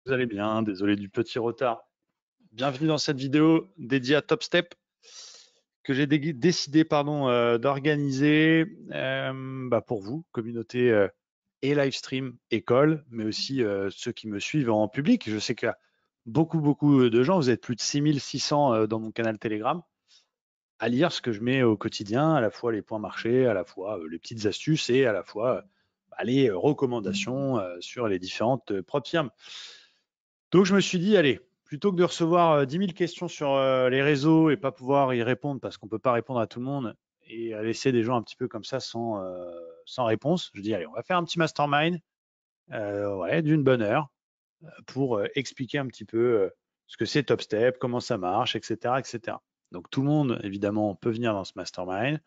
Vous allez bien, désolé du petit retard. Bienvenue dans cette vidéo dédiée à TopStep que j'ai décidé d'organiser pour vous, communauté et live stream école, mais aussi ceux qui me suivent en public. Je sais qu'il y a beaucoup de gens, vous êtes plus de 6600 dans mon canal Telegram, à lire ce que je mets au quotidien, à la fois les points marchés, à la fois les petites astuces et à la fois les recommandations sur les différentes propres firmes. Donc je me suis dit, allez, plutôt que de recevoir 10 000 questions sur les réseaux et pas pouvoir y répondre parce qu'on ne peut pas répondre à tout le monde et à laisser des gens un petit peu comme ça sans réponse, je dis, allez, on va faire un petit mastermind d'une bonne heure pour expliquer un petit peu ce que c'est TopStep, comment ça marche, etc., etc. Donc tout le monde, évidemment, peut venir dans ce mastermind.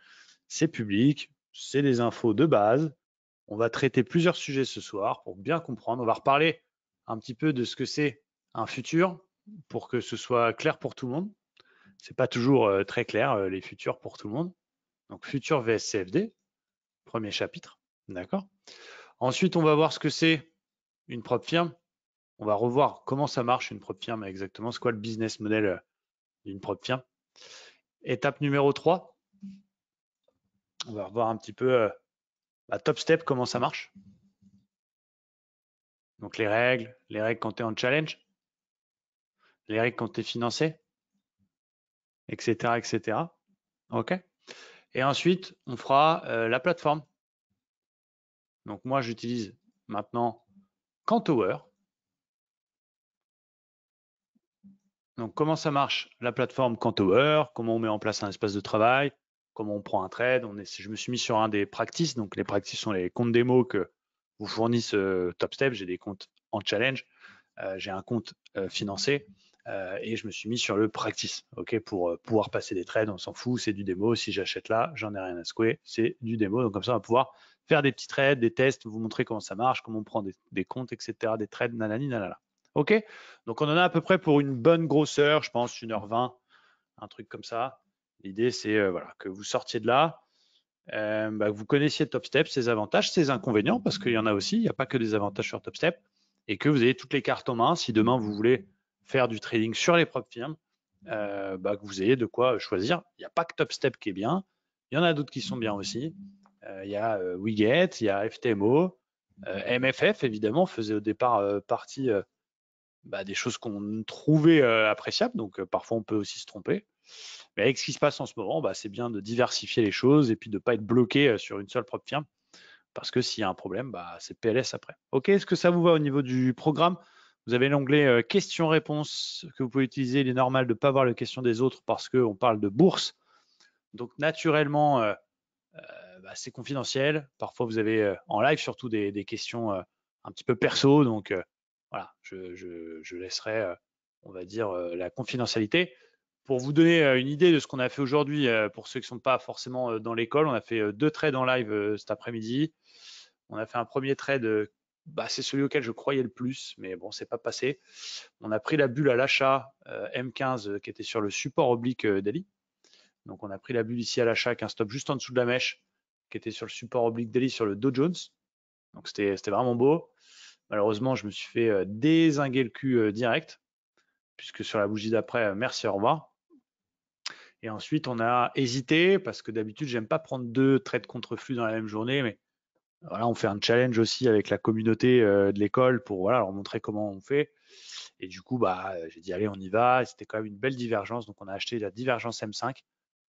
C'est public, c'est des infos de base. On va traiter plusieurs sujets ce soir pour bien comprendre. On va reparler un petit peu de ce que c'est un futur pour que ce soit clair pour tout le monde. C'est pas toujours très clair les futurs pour tout le monde. Donc futur vs CFD, premier chapitre, d'accord. Ensuite, on va voir ce que c'est une propre firme. On va revoir comment ça marche une propre firme exactement. C'est quoi le business model d'une propre firme. Étape numéro 3, on va revoir un petit peu TopStep, comment ça marche. Donc les règles quand tu es en challenge, les règles quand tu es financé, etc., etc. OK. Et ensuite, on fera la plateforme. Donc moi, j'utilise maintenant Cantower. Donc comment ça marche la plateforme Cantower, comment on met en place un espace de travail, comment on prend un trade. Je me suis mis sur un des practices. Donc les practices sont les comptes démo que vous fournissent TopStep. J'ai des comptes en challenge, j'ai un compte financé. Et je me suis mis sur le practice, ok, pour pouvoir passer des trades. On s'en fout, c'est du démo. Si j'achète là, j'en ai rien à secouer, c'est du démo. Donc comme ça, on va pouvoir faire des petits trades, des tests, vous montrer comment ça marche, comment on prend des comptes, etc., des trades, nanani, nanana. Ok. Donc on en a à peu près pour une bonne grosseur, je pense 1h20, un truc comme ça. L'idée, c'est voilà, que vous sortiez de là, que vous connaissiez TopStep, ses avantages, ses inconvénients, parce qu'il y en a aussi, il n'y a pas que des avantages sur TopStep, et que vous ayez toutes les cartes en main si demain vous voulez faire du trading sur les propres firmes, que vous ayez de quoi choisir. Il n'y a pas que TopStep qui est bien, il y en a d'autres qui sont bien aussi. Il y a Wiget, il y a FTMO, MFF évidemment faisait au départ partie des choses qu'on trouvait appréciables, donc parfois on peut aussi se tromper. Mais avec ce qui se passe en ce moment, c'est bien de diversifier les choses et puis de ne pas être bloqué sur une seule propre firme, parce que s'il y a un problème, c'est PLS après. Ok, est-ce que ça vous va au niveau du programme? Vous avez l'onglet questions-réponses que vous pouvez utiliser. Il est normal de ne pas voir les questions des autres parce qu'on parle de bourse. Donc naturellement, c'est confidentiel. Parfois, vous avez en live surtout des questions un petit peu perso. Donc voilà, je laisserai, on va dire, la confidentialité. Pour vous donner une idée de ce qu'on a fait aujourd'hui, pour ceux qui ne sont pas forcément dans l'école, on a fait 2 trades en live cet après-midi. On a fait un premier trade, c'est celui auquel je croyais le plus, mais bon, c'est pas passé. On a pris la bulle à l'achat M15 qui était sur le support oblique daily. Donc on a pris la bulle ici à l'achat avec un stop juste en dessous de la mèche qui était sur le support oblique daily sur le Dow Jones. Donc c'était vraiment beau. Malheureusement, je me suis fait dézinguer le cul direct, puisque sur la bougie d'après, merci, au revoir. Et ensuite, on a hésité, parce que d'habitude, j'aime pas prendre 2 trades contre flux dans la même journée, mais voilà, on fait un challenge aussi avec la communauté de l'école pour voilà, leur montrer comment on fait. Et du coup, j'ai dit, allez, on y va. Et c'était quand même une belle divergence. Donc, on a acheté la divergence M5.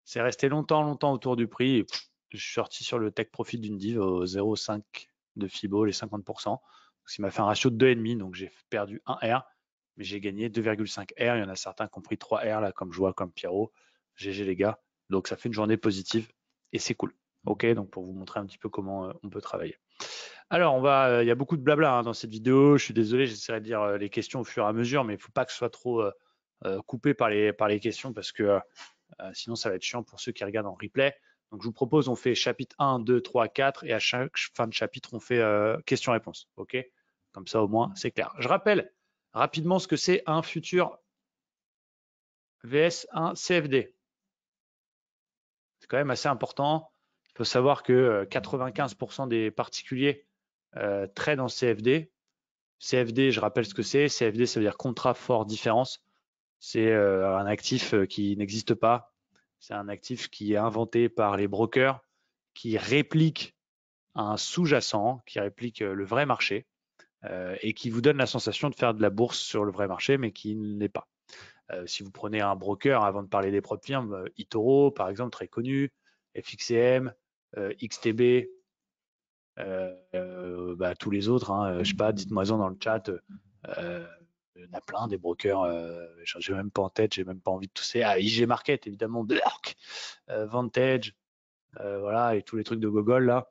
C'est resté longtemps autour du prix. Et je suis sorti sur le take profit d'une div au 0,5 de Fibo, les 50%. Ce qui m'a fait un ratio de 2,5. Donc, j'ai perdu 1 R, mais j'ai gagné 2,5 R. Il y en a certains qui ont pris 3 R, là, comme je vois, comme Pierrot. GG, les gars. Donc, ça fait une journée positive et c'est cool. Ok, donc pour vous montrer un petit peu comment on peut travailler. Alors, il y a beaucoup de blabla dans cette vidéo. Je suis désolé, j'essaierai de lire les questions au fur et à mesure, mais il ne faut pas que ce soit trop coupé par les questions parce que sinon, ça va être chiant pour ceux qui regardent en replay. Donc, je vous propose, on fait chapitre 1, 2, 3, 4 et à chaque fin de chapitre, on fait questions-réponses. OK? Comme ça, au moins, c'est clair. Je rappelle rapidement ce que c'est un futur VS, un CFD. C'est quand même assez important. Il faut savoir que 95% des particuliers trade en CFD. CFD, je rappelle ce que c'est. CFD, ça veut dire contrat fort différence. C'est un actif qui n'existe pas. C'est un actif qui est inventé par les brokers, qui réplique un sous-jacent, qui réplique le vrai marché et qui vous donne la sensation de faire de la bourse sur le vrai marché, mais qui ne l'est pas. Si vous prenez un broker, avant de parler des propres firmes, eToro, par exemple, très connu, FXCM, XTB, tous les autres, hein, je sais pas, dites-moi-en dans le chat. Il y en a plein des brokers, j'ai même pas en tête, j'ai même pas envie de tousser. Ah, IG Market, évidemment, Blurk, Vantage, voilà, et tous les trucs de Google là.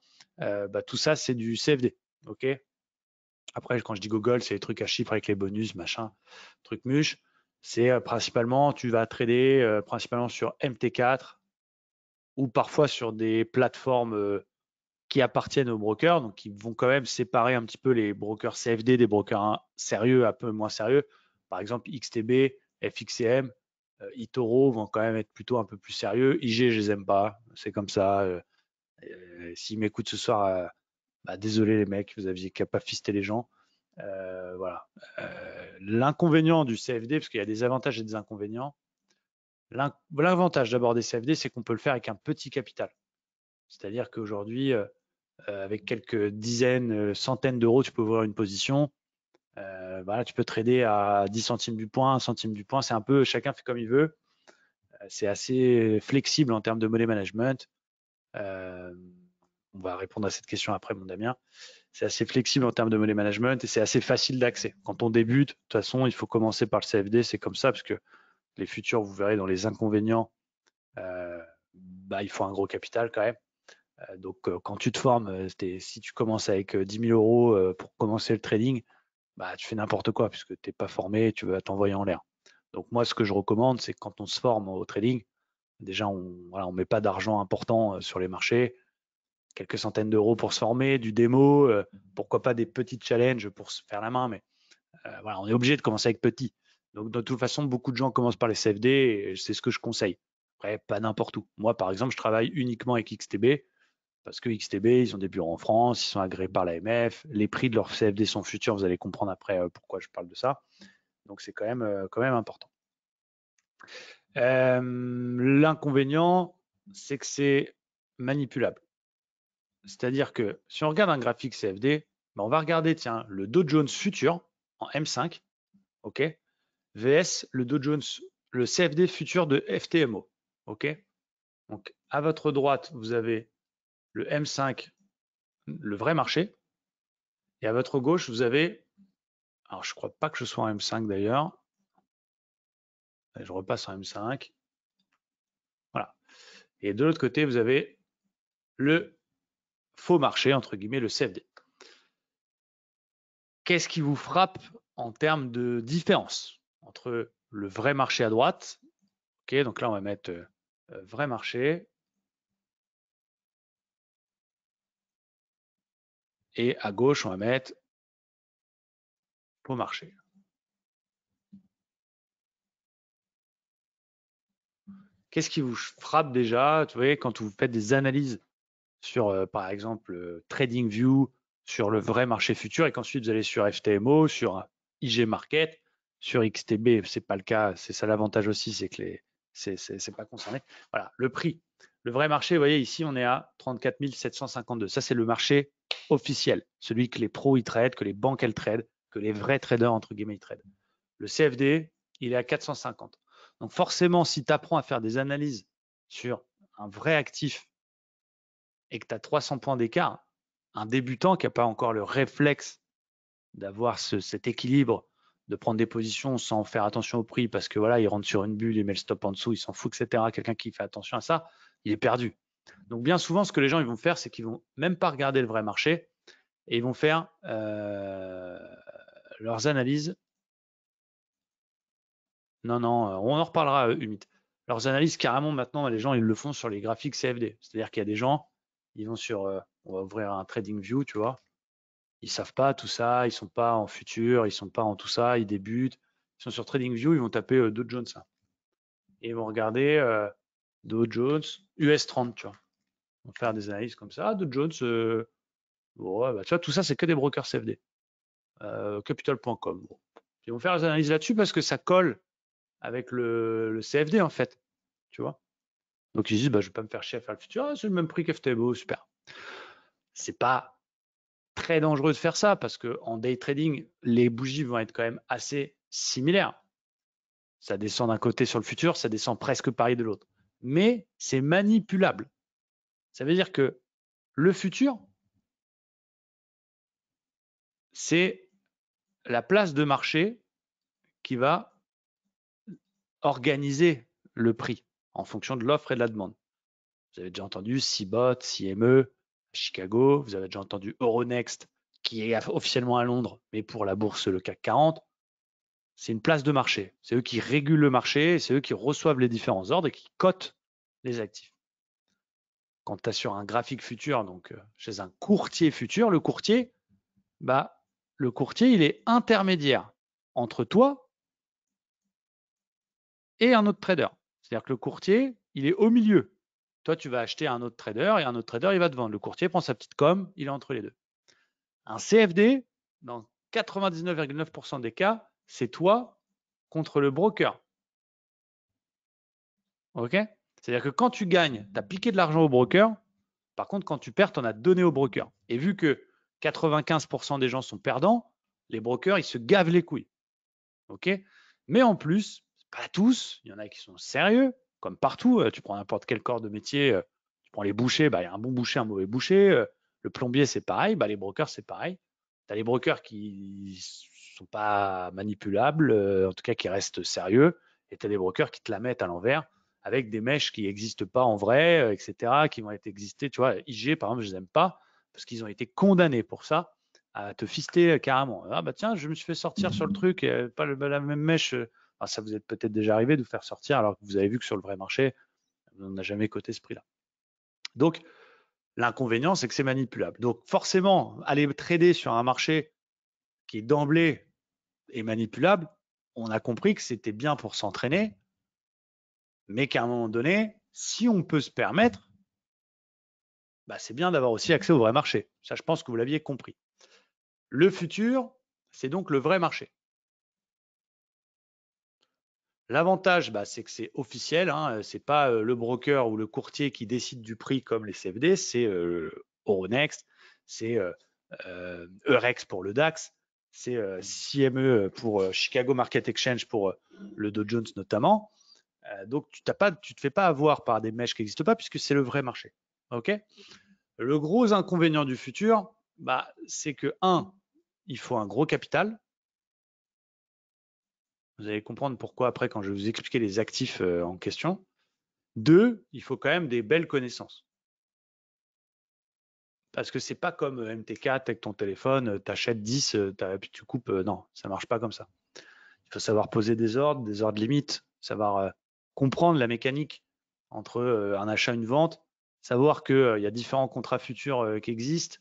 Tout ça, c'est du CFD. Ok. Après, quand je dis Google, c'est les trucs à chiffres avec les bonus, machin, truc muche. C'est principalement, tu vas trader principalement sur MT4 ou parfois sur des plateformes qui appartiennent aux brokers, donc qui vont quand même séparer un petit peu les brokers CFD des brokers sérieux, un peu moins sérieux. Par exemple, XTB, FXCM, eToro vont quand même être plutôt un peu plus sérieux. IG, je les aime pas, c'est comme ça. S'ils m'écoutent ce soir, désolé les mecs, vous aviez qu'à pas fister les gens. Voilà. L'inconvénient du CFD, parce qu'il y a des avantages et des inconvénients. L'avantage d'abord des CFD, c'est qu'on peut le faire avec un petit capital. C'est-à-dire qu'aujourd'hui, avec quelques dizaines, centaines d'euros, tu peux ouvrir une position. Tu peux trader à 10 centimes du point, 1 centime du point. C'est un peu, chacun fait comme il veut. C'est assez flexible en termes de money management. On va répondre à cette question après, mon Damien. C'est assez flexible en termes de money management et c'est assez facile d'accès. Quand on débute, de toute façon, il faut commencer par le CFD, c'est comme ça, parce que les futurs, vous verrez dans les inconvénients, il faut un gros capital quand même. Quand tu te formes, si tu commences avec 10 000 euros pour commencer le trading, tu fais n'importe quoi puisque tu n'es pas formé, tu vas t'envoyer en l'air. Donc moi, ce que je recommande, c'est que quand on se forme au trading, déjà, on met pas d'argent important sur les marchés, quelques centaines d'euros pour se former, du démo, pourquoi pas des petits challenges pour se faire la main, mais on est obligé de commencer avec petit. Donc de toute façon, beaucoup de gens commencent par les CFD et c'est ce que je conseille. Après, pas n'importe où. Moi, par exemple, je travaille uniquement avec XTB parce que XTB, ils ont des bureaux en France, ils sont agréés par l'AMF, les prix de leurs CFD sont futurs, vous allez comprendre après pourquoi je parle de ça. Donc c'est quand même important. L'inconvénient, c'est que c'est manipulable. C'est-à-dire que si on regarde un graphique CFD, on va regarder, tiens, le Dow Jones futur en M5, ok, VS le Dow Jones, le CFD futur de FTMO, ok. Donc à votre droite, vous avez le M5, le vrai marché, et à votre gauche, vous avez, alors je crois pas que je sois en M5 d'ailleurs, je repasse en M5, voilà. Et de l'autre côté, vous avez le faux marché, entre guillemets, le CFD. Qu'est-ce qui vous frappe en termes de différence entre le vrai marché à droite, ok, donc là on va mettre vrai marché, et à gauche on va mettre faux marché. Qu'est-ce qui vous frappe déjà, tu vois, quand vous faites des analyses sur, par exemple, TradingView, sur le vrai marché futur, et qu'ensuite vous allez sur FTMO, sur IG Market, sur XTB, c'est pas le cas, c'est ça l'avantage aussi, c'est que c'est pas concerné. Voilà, le prix. Le vrai marché, vous voyez ici, on est à 34 752. Ça, c'est le marché officiel, celui que les pros y tradent, que les banques elles tradent, que les vrais traders entre guillemets y tradent. Le CFD, il est à 450. Donc forcément, si tu apprends à faire des analyses sur un vrai actif et que tu as 300 points d'écart, un débutant qui n'a pas encore le réflexe d'avoir cet équilibre, de prendre des positions sans faire attention au prix parce que voilà, il rentre sur une bulle, il met le stop en dessous, il s'en fout, etc. Quelqu'un qui fait attention à ça, il est perdu. Donc bien souvent, ce que les gens ils vont faire, c'est qu'ils vont même pas regarder le vrai marché et ils vont faire leurs analyses. Non, non, on en reparlera, Humit. Leurs analyses, carrément, maintenant, les gens, ils le font sur les graphiques CFD. C'est-à-dire qu'il y a des gens, ils vont sur, on va ouvrir un TradingView, tu vois, ils savent pas tout ça, ils sont pas en futur, ils sont pas en tout ça, ils débutent. Ils sont sur TradingView, ils vont taper Dow Jones, hein, et ils vont regarder Dow Jones US 30, tu vois. Ils vont faire des analyses comme ça. Ah, Dow Jones, ouais, tu vois, tout ça, c'est que des brokers CFD. capital.com. Bon. Ils vont faire des analyses là-dessus parce que ça colle avec le CFD en fait, tu vois. Donc ils disent, bah, je vais pas me faire chier à faire le futur, c'est le même prix qu'FTBO, super. C'est pas très dangereux de faire ça parce que en day trading, les bougies vont être quand même assez similaires. Ça descend d'un côté sur le futur, ça descend presque pareil de l'autre. Mais c'est manipulable. Ça veut dire que le futur, c'est la place de marché qui va organiser le prix en fonction de l'offre et de la demande. Vous avez déjà entendu CBOT, CME, Chicago, vous avez déjà entendu Euronext, qui est officiellement à Londres, mais pour la bourse, le CAC 40. C'est une place de marché. C'est eux qui régulent le marché, c'est eux qui reçoivent les différents ordres et qui cotent les actifs. Quand tu as sur un graphique futur, donc chez un courtier futur, le courtier, il est intermédiaire entre toi et un autre trader. C'est-à-dire que le courtier, il est au milieu. Toi, tu vas acheter un autre trader et un autre trader, il va te vendre. Le courtier prend sa petite com, il est entre les deux. Un CFD, dans 99,9% des cas, c'est toi contre le broker. OK? C'est-à-dire que quand tu gagnes, tu as piqué de l'argent au broker. Par contre, quand tu perds, tu en as donné au broker. Et vu que 95% des gens sont perdants, les brokers, ils se gavent les couilles. OK? Mais en plus, pas tous, il y en a qui sont sérieux, comme partout. Tu prends n'importe quel corps de métier, tu prends les bouchers, il y a un bon boucher, un mauvais boucher. Le plombier, c'est pareil. Les brokers, c'est pareil. Tu as les brokers qui sont pas manipulables, en tout cas qui restent sérieux. Et tu as des brokers qui te la mettent à l'envers avec des mèches qui n'existent pas en vrai, etc., qui vont être exister. Tu vois, IG, par exemple, je les aime pas parce qu'ils ont été condamnés pour ça, à te fister carrément. Ah bah tiens, je me suis fait sortir sur le truc, et pas la même mèche. Alors ça vous est peut-être déjà arrivé de vous faire sortir alors que vous avez vu que sur le vrai marché, on n'a jamais coté ce prix-là. Donc, l'inconvénient, c'est que c'est manipulable. Donc, forcément, aller trader sur un marché qui d'emblée est manipulable, on a compris que c'était bien pour s'entraîner, mais qu'à un moment donné, si on peut se permettre, c'est bien d'avoir aussi accès au vrai marché. Ça, je pense que vous l'aviez compris. Le futur, c'est donc le vrai marché. L'avantage, c'est que c'est officiel, hein, c'est pas le broker ou le courtier qui décide du prix comme les CFD, c'est Euronext, c'est Eurex pour le DAX, c'est CME pour Chicago Market Exchange pour le Dow Jones notamment. Donc tu te fais pas avoir par des mèches qui n'existent pas puisque c'est le vrai marché. Ok. Le gros inconvénient du futur, c'est que il faut un gros capital. Vous allez comprendre pourquoi après quand je vais vous expliquer les actifs en question. 2, il faut quand même des belles connaissances. Parce que c'est pas comme MT4 avec ton téléphone, tu achètes 10, puis tu coupes. Non, ça marche pas comme ça. Il faut savoir poser des ordres limites, savoir comprendre la mécanique entre un achat et une vente, savoir qu'il y a différents contrats futurs qui existent,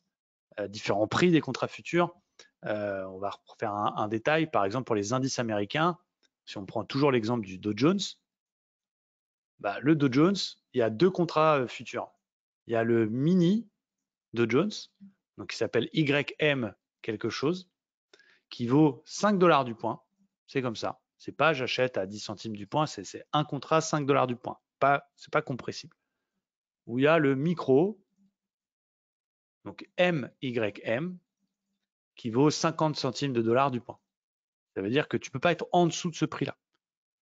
différents prix des contrats futurs. On va faire un détail, par exemple pour les indices américains, si on prend toujours l'exemple du Dow Jones, le Dow Jones, il y a 2 contrats futurs. Il y a le mini Dow Jones, donc qui s'appelle YM quelque chose, qui vaut 5 $ du point. C'est comme ça. C'est pas j'achète à 10 centimes du point, c'est un contrat 5 $ du point. C'est pas compressible. Où il y a le micro, donc MYM, qui vaut 50 centimes de dollars du point. Ça veut dire que tu ne peux pas être en dessous de ce prix-là.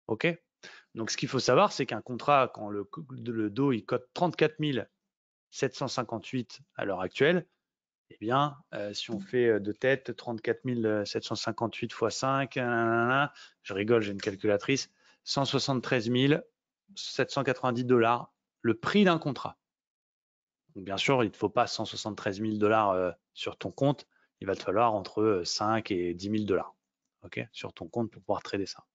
OK? Donc, ce qu'il faut savoir, c'est qu'un contrat, quand le Dow il cote 34 758 à l'heure actuelle, eh bien, si on fait de tête 34 758 x 5, je rigole, j'ai une calculatrice, 173 790 $, le prix d'un contrat. Donc, bien sûr, il ne te faut pas 173 000 $ sur ton compte, il va te falloir entre 5 et 10 000 $, okay, sur ton compte pour pouvoir trader ça.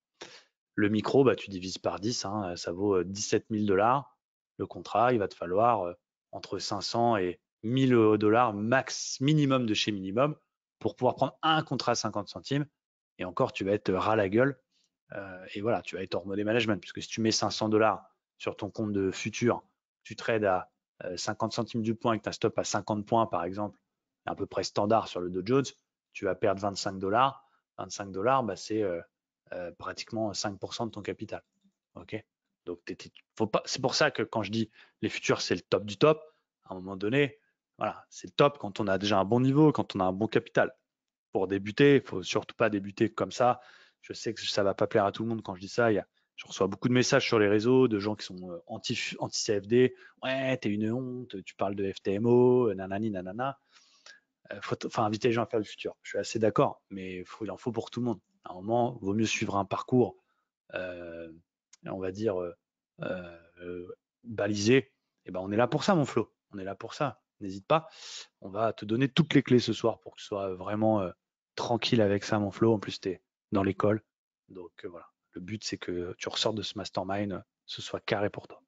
Le micro, tu divises par 10, hein, ça vaut 17 000 $. Le contrat, il va te falloir entre 500 et 1000 $ max minimum de chez minimum pour pouvoir prendre un contrat à 50 centimes. Et encore, tu vas être ras la gueule. Et voilà, tu vas être hors money management. Puisque si tu mets 500 $ sur ton compte de futur, tu trades à 50 centimes du point et que tu as stop à 50 points, par exemple, à peu près standard sur le Dow Jones, tu vas perdre 25 $. 25 $, bah, c'est pratiquement 5% de ton capital. Ok. Donc, faut pas, c'est pour ça que quand je dis les futurs, c'est le top du top, à un moment donné, voilà, c'est le top quand on a déjà un bon niveau, quand on a un bon capital. Pour débuter, il faut surtout pas débuter comme ça. Je sais que ça va pas plaire à tout le monde quand je dis ça. Je reçois beaucoup de messages sur les réseaux de gens qui sont anti-CFD. Ouais, t'es une honte, tu parles de FTMO, nanani, nanana. Faut inviter les gens à faire le futur. Je suis assez d'accord, mais il en faut pour tout le monde. À un moment, il vaut mieux suivre un parcours, on va dire, balisé. Et ben, on est là pour ça, mon Flo. On est là pour ça. N'hésite pas. On va te donner toutes les clés ce soir pour que tu sois vraiment tranquille avec ça, mon Flo. En plus, tu es dans l'école. Donc voilà. Le but, c'est que tu ressortes de ce mastermind, ce soit carré pour toi.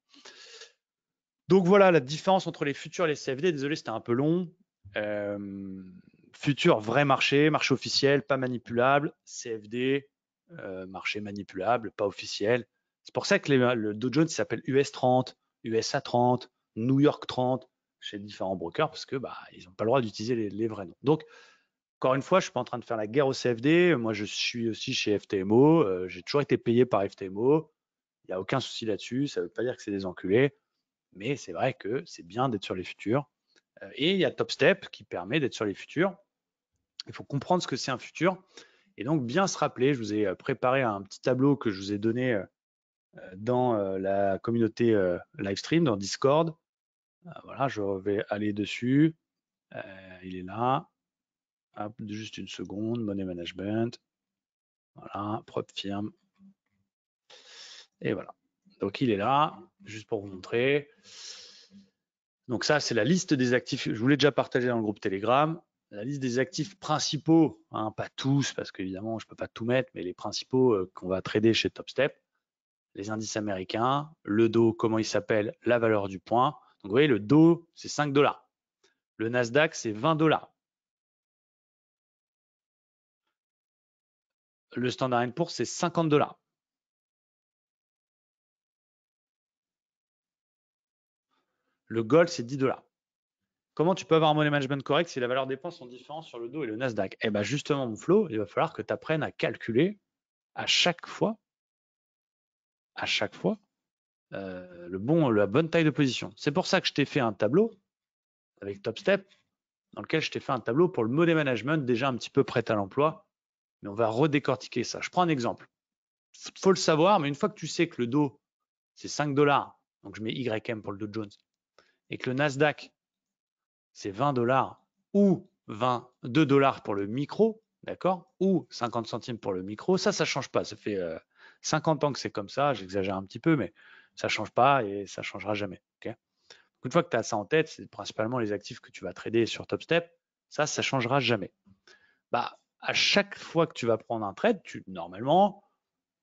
Donc voilà la différence entre les futurs et les CFD. Désolé, c'était un peu long. Futur, vrai marché, marché officiel, pas manipulable. CFD, marché manipulable, pas officiel. C'est pour ça que le Dow Jones s'appelle US 30, USA 30, New York 30 chez différents brokers parce que ils n'ont pas le droit d'utiliser les vrais noms. Donc, encore une fois, je ne suis pas en train de faire la guerre au CFD. Moi, je suis aussi chez FTMO. J'ai toujours été payé par FTMO. Il n'y a aucun souci là-dessus. Ça ne veut pas dire que c'est des enculés. Mais c'est vrai que c'est bien d'être sur les futurs. Et il y a TopStep qui permet d'être sur les futurs. Il faut comprendre ce que c'est un futur. Et donc, bien se rappeler, je vous ai préparé un petit tableau que je vous ai donné dans la communauté Livestream, dans Discord. Voilà, je vais aller dessus. Il est là. Hop, juste une seconde. Money Management. Voilà, propre firme. Et voilà. Donc, il est là, juste pour vous montrer. Donc ça, c'est la liste des actifs. Je vous l'ai déjà partagé dans le groupe Telegram. La liste des actifs principaux, hein, pas tous, parce qu'évidemment, je ne peux pas tout mettre, mais les principaux qu'on va trader chez TopStep. Les indices américains, le Dow, comment il s'appelle, la valeur du point. Donc vous voyez, le Dow, c'est 5 $. Le Nasdaq, c'est 20 $. Le Standard & Poor's, c'est 50 $. Le Gold, c'est 10 $. Comment tu peux avoir un money management correct si la valeur des points sont différentes sur le Dow et le Nasdaq? Eh bien justement, mon Flo, il va falloir que tu apprennes à calculer à chaque fois la bonne taille de position. C'est pour ça que je t'ai fait un tableau avec TopStep, dans lequel je t'ai fait un tableau pour le money management déjà un petit peu prêt à l'emploi, mais on va redécortiquer ça. Je prends un exemple. Il faut le savoir, mais une fois que tu sais que le Dow, c'est 5 $, donc je mets YM pour le Dow Jones, et que le Nasdaq, c'est 20 $ ou 22 $ pour le micro, d'accord, ou 50 centimes pour le micro, ça ne change pas. Ça fait 50 ans que c'est comme ça, j'exagère un petit peu, mais ça ne change pas et ça ne changera jamais. Okay. Une fois que tu as ça en tête, c'est principalement les actifs que tu vas trader sur TopStep, ça ne changera jamais. À chaque fois que tu vas prendre un trade, normalement,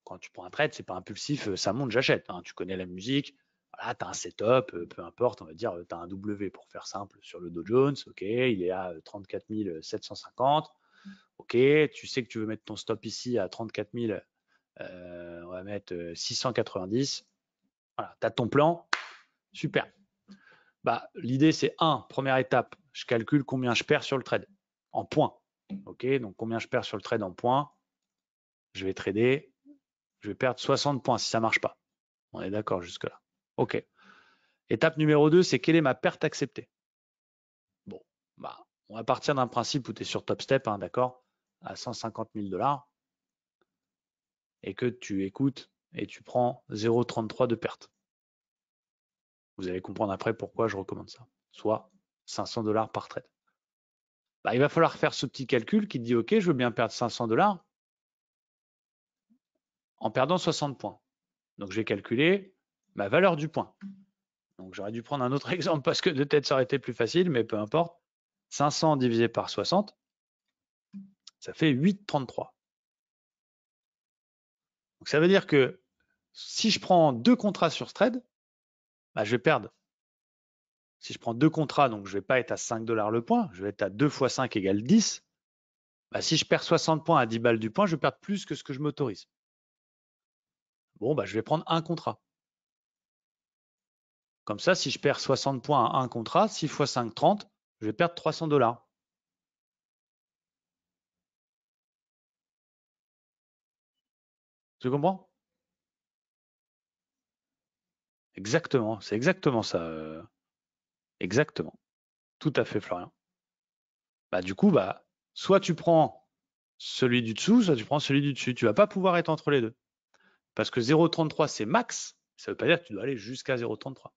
quand tu prends un trade, c'est pas impulsif, ça monte, j'achète. Hein. Tu connais la musique, voilà, tu as un setup, peu importe, on va dire, tu as un W pour faire simple sur le Dow Jones, ok, il est à 34 750, ok, tu sais que tu veux mettre ton stop ici à 34 000, on va mettre 690, voilà, tu as ton plan, super. L'idée, c'est première étape, je calcule combien je perds sur le trade, en points, ok, donc combien je perds sur le trade en points, je vais trader, je vais perdre 60 points si ça ne marche pas. On est d'accord jusque-là. OK. Étape numéro 2, c'est quelle est ma perte acceptée? Bon, on va partir d'un principe où tu es sur TopStep, hein, d'accord, à 150 000 $, et que tu écoutes et tu prends 0,33 de perte. Vous allez comprendre après pourquoi je recommande ça. Soit 500 $ par trade. Il va falloir faire ce petit calcul qui te dit, OK, je veux bien perdre 500 $ en perdant 60 points. Donc, je vais calculer ma valeur du point. Donc, j'aurais dû prendre un autre exemple parce que de tête, ça aurait été plus facile, mais peu importe. 500 divisé par 60, ça fait 8,33. Donc, ça veut dire que si je prends 2 contrats sur ce trade, je vais perdre. Si je prends 2 contrats, donc je ne vais pas être à 5 $ le point, je vais être à 2 fois 5 égale 10. Si je perds 60 points à 10 balles du point, je vais perdre plus que ce que je m'autorise. Bon, je vais prendre un contrat. Comme ça, si je perds 60 points à un contrat, 6 fois 5, 30, je vais perdre 300 $. Tu comprends? Exactement, c'est exactement ça. Exactement. Tout à fait, Florian. Bah, du coup, bah, soit tu prends celui du dessous, soit tu prends celui du dessus. Tu vas pas pouvoir être entre les deux. Parce que 0,33, c'est max. Ça veut pas dire que tu dois aller jusqu'à 0,33.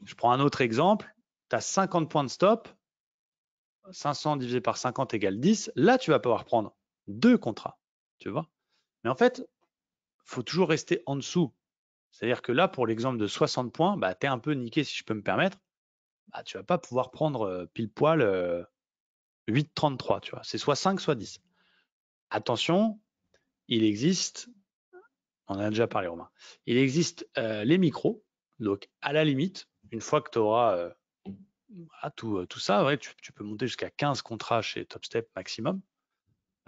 Je prends un autre exemple. Tu as 50 points de stop. 500 divisé par 50 égale 10. Là, tu vas pouvoir prendre deux contrats. Tu vois? Mais en fait, il faut toujours rester en dessous. C'est-à-dire que là, pour l'exemple de 60 points, bah, tu es un peu niqué, si je peux me permettre. Bah, tu vas pas pouvoir prendre pile poil 8,33. Tu vois? C'est soit 5, soit 10. Attention, il existe, on en a déjà parlé, Romain, il existe les micros. Donc, à la limite, une fois que tu auras tout ça, ouais, tu peux monter jusqu'à 15 contrats chez TopStep maximum.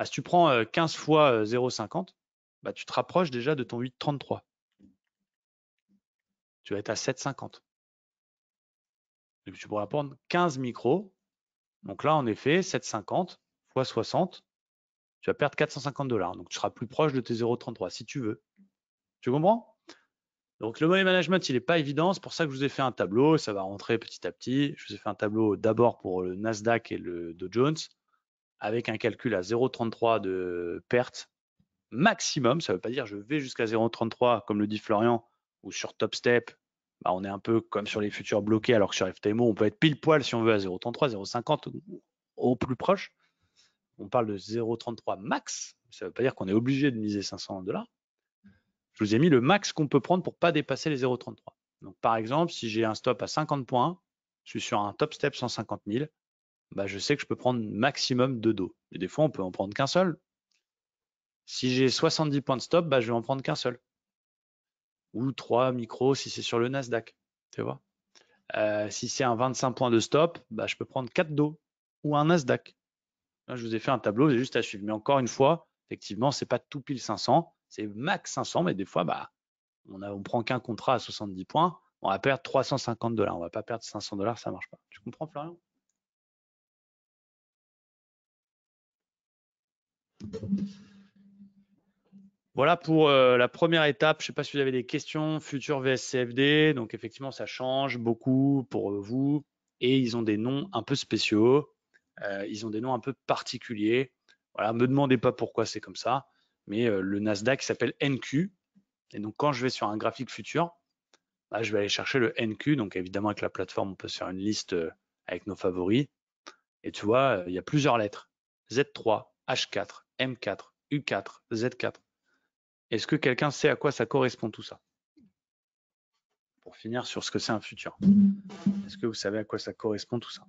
Si tu prends 15 fois 0,50, bah, tu te rapproches déjà de ton 8,33. Tu vas être à 7,50. Donc, tu pourras prendre 15 micros. Donc là, en effet, 7,50 fois 60, tu vas perdre 450 $. Donc, tu seras plus proche de tes 0,33 si tu veux. Tu comprends? Donc, le money management, il n'est pas évident. C'est pour ça que je vous ai fait un tableau. Ça va rentrer petit à petit. Je vous ai fait un tableau d'abord pour le Nasdaq et le Dow Jones avec un calcul à 0,33 de perte maximum. Ça ne veut pas dire je vais jusqu'à 0,33 comme le dit Florian ou sur TopStep. Bah, on est un peu comme sur les futurs bloqués alors que sur FTMO, on peut être pile poil si on veut à 0,33, 0,50 au plus proche. On parle de 0,33 max. Ça ne veut pas dire qu'on est obligé de miser 500 $. Je vous ai mis le max qu'on peut prendre pour ne pas dépasser les 0,33. Donc, par exemple, si j'ai un stop à 50 points, je suis sur un top step 150 000, bah, je sais que je peux prendre maximum 2 dos. Et des fois, on peut en prendre qu'un seul. Si j'ai 70 points de stop, bah, je vais en prendre qu'un seul. Ou 3 micros si c'est sur le Nasdaq. Tu vois. Si c'est un 25 points de stop, bah, je peux prendre 4 dos ou un Nasdaq. Là, je vous ai fait un tableau, c'est juste à suivre. Mais encore une fois, effectivement, c'est pas tout pile 500, c'est max 500, mais des fois, bah, on prend qu'un contrat à 70 points, on va perdre 350 $. On va pas perdre 500 $, ça marche pas. Tu comprends, Florian? Voilà pour la première étape. Je ne sais pas si vous avez des questions. Futur vs CFD. Donc effectivement, ça change beaucoup pour vous. Et ils ont des noms un peu spéciaux. Ils ont des noms un peu particuliers. Voilà, me demandez pas pourquoi c'est comme ça. Mais le Nasdaq s'appelle NQ. Et donc quand je vais sur un graphique futur, bah, je vais aller chercher le NQ. Donc évidemment, avec la plateforme, on peut se faire une liste avec nos favoris. Et tu vois, il y a plusieurs lettres. Z3, H4, M4, U4, Z4. Est-ce que quelqu'un sait à quoi ça correspond tout ça? Pour finir sur ce que c'est un futur. Est-ce que vous savez à quoi ça correspond tout ça?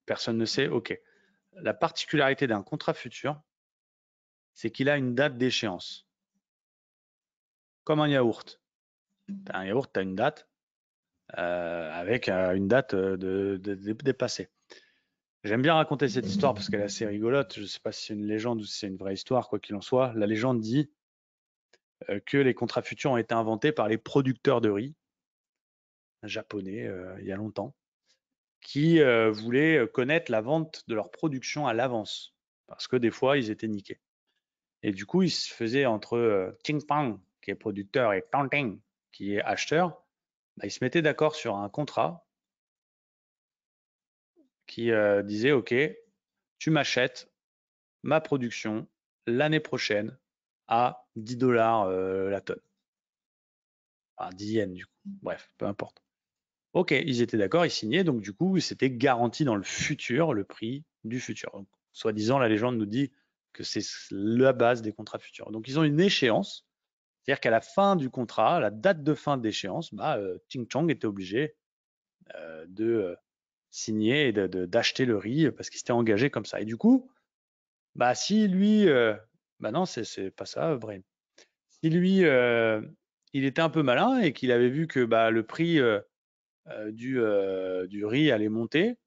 Personne ne sait? Ok. La particularité d'un contrat futur, c'est qu'il a une date d'échéance. Comme un yaourt. Un yaourt, tu as une date avec une date de dépassée. J'aime bien raconter cette histoire parce qu'elle est assez rigolote. Je ne sais pas si c'est une légende ou si c'est une vraie histoire, quoi qu'il en soit. La légende dit que les contrats futurs ont été inventés par les producteurs de riz japonais il y a longtemps, qui voulaient connaître la vente de leur production à l'avance, parce que des fois, ils étaient niqués. Et du coup, ils se faisaient entre Pang, qui est producteur, et Tang, qui est acheteur, bah, ils se mettaient d'accord sur un contrat qui disait, OK, tu m'achètes ma production l'année prochaine à 10 $ la tonne. Enfin, 10 yens, du coup. Bref, peu importe. OK, ils étaient d'accord, ils signaient, donc du coup, c'était garanti dans le futur, le prix du futur. Donc, soi-disant, la légende nous dit que c'est la base des contrats futurs. Donc, ils ont une échéance, c'est-à-dire qu'à la fin du contrat, la date de fin d'échéance, bah, Ching Chong était obligé de signer et d'acheter le riz parce qu'il s'était engagé comme ça. Et du coup, bah, si lui, bah non, c'est pas ça, Brain. Si lui, il était un peu malin et qu'il avait vu que bah, le prix du riz allait monter,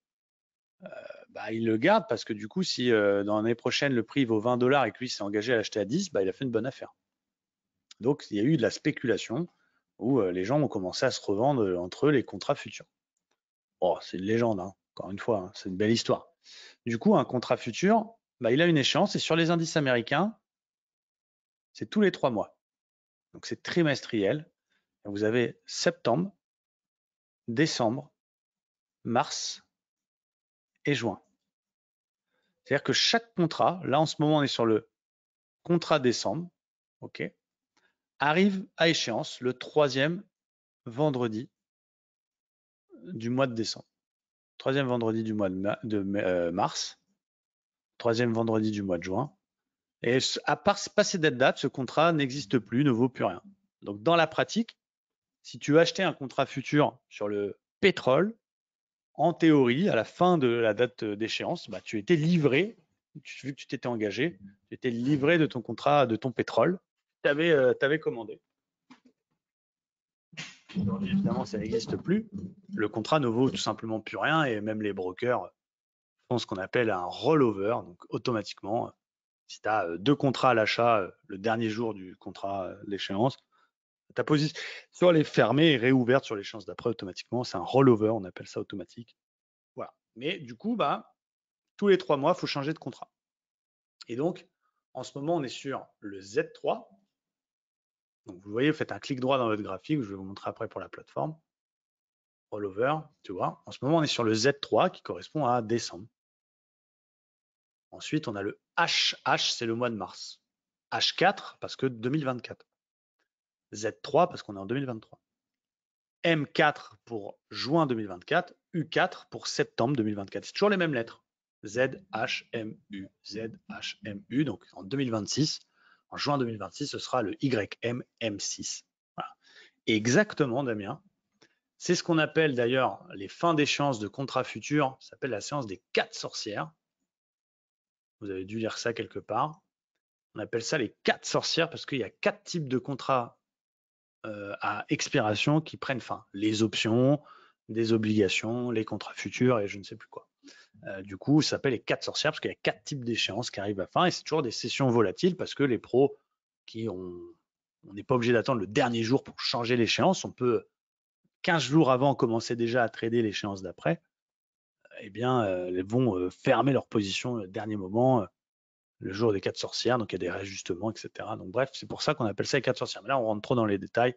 bah, il le garde parce que du coup, si dans l'année prochaine le prix vaut 20 $ et que lui s'est engagé à l'acheter à 10, bah, il a fait une bonne affaire. Donc il y a eu de la spéculation où les gens ont commencé à se revendre entre eux les contrats futurs. Oh, c'est une légende, hein. Encore une fois, hein, c'est une belle histoire. Du coup, un contrat futur, bah, il a une échéance et sur les indices américains, c'est tous les 3 mois. Donc c'est trimestriel. Vous avez septembre, décembre, mars et juin. C'est-à-dire que chaque contrat, là en ce moment on est sur le contrat décembre, ok, arrive à échéance le 3e vendredi du mois de décembre. 3e vendredi du mois de mars, 3e vendredi du mois de juin. Et à part passer cette date, ce contrat n'existe plus, ne vaut plus rien. Donc dans la pratique, si tu achetais un contrat futur sur le pétrole, en théorie, à la fin de la date d'échéance, bah, tu étais livré, vu que tu t'étais engagé, tu étais livré de ton contrat, de ton pétrole, tu avais commandé. Aujourd'hui, évidemment, ça n'existe plus. Le contrat ne vaut tout simplement plus rien et même les brokers font ce qu'on appelle un rollover. Donc, automatiquement, si tu as 2 contrats à l'achat le dernier jour du contrat d'échéance, ta position sur les fermée et réouverte sur l'échéance d'après automatiquement. C'est un rollover, on appelle ça automatique. Voilà. Mais du coup, bah, tous les 3 mois, il faut changer de contrat. Et donc, en ce moment, on est sur le Z3. Donc, vous voyez, vous faites un clic droit dans votre graphique, je vais vous montrer après pour la plateforme. Rollover, tu vois. En ce moment, on est sur le Z3 qui correspond à décembre. Ensuite, on a le H. H, c'est le mois de mars. H4, parce que 2024. Z3, parce qu'on est en 2023. M4 pour juin 2024. U4 pour septembre 2024. C'est toujours les mêmes lettres. Z, H, M, U. Z, H, M, U. Donc, en 2026, en juin 2026, ce sera le YM M6. Voilà. Et exactement, Damien, c'est ce qu'on appelle d'ailleurs les fins d'échéance de contrats futurs. Ça s'appelle la séance des 4 sorcières. Vous avez dû lire ça quelque part. On appelle ça les 4 sorcières parce qu'il y a 4 types de contrats à expiration qui prennent fin. Les options, des obligations, les contrats futurs et je ne sais plus quoi. Du coup, ça s'appelle les 4 sorcières parce qu'il y a 4 types d'échéances qui arrivent à fin et c'est toujours des sessions volatiles parce que les pros on n'est pas obligé d'attendre le dernier jour pour changer l'échéance. On peut 15 jours avant commencer déjà à trader l'échéance d'après. Eh bien, elles vont fermer leur position au dernier moment, le jour des 4 sorcières. Donc, il y a des réajustements, etc. Donc, bref, c'est pour ça qu'on appelle ça les 4 sorcières. Mais là, on rentre trop dans les détails.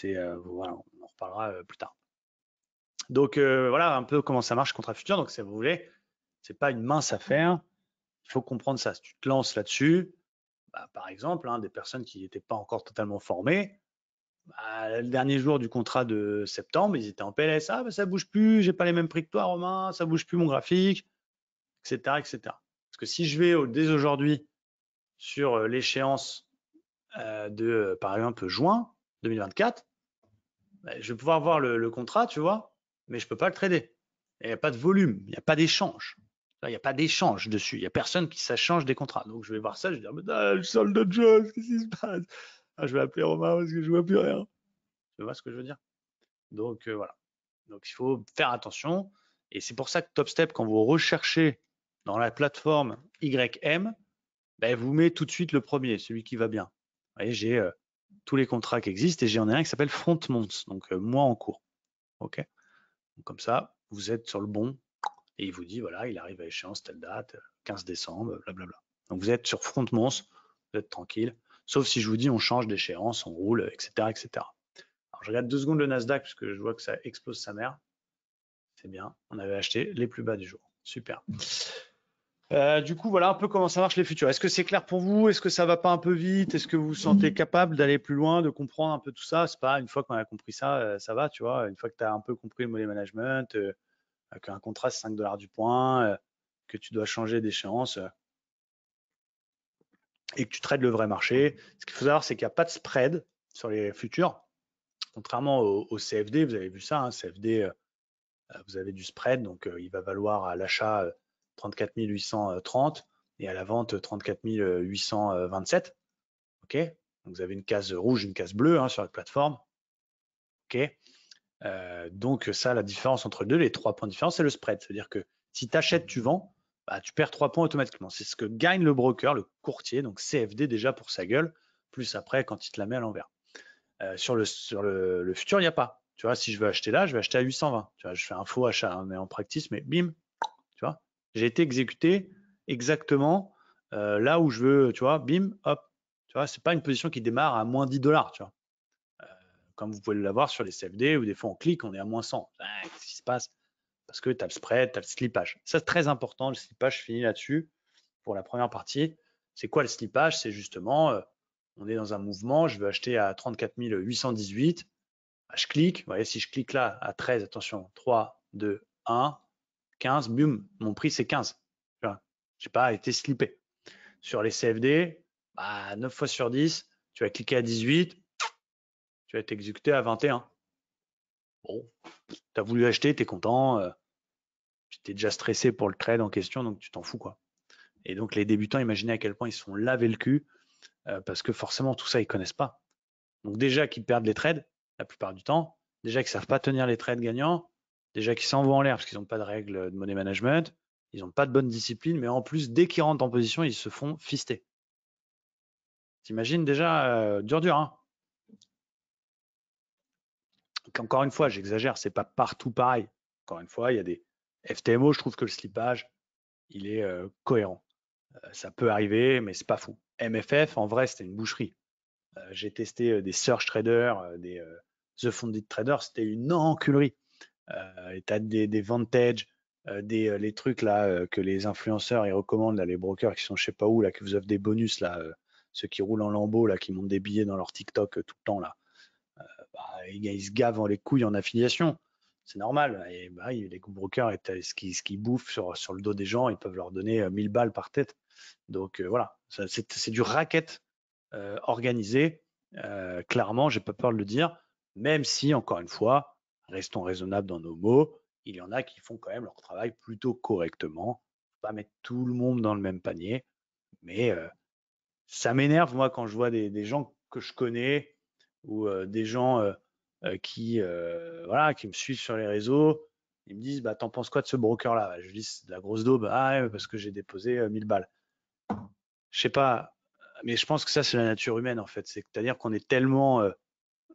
Voilà, on en reparlera plus tard. Donc, voilà un peu comment ça marche contrat futur. Donc, si vous voulez, c'est pas une mince affaire. Il faut comprendre ça. Si tu te lances là-dessus, bah, par exemple, des personnes qui n'étaient pas encore totalement formées, le dernier jour du contrat de septembre, ils étaient en PLS. Ah, bah, ça bouge plus, j'ai pas les mêmes prix que toi, Romain, ça bouge plus mon graphique, etc., etc. Parce que si je vais dès aujourd'hui sur l'échéance de, par exemple, juin 2024, bah, je vais pouvoir voir le contrat, tu vois, mais je peux pas le trader. Il n'y a pas de volume, il n'y a pas d'échange. Il n'y a pas d'échange dessus. Il n'y a personne qui s'échange des contrats. Donc je vais voir ça, je vais dire, mais le solde de Jones, qu'est-ce qui se passe? Je vais appeler Romain parce que je vois plus rien. Tu vois ce que je veux dire? Donc voilà. Donc il faut faire attention. Et c'est pour ça que TopStep, quand vous recherchez dans la plateforme YM, ben, vous met tout de suite le premier, celui qui va bien. Vous voyez, j'ai tous les contrats qui existent et j'en ai un qui s'appelle Front Months, donc mois en cours. OK. Donc, comme ça, vous êtes sur le bon et il vous dit voilà, il arrive à échéance telle date, 15 décembre, blablabla. Donc vous êtes sur Front Months, vous êtes tranquille. Sauf si je vous dis on change d'échéance, on roule, etc., etc. Alors, je regarde 2 secondes le Nasdaq parce que je vois que ça explose sa mère. C'est bien, on avait acheté les plus bas du jour. Super. Du coup, voilà un peu comment ça marche les futurs. Est-ce que c'est clair pour vous? Est-ce que ça va pas un peu vite? Est-ce que vous vous sentez capable d'aller plus loin, de comprendre un peu tout ça? C'est pas une fois qu'on a compris ça, ça va, tu vois. Une fois que tu as un peu compris le money management, qu'un contrat c'est 5 $ du point, que tu dois changer d'échéance et que tu trades le vrai marché. Ce qu'il faut savoir, c'est qu'il n'y a pas de spread sur les futurs. Contrairement au CFD, vous avez vu ça, hein, CFD, vous avez du spread, donc il va valoir à l'achat 34 830 et à la vente 34 827. OK? Donc vous avez une case rouge, une case bleue sur la plateforme. OK? Donc ça, la différence entre les deux, les 3 points de différence, c'est le spread. C'est-à-dire que si tu achètes, tu vends, bah, tu perds 3 points automatiquement. C'est ce que gagne le broker, le courtier, donc CFD déjà pour sa gueule, plus après quand il te la met à l'envers. Sur le futur, il n'y a pas. tu vois, si je veux acheter là, je vais acheter à 820. Tu vois, je fais un faux achat, hein, mais en practice, mais bim, tu vois, j'ai été exécuté exactement là où je veux, tu vois, bim, hop. Tu vois, c'est pas une position qui démarre à moins 10 $, tu vois. Comme vous pouvez l'avoir sur les CFD, où des fois on clique, on est à moins 100. Qu'est-ce qui se passe? Parce que tu as le spread, tu as le slippage. Ça, c'est très important, le slippage, je finis là-dessus pour la première partie. C'est quoi le slippage? C'est justement, on est dans un mouvement, je veux acheter à 34 818. Je clique, vous voyez, si je clique là à 13, attention, 3, 2, 1, 15, boum, mon prix c'est 15. Je n'ai pas été slippé. Sur les CFD, 9 fois sur 10, tu vas cliquer à 18, tu vas être exécuté à 21. Bon, tu as voulu acheter, tu es content, tu étais déjà stressé pour le trade en question, donc tu t'en fous, quoi. Et donc les débutants, imaginez à quel point ils se font laver le cul, parce que forcément tout ça, ils connaissent pas. Donc déjà qu'ils perdent les trades, la plupart du temps, déjà qu'ils savent pas tenir les trades gagnants, déjà qu'ils s'envoient en l'air parce qu'ils n'ont pas de règles de money management, ils n'ont pas de bonne discipline, mais en plus, dès qu'ils rentrent en position, ils se font fister. T'imagines déjà, dur, hein. Encore une fois, j'exagère, c'est pas partout pareil. Encore une fois, il y a des FTMO, je trouve que le slippage, il est cohérent. Ça peut arriver, mais c'est pas fou. MFF, en vrai, c'était une boucherie. J'ai testé des Surge Traders, des The Funded Traders, c'était une enculerie. Et tu as des Vantage, les trucs là que les influenceurs ils recommandent, là, les brokers qui sont je sais pas où, là, qui vous offrent des bonus, là, ceux qui roulent en lambeau, là, qui montent des billets dans leur TikTok tout le temps, là. Ils se gavent les couilles en affiliation. C'est normal. Et, les brokers, ce qu'ils bouffent sur le dos des gens, ils peuvent leur donner 1000 balles par tête. Donc voilà, c'est du racket organisé. Clairement, j'ai pas peur de le dire, même si, encore une fois, restons raisonnables dans nos mots, il y en a qui font quand même leur travail plutôt correctement. Faut pas mettre tout le monde dans le même panier, mais ça m'énerve, moi, quand je vois des gens que je connais ou des gens voilà, qui me suivent sur les réseaux. Ils me disent, bah, t'en penses quoi de ce broker-là? Je dis, c'est de la grosse daube. Ah, ouais, parce que j'ai déposé 1000 balles. Je sais pas, mais je pense que ça, c'est la nature humaine, en fait. C'est-à-dire qu'on est tellement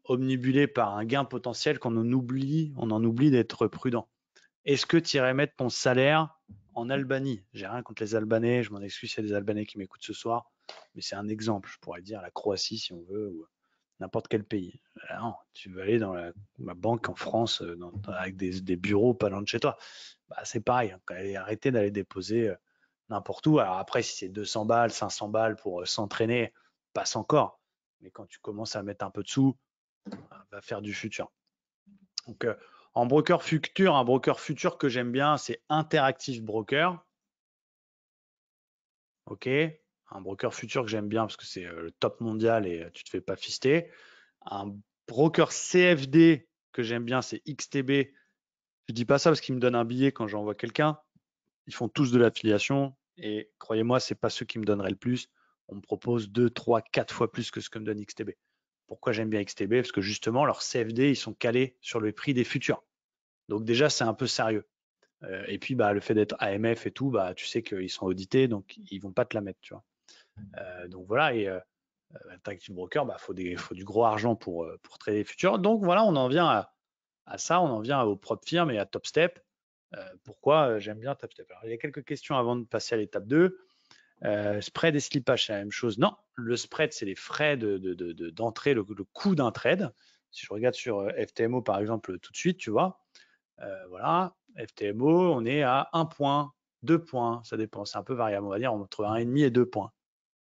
omnibulé par un gain potentiel qu'on en oublie d'être prudent. Est-ce que tu irais mettre ton salaire en Albanie? J'ai rien contre les Albanais, je m'en excuse s'il y a des Albanais qui m'écoutent ce soir, mais c'est un exemple. Je pourrais dire la Croatie si on veut, ou n'importe quel pays. Non, tu veux aller dans ma banque en France avec des bureaux pas loin de chez toi. C'est pareil, hein. Arrêtez d'aller déposer n'importe où. Alors après, si c'est 200 balles, 500 balles pour s'entraîner, passe encore. Mais quand tu commences à mettre un peu de sous, va faire du futur. Donc, en broker futur, un broker futur que j'aime bien, c'est Interactive Broker. OK. Un broker futur que j'aime bien parce que c'est le top mondial et tu te fais pas fister. Un broker CFD que j'aime bien, c'est XTB. Je dis pas ça parce qu'il me donne un billet quand j'envoie quelqu'un. Ils font tous de l'affiliation et croyez-moi, c'est pas ceux qui me donneraient le plus. On me propose 2, 3, 4 fois plus que ce que me donne XTB. Pourquoi j'aime bien XTB? Parce que justement, leurs CFD, ils sont calés sur le prix des futurs. Donc déjà, c'est un peu sérieux. Et puis, le fait d'être AMF et tout, tu sais qu'ils sont audités, donc ils vont pas te la mettre, tu vois. Donc voilà, et Interactive Broker, faut du gros argent pour trader les futurs. Donc voilà, on en vient à ça, on en vient aux propres firmes et à Top Step. Pourquoi j'aime bien Top Step? Alors, il y a quelques questions avant de passer à l'étape 2. Spread et slippage, c'est la même chose. Non, le spread, c'est les frais d'entrée, le coût d'un trade. Si je regarde sur FTMO, par exemple, tout de suite, tu vois, voilà, FTMO, on est à 1 point, 2 points, ça dépend, c'est un peu variable. On va dire entre 1,5 et 2 points.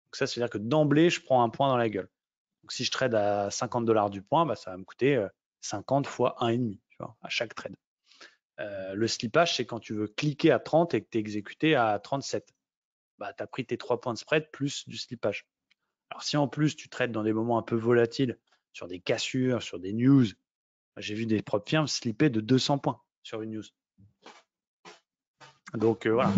Donc ça veut dire que d'emblée, je prends un point dans la gueule. Donc si je trade à 50 $ du point, ça va me coûter 50 fois 1,5, tu vois, à chaque trade. Le slippage, c'est quand tu veux cliquer à 30 et que tu es exécuté à 37. Tu as pris tes 3 points de spread plus du slippage. Alors si en plus tu trades dans des moments un peu volatiles, sur des cassures, sur des news, j'ai vu des propres firmes slipper de 200 points sur une news. Donc voilà,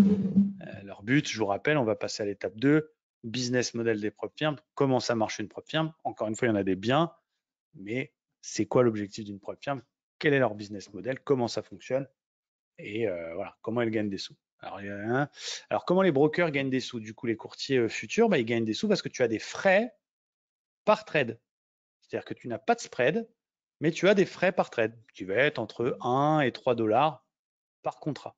leur but, je vous rappelle, on va passer à l'étape 2, business model des propres firmes, comment ça marche une propre firme. Encore une fois, il y en a des biens, mais c'est quoi l'objectif d'une propre firme? Quel est leur business model? Comment ça fonctionne? Et voilà, comment elles gagnent des sous. Alors, comment les brokers gagnent des sous? Du coup, les courtiers futurs, ils gagnent des sous parce que tu as des frais par trade. C'est-à-dire que tu n'as pas de spread, Mais tu as des frais par trade qui va être entre 1 et 3 dollars par contrat.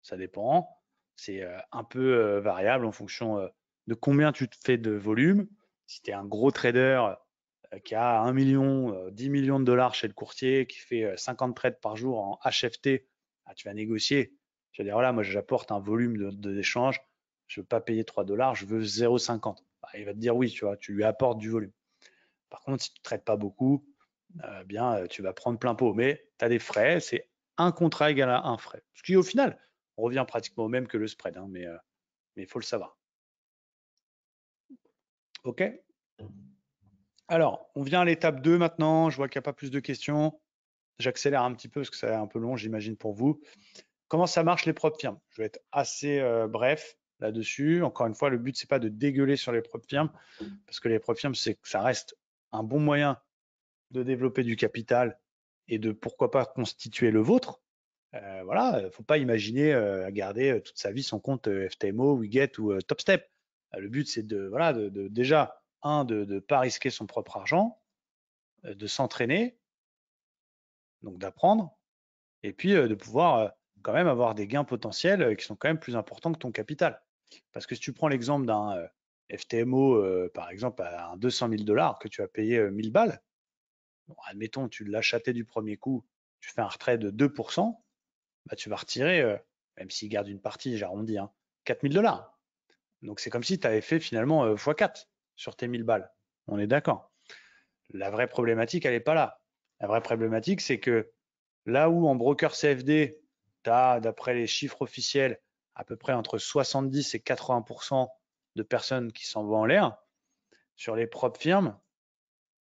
Ça dépend. C'est un peu variable en fonction de combien tu te fais de volume. Si tu es un gros trader qui a 1 million, 10 millions de dollars chez le courtier, qui fait 50 trades par jour en HFT, tu vas négocier. Tu vas dire, voilà, moi j'apporte un volume d'échange, je ne veux pas payer 3 dollars, je veux 0,50. Il va te dire oui, tu vois, tu lui apportes du volume. Par contre, si tu ne traites pas beaucoup, tu vas prendre plein pot. Mais tu as des frais, c'est un contrat égal à un frais. Ce qui, au final, revient pratiquement au même que le spread, hein, mais il faut le savoir. OK. Alors, on vient à l'étape 2 maintenant. Je vois qu'il n'y a pas plus de questions. J'accélère un petit peu parce que ça va être un peu long, j'imagine, pour vous. Comment ça marche les propres firmes? Je vais être assez bref là-dessus. Encore une fois, le but, c'est pas de dégueuler sur les propres firmes parce que les propres firmes, c'est que ça reste un bon moyen de développer du capital et de pourquoi pas constituer le vôtre. Voilà, il ne faut pas imaginer garder toute sa vie son compte FTMO, Wiget ou TopStep. Le but, c'est déjà, de ne pas risquer son propre argent, de s'entraîner, donc d'apprendre, et puis de pouvoir quand même avoir des gains potentiels qui sont quand même plus importants que ton capital. Parce que si tu prends l'exemple d'un FTMO, par exemple, à 200 000 dollars que tu as payé 1000 balles, bon, admettons, tu l'as acheté du premier coup, tu fais un retrait de 2%, bah, tu vas retirer, même s'il garde une partie, j'arrondis, hein, 4000 dollars. Donc c'est comme si tu avais fait finalement x4 sur tes 1000 balles. On est d'accord. La vraie problématique, elle n'est pas là. La vraie problématique, c'est que là où en broker CFD, tu as, d'après les chiffres officiels, à peu près entre 70 et 80% de personnes qui s'en vont en l'air, sur les propres firmes,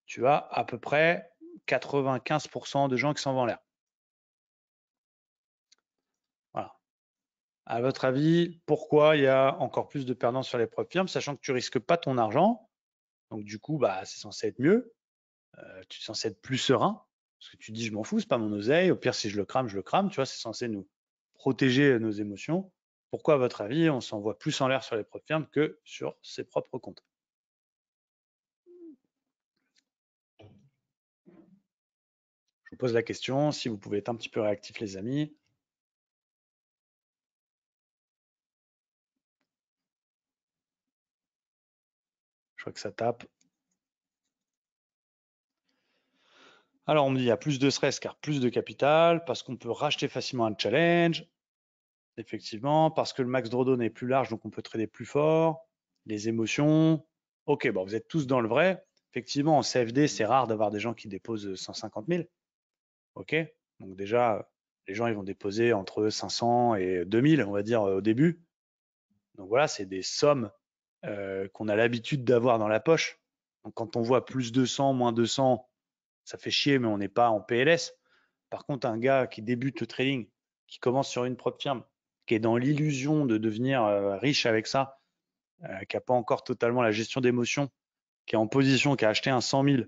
tu as à peu près 95% de gens qui s'en vont en l'air. Voilà. À votre avis, pourquoi il y a encore plus de perdants sur les propres firmes, sachant que tu risques pas ton argent? Donc du coup, bah, c'est censé être mieux. Tu es censé être plus serein. Parce que tu te dis, je m'en fous, c'est pas mon oseille. Au pire, si je le crame, je le crame. Tu vois, c'est censé nous protéger nos émotions. Pourquoi, à votre avis, on s'envoie plus en l'air sur les propres firmes que sur ses propres comptes? Je vous pose la question. Si vous pouvez être un petit peu réactifs, les amis. Je vois que ça tape. Alors, on me dit, il y a plus de stress car plus de capital, parce qu'on peut racheter facilement un challenge. Effectivement, parce que le max drawdown est plus large, donc on peut trader plus fort. Les émotions. Ok, bon, vous êtes tous dans le vrai. Effectivement, en CFD, c'est rare d'avoir des gens qui déposent 150 000. Ok, donc déjà, les gens ils vont déposer entre 500 et 2000, on va dire, au début. Donc voilà, c'est des sommes qu'on a l'habitude d'avoir dans la poche. Donc quand on voit plus 200, moins 200, ça fait chier, mais on n'est pas en PLS. Par contre, un gars qui débute le trading, qui commence sur une propre firme, qui est dans l'illusion de devenir riche avec ça, qui n'a pas encore totalement la gestion d'émotions, qui est en position, qui a acheté un 100 000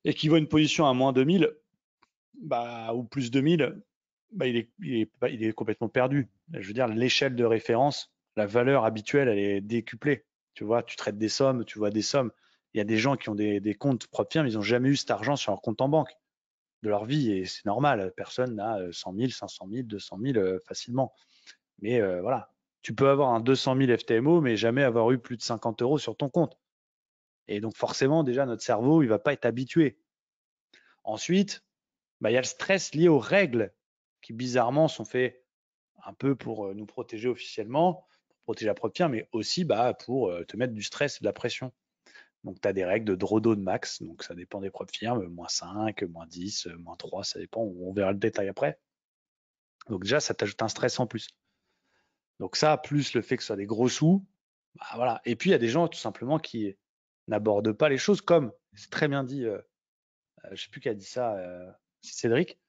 et qui voit une position à moins 2000, bah, ou plus 2000, bah, il est complètement perdu. Je veux dire, l'échelle de référence, la valeur habituelle, elle est décuplée. Tu vois, tu traites des sommes, tu vois des sommes. Il y a des gens qui ont des comptes propres firmes, ils n'ont jamais eu cet argent sur leur compte en banque de leur vie et c'est normal. Personne n'a 100 000, 500 000, 200 000 facilement. Mais voilà, tu peux avoir un 200 000 FTMO, mais jamais avoir eu plus de 50 euros sur ton compte. Et donc forcément, déjà, notre cerveau, il ne va pas être habitué. Ensuite, bah, il y a le stress lié aux règles qui bizarrement sont faites un peu pour nous protéger officiellement, pour protéger la propre firme, mais aussi bah, pour te mettre du stress et de la pression. Donc, tu as des règles de drawdown max, donc ça dépend des propres firmes, moins 5, moins 10, moins 3, ça dépend, on verra le détail après. Donc déjà, ça t'ajoute un stress en plus. Donc ça, plus le fait que ce soit des gros sous, bah, voilà. Et puis, il y a des gens tout simplement qui n'abordent pas les choses comme, c'est très bien dit, je ne sais plus qui a dit ça, c'est Cédric,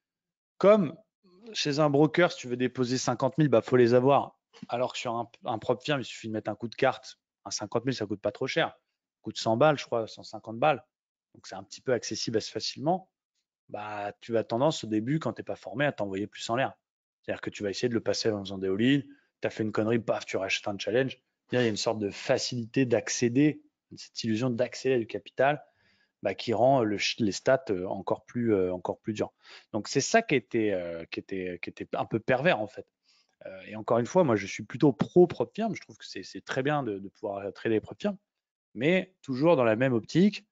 comme chez un broker, si tu veux déposer 50 000, bah, faut les avoir. Alors que sur un propre firme, il suffit de mettre un coup de carte. Un 50 000, ça coûte pas trop cher. Ça coûte 100 balles, je crois, 150 balles. Donc c'est un petit peu accessible assez facilement. Bah, tu as tendance au début, quand tu n'es pas formé, à t'envoyer plus en l'air. C'est-à-dire que tu vas essayer de le passer en faisant des all-in. Tu as fait une connerie, paf, tu rachètes un challenge. Il y a une sorte de facilité d'accéder, cette illusion d'accéder du capital. qui rend les stats encore plus durs. Donc c'est ça qui était un peu pervers en fait. Et encore une fois, moi je suis plutôt pro prop firm. Je trouve que c'est très bien de pouvoir trader les prop firm, mais toujours dans la même optique.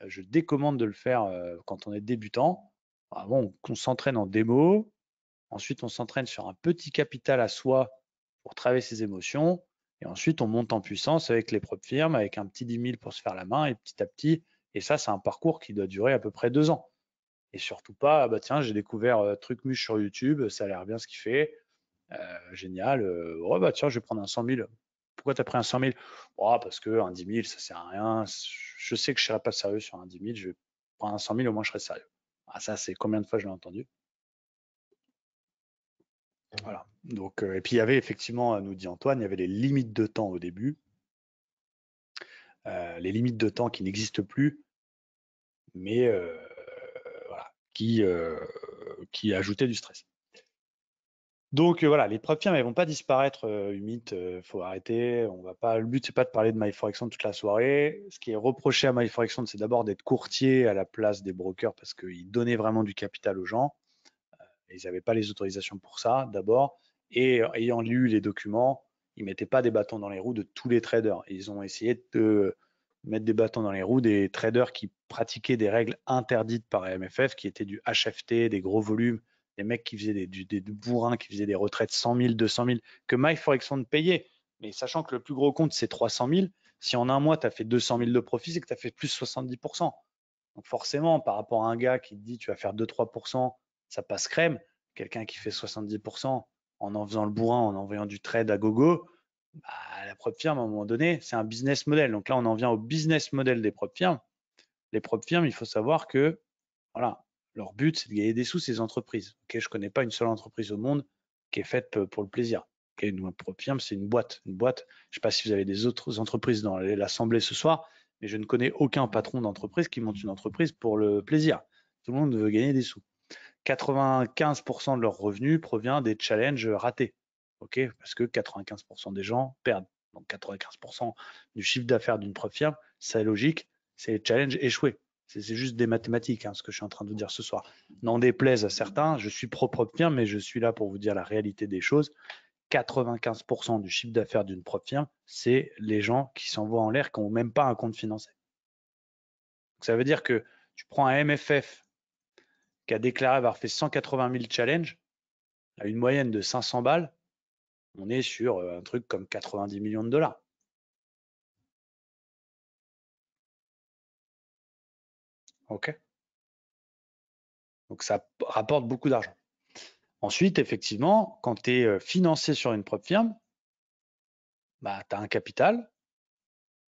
Je décommande de le faire quand on est débutant. Avant, on s'entraîne en démo. Ensuite, on s'entraîne sur un petit capital à soi pour travailler ses émotions. Et ensuite, on monte en puissance avec les propres firmes, avec un petit 10 000 pour se faire la main et petit à petit. Et ça, c'est un parcours qui doit durer à peu près 2 ans. Et surtout pas, bah tiens, j'ai découvert Trucmuche sur YouTube, ça a l'air bien ce qu'il fait. Génial. Oh, bah tiens, je vais prendre un 100 000. Pourquoi tu as pris un 100 000? Oh, parce que un 10 000, ça sert à rien. Je sais que je ne serai pas sérieux sur un 10 000. Je vais prendre un 100 000, au moins je serai sérieux. Ah, ça, c'est combien de fois je l'ai entendu? Voilà. Donc, et puis il y avait effectivement, nous dit Antoine, il y avait les limites de temps au début. Les limites de temps qui n'existent plus, mais voilà, qui ajoutaient du stress. Donc voilà, les prop firmes, elles vont pas disparaître, Humit, faut arrêter. On va pas, le but, c'est pas de parler de MyForexFund toute la soirée. Ce qui est reproché à MyForexFund, c'est d'abord d'être courtier à la place des brokers parce qu'ils donnaient vraiment du capital aux gens. Ils n'avaient pas les autorisations pour ça, d'abord. Et ayant lu les documents, ils mettaient pas des bâtons dans les roues de tous les traders. Ils ont essayé de mettre des bâtons dans les roues des traders qui pratiquaient des règles interdites par MFF, qui étaient du HFT, des gros volumes, des mecs qui faisaient des bourrins, qui faisaient des retraites 100 000, 200 000, que MyForexFund payait. Mais sachant que le plus gros compte, c'est 300 000, si en un mois, tu as fait 200 000 de profit, c'est que tu as fait plus 70%. Donc forcément, par rapport à un gars qui te dit tu vas faire 2-3%, ça passe crème. Quelqu'un qui fait 70% en faisant le bourrin, en envoyant du trade à gogo, bah, la prop firme, à un moment donné, c'est un business model. Donc là, on en vient au business model des prop firmes. Les prop firmes, il faut savoir que voilà, leur but, c'est de gagner des sous, ces entreprises. Okay, je ne connais pas une seule entreprise au monde qui est faite pour le plaisir. Okay, une prop firme, c'est une boîte. Une boîte, je ne sais pas si vous avez des autres entreprises dans l'assemblée ce soir, mais je ne connais aucun patron d'entreprise qui monte une entreprise pour le plaisir. Tout le monde veut gagner des sous. 95% de leurs revenus provient des challenges ratés. Okay, parce que 95% des gens perdent. Donc 95% du chiffre d'affaires d'une prop firme, c'est logique, c'est les challenges échoués. C'est juste des mathématiques, ce que je suis en train de vous dire ce soir. N'en déplaise à certains, je suis pro-prop firme, mais je suis là pour vous dire la réalité des choses. 95% du chiffre d'affaires d'une prop firme, c'est les gens qui s'envoient en l'air, qui n'ont même pas un compte financier. Donc ça veut dire que tu prends un MFF qui a déclaré avoir fait 180 000 challenges, à une moyenne de 500 balles, on est sur un truc comme 90 millions de dollars. OK. Donc ça rapporte beaucoup d'argent. Ensuite, effectivement, quand tu es financé sur une propre firme, bah, tu as un capital.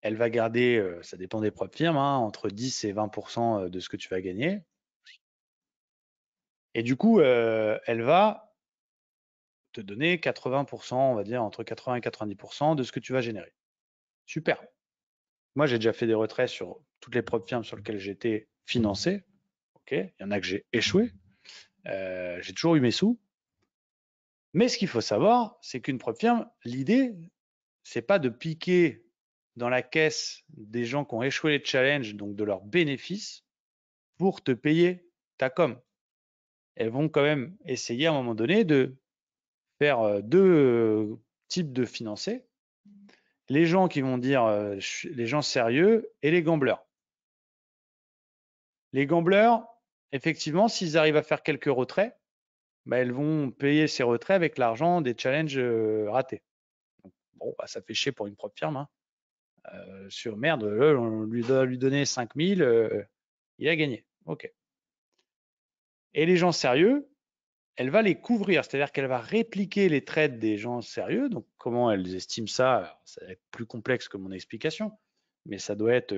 Elle va garder, ça dépend des propres firmes, entre 10 et 20% de ce que tu vas gagner. Et du coup, elle va te donner 80%, on va dire entre 80 et 90% de ce que tu vas générer. Super. Moi, j'ai déjà fait des retraits sur toutes les propres firmes sur lesquelles j'étais financé. OK. Il y en a que j'ai échoué. J'ai toujours eu mes sous. Mais ce qu'il faut savoir, c'est qu'une propre firme, l'idée, c'est pas de piquer dans la caisse des gens qui ont échoué les challenges, donc de leurs bénéfices, pour te payer ta com. Elles vont quand même essayer à un moment donné de faire deux types de financés. Les gens qui vont dire, les gens sérieux et les gamblers. Les gamblers, effectivement, s'ils arrivent à faire quelques retraits, bah, elles vont payer ces retraits avec l'argent des challenges ratés. Donc, bon, bah, ça fait chier pour une propre firme. Sur merde, on lui doit lui donner 5000, il a gagné. OK. Et les gens sérieux, elle va les couvrir, c'est-à-dire qu'elle va répliquer les trades des gens sérieux. Donc, comment elles estiment ça? Ça va être plus complexe que mon explication, mais ça doit être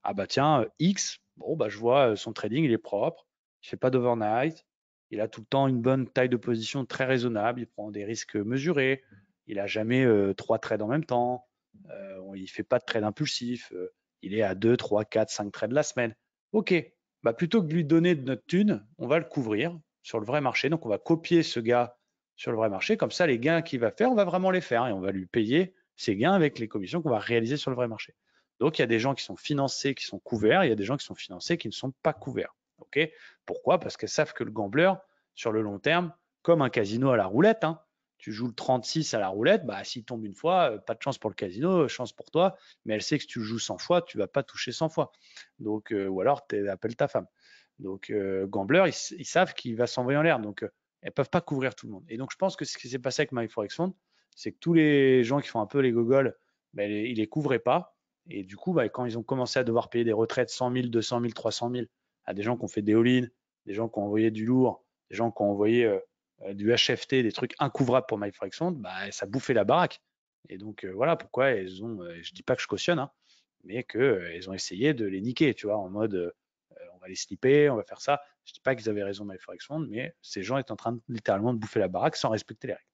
ah bah tiens, X, bon, bah je vois son trading, il est propre, il ne fait pas d'overnight, il a tout le temps une bonne taille de position très raisonnable, il prend des risques mesurés, il n'a jamais 3 trades en même temps, il ne fait pas de trade impulsif, il est à 2, 3, 4, 5 trades la semaine. OK, bah plutôt que de lui donner de notre thune, on va le couvrir sur le vrai marché. Donc, on va copier ce gars sur le vrai marché. Comme ça, les gains qu'il va faire, on va vraiment les faire et on va lui payer ses gains avec les commissions qu'on va réaliser sur le vrai marché. Donc, il y a des gens qui sont financés, qui sont couverts, il y a des gens qui sont financés, qui ne sont pas couverts. Okay. Pourquoi? Parce qu'elles savent que le gambler, sur le long terme, comme un casino à la roulette, hein, tu joues le 36 à la roulette, bah, s'il tombe une fois, pas de chance pour le casino, chance pour toi, mais elle sait que si tu joues 100 fois, tu ne vas pas toucher 100 fois. Donc, ou alors, tu appelles ta femme. Donc, gambler, ils savent qu'il va s'envoyer en l'air. Donc, elles ne peuvent pas couvrir tout le monde. Et donc, je pense que ce qui s'est passé avec MyForexFund, c'est que tous les gens qui font un peu les gogoles, ben, ils ne les couvraient pas. Et du coup, bah, quand ils ont commencé à devoir payer des retraites 100 000, 200 000, 300 000 à des gens qui ont fait des all-in, des gens qui ont envoyé du lourd, des gens qui ont envoyé du HFT, des trucs incouvrables pour MyForexFund, bah, ça bouffait la baraque. Et donc, voilà pourquoi elles ont, je dis pas que je cautionne, hein, mais qu'elles ont essayé de les niquer, tu vois, en mode on va les slipper, on va faire ça. Je dis pas qu'ils avaient raison MyForexFund, mais ces gens étaient en train de, littéralement de bouffer la baraque sans respecter les règles.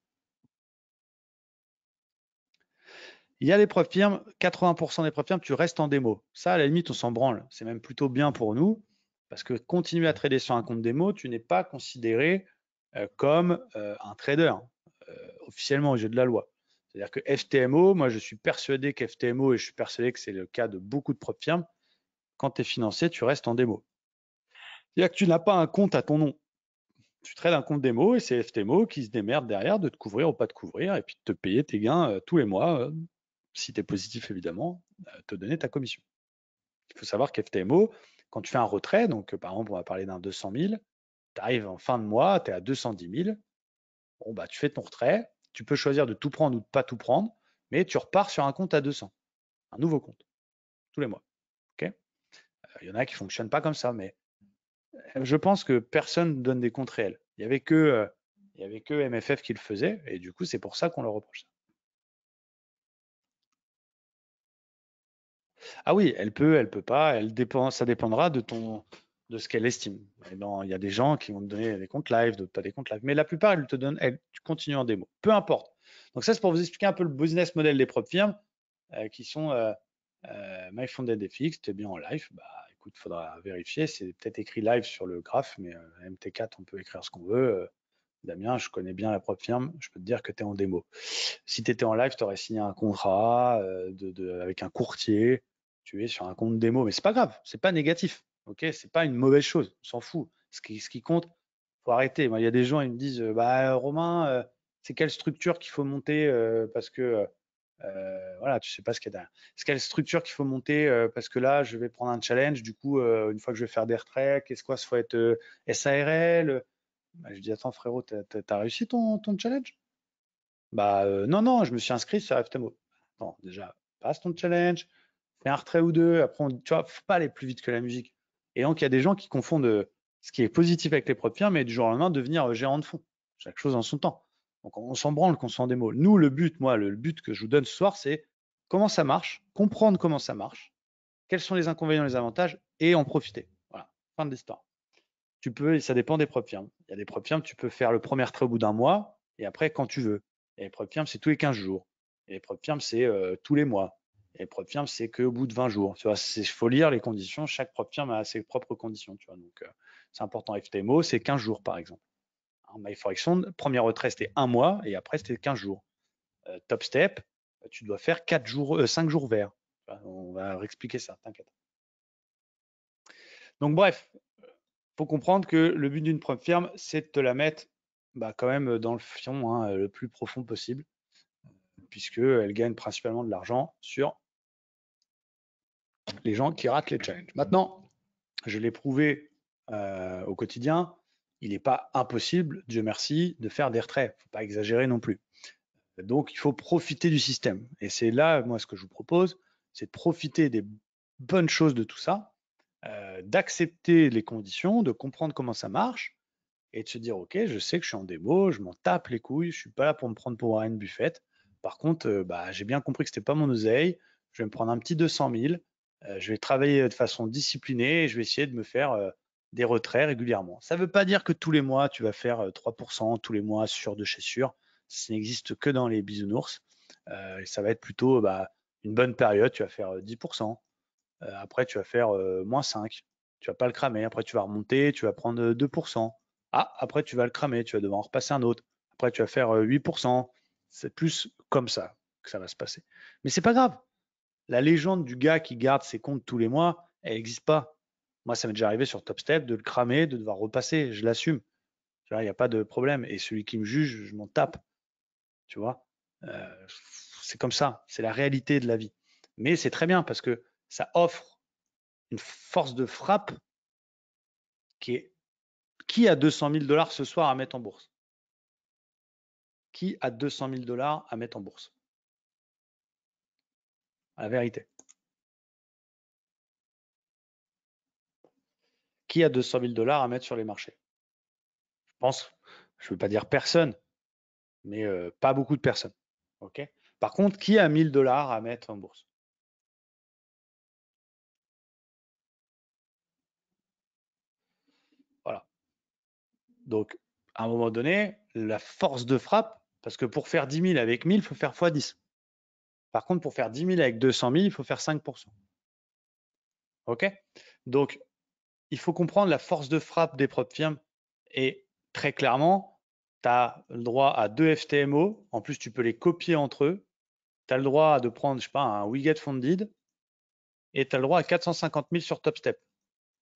Il y a des preuves firmes, 80% des preuves firmes, tu restes en démo. Ça, à la limite, on s'en branle. C'est même plutôt bien pour nous, parce que continuer à trader sur un compte démo, tu n'es pas considéré comme un trader, officiellement au jeu de la loi. C'est-à-dire que FTMO, moi je suis persuadé qu'FTMO, et je suis persuadé que c'est le cas de beaucoup de preuves firmes, quand tu es financier, tu restes en démo. C'est-à-dire que tu n'as pas un compte à ton nom. Tu trades un compte démo et c'est FTMO qui se démerde derrière de te couvrir ou pas te couvrir et puis de te payer tes gains tous les mois, si tu es positif évidemment, te donner ta commission. Il faut savoir qu'FTMO, quand tu fais un retrait, donc par exemple on va parler d'un 200 000, tu arrives en fin de mois, tu es à 210 000, bon, bah, tu fais ton retrait, tu peux choisir de tout prendre ou de pas tout prendre, mais tu repars sur un compte à 200, un nouveau compte, tous les mois. Okay. Il y en a qui ne fonctionnent pas comme ça, mais je pense que personne ne donne des comptes réels. Il n'y avait que MFF qui le faisait, et du coup, c'est pour ça qu'on leur reproche ça. Ah oui, elle peut pas, ça dépendra de ce qu'elle estime. Il y a des gens qui vont te donner des comptes live, d'autres pas des comptes live, mais la plupart, tu continues en démo, peu importe. Donc ça, c'est pour vous expliquer un peu le business model des propres firmes qui sont MyFunded FX, tu es bien en live, bah écoute, il faudra vérifier, c'est peut-être écrit live sur le graphe, mais MT4, on peut écrire ce qu'on veut. Damien, je connais bien la propre firme, je peux te dire que tu es en démo. Si tu étais en live, tu aurais signé un contrat avec un courtier, tu es sur un compte démo, mais c'est pas grave, c'est pas négatif, ok, c'est pas une mauvaise chose, on s'en fout. Ce qui compte, faut arrêter. Moi, il y a des gens, ils me disent, bah Romain, c'est quelle structure qu'il faut monter parce que voilà, tu sais pas ce qu'il y a derrière. C'est quelle structure qu'il faut monter parce que là, je vais prendre un challenge. Du coup, une fois que je vais faire des retraits, qu'est-ce qu'il faut être SARL? Bah, je dis, attends frérot, t'as réussi ton challenge? Bah non, non, je me suis inscrit sur FTMO. Attends, déjà, passe ton challenge, fais un retrait ou deux, après, tu vois, faut pas aller plus vite que la musique. Et donc, il y a des gens qui confondent ce qui est positif avec les propres firmes, mais du jour au lendemain, devenir gérant de fonds. Chaque chose en son temps. Donc, on s'en branle qu'on soit en démo. Nous, le but, moi, le but que je vous donne ce soir, c'est comment ça marche, comprendre comment ça marche, quels sont les inconvénients, les avantages, et en profiter. Voilà, fin de l'histoire. Tu peux, ça dépend des propres firmes. Il y a des propres firmes, tu peux faire le premier trait au bout d'un mois et après quand tu veux. Et les propres firmes, c'est tous les 15 jours. Et les propres firmes, c'est tous les mois. Et les propres firmes, c'est qu'au bout de 20 jours. Tu vois, il faut lire les conditions. Chaque propre firme a ses propres conditions. Tu vois, donc c'est important. FTMO, c'est 15 jours par exemple. MyForexFund, premier retrait, c'était un mois et après, c'était 15 jours. Top Step, tu dois faire 4 jours, 5 jours verts. On va réexpliquer ça, t'inquiète. Donc bref, faut comprendre que le but d'une propre firme, c'est de te la mettre quand même dans le fion le plus profond possible, puisqu'elle gagne principalement de l'argent sur les gens qui ratent les challenges. Maintenant, je l'ai prouvé au quotidien, il n'est pas impossible, Dieu merci, de faire des retraits. Il ne faut pas exagérer non plus. Donc, il faut profiter du système. Et c'est là, moi, ce que je vous propose, c'est de profiter des bonnes choses de tout ça, d'accepter les conditions, de comprendre comment ça marche, et de se dire, OK, je sais que je suis en démo, je m'en tape les couilles, je suis pas là pour me prendre pour Warren Buffett. Par contre, j'ai bien compris que c'était pas mon oseille, je vais me prendre un petit 200 000, je vais travailler de façon disciplinée et je vais essayer de me faire des retraits régulièrement. Ça ne veut pas dire que tous les mois, tu vas faire 3%, tous les mois sûr de chez sûr. Ça n'existe que dans les bisounours. Ça va être plutôt une bonne période, tu vas faire 10%. Après, tu vas faire moins 5. Tu vas pas le cramer. Après, tu vas remonter, tu vas prendre 2%. Ah, après, tu vas le cramer, tu vas devoir en repasser un autre. Après, tu vas faire 8%. C'est plus comme ça que ça va se passer. Mais c'est pas grave. La légende du gars qui garde ses comptes tous les mois, elle n'existe pas. Moi, ça m'est déjà arrivé sur TopStep de le cramer, de devoir repasser. Je l'assume. Il n'y a pas de problème. Et celui qui me juge, je m'en tape. Tu vois, c'est comme ça. C'est la réalité de la vie. Mais c'est très bien parce que ça offre une force de frappe qui est. Qui a 200 000 $ ce soir à mettre en bourse? Qui a 200 000 $ à mettre en bourse? La vérité. Qui a 200 000 $ à mettre sur les marchés? Je pense, je ne veux pas dire personne, mais pas beaucoup de personnes. Ok. Par contre, qui a 1000 $ à mettre en bourse? Voilà. Donc, à un moment donné, la force de frappe, parce que pour faire 10 000 avec 1000, il faut faire x10. Par contre, pour faire 10 000 avec 200 000, il faut faire 5%. OK? Donc, il faut comprendre la force de frappe des propres firmes. Et très clairement, tu as le droit à 2 FTMO. En plus, tu peux les copier entre eux. Tu as le droit de prendre, je sais pas, un WeGet Funded. Et tu as le droit à 450 000 sur TopStep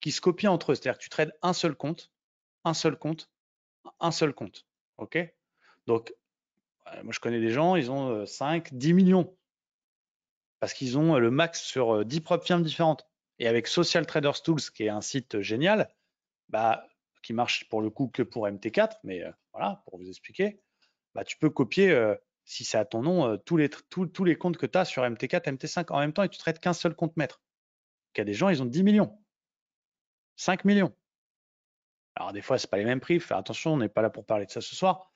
qui se copient entre eux. C'est-à-dire que tu trades un seul compte, un seul compte, un seul compte. OK? Donc, moi, je connais des gens, ils ont 5, 10 millions parce qu'ils ont le max sur 10 propres firmes différentes. Et avec Social Traders Tools, qui est un site génial, bah, qui marche pour le coup que pour MT4, mais voilà, pour vous expliquer, bah, tu peux copier, si c'est à ton nom, tous les comptes que tu as sur MT4, MT5 en même temps et tu traites qu'un seul compte maître. Il y a des gens, ils ont 10 millions, 5 millions. Alors des fois, c'est pas les mêmes prix, faire attention, on n'est pas là pour parler de ça ce soir,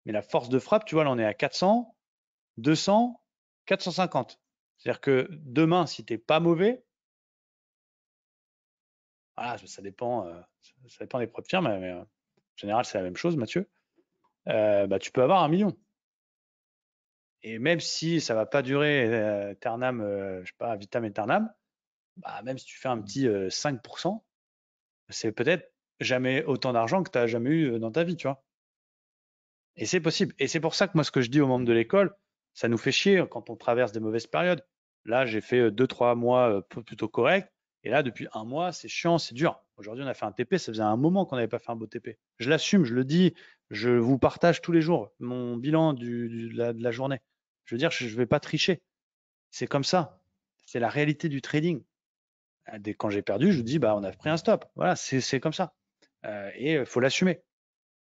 mais la force de frappe, tu vois, là on est à 400, 200, 450. C'est-à-dire que demain, si tu n'es pas mauvais, voilà, ça dépend des propres firmes, mais en général, c'est la même chose, Mathieu. Bah, tu peux avoir 1 million. Et même si ça va pas durer Ternam, je sais pas, vitam aeternam, bah, même si tu fais un petit 5%, c'est peut-être jamais autant d'argent que tu as jamais eu dans ta vie, tu vois. Et c'est possible. Et c'est pour ça que moi, ce que je dis aux membres de l'école, ça nous fait chier quand on traverse des mauvaises périodes. Là, j'ai fait 2-3 mois plutôt corrects. Et là, depuis un mois, c'est chiant, c'est dur. Aujourd'hui, on a fait un TP. Ça faisait un moment qu'on n'avait pas fait un beau TP. Je l'assume, je le dis. Je vous partage tous les jours mon bilan de la journée. Je veux dire, je ne vais pas tricher. C'est comme ça. C'est la réalité du trading. Quand j'ai perdu, je vous dis, bah, on a pris un stop. Voilà, c'est comme ça. Et il faut l'assumer.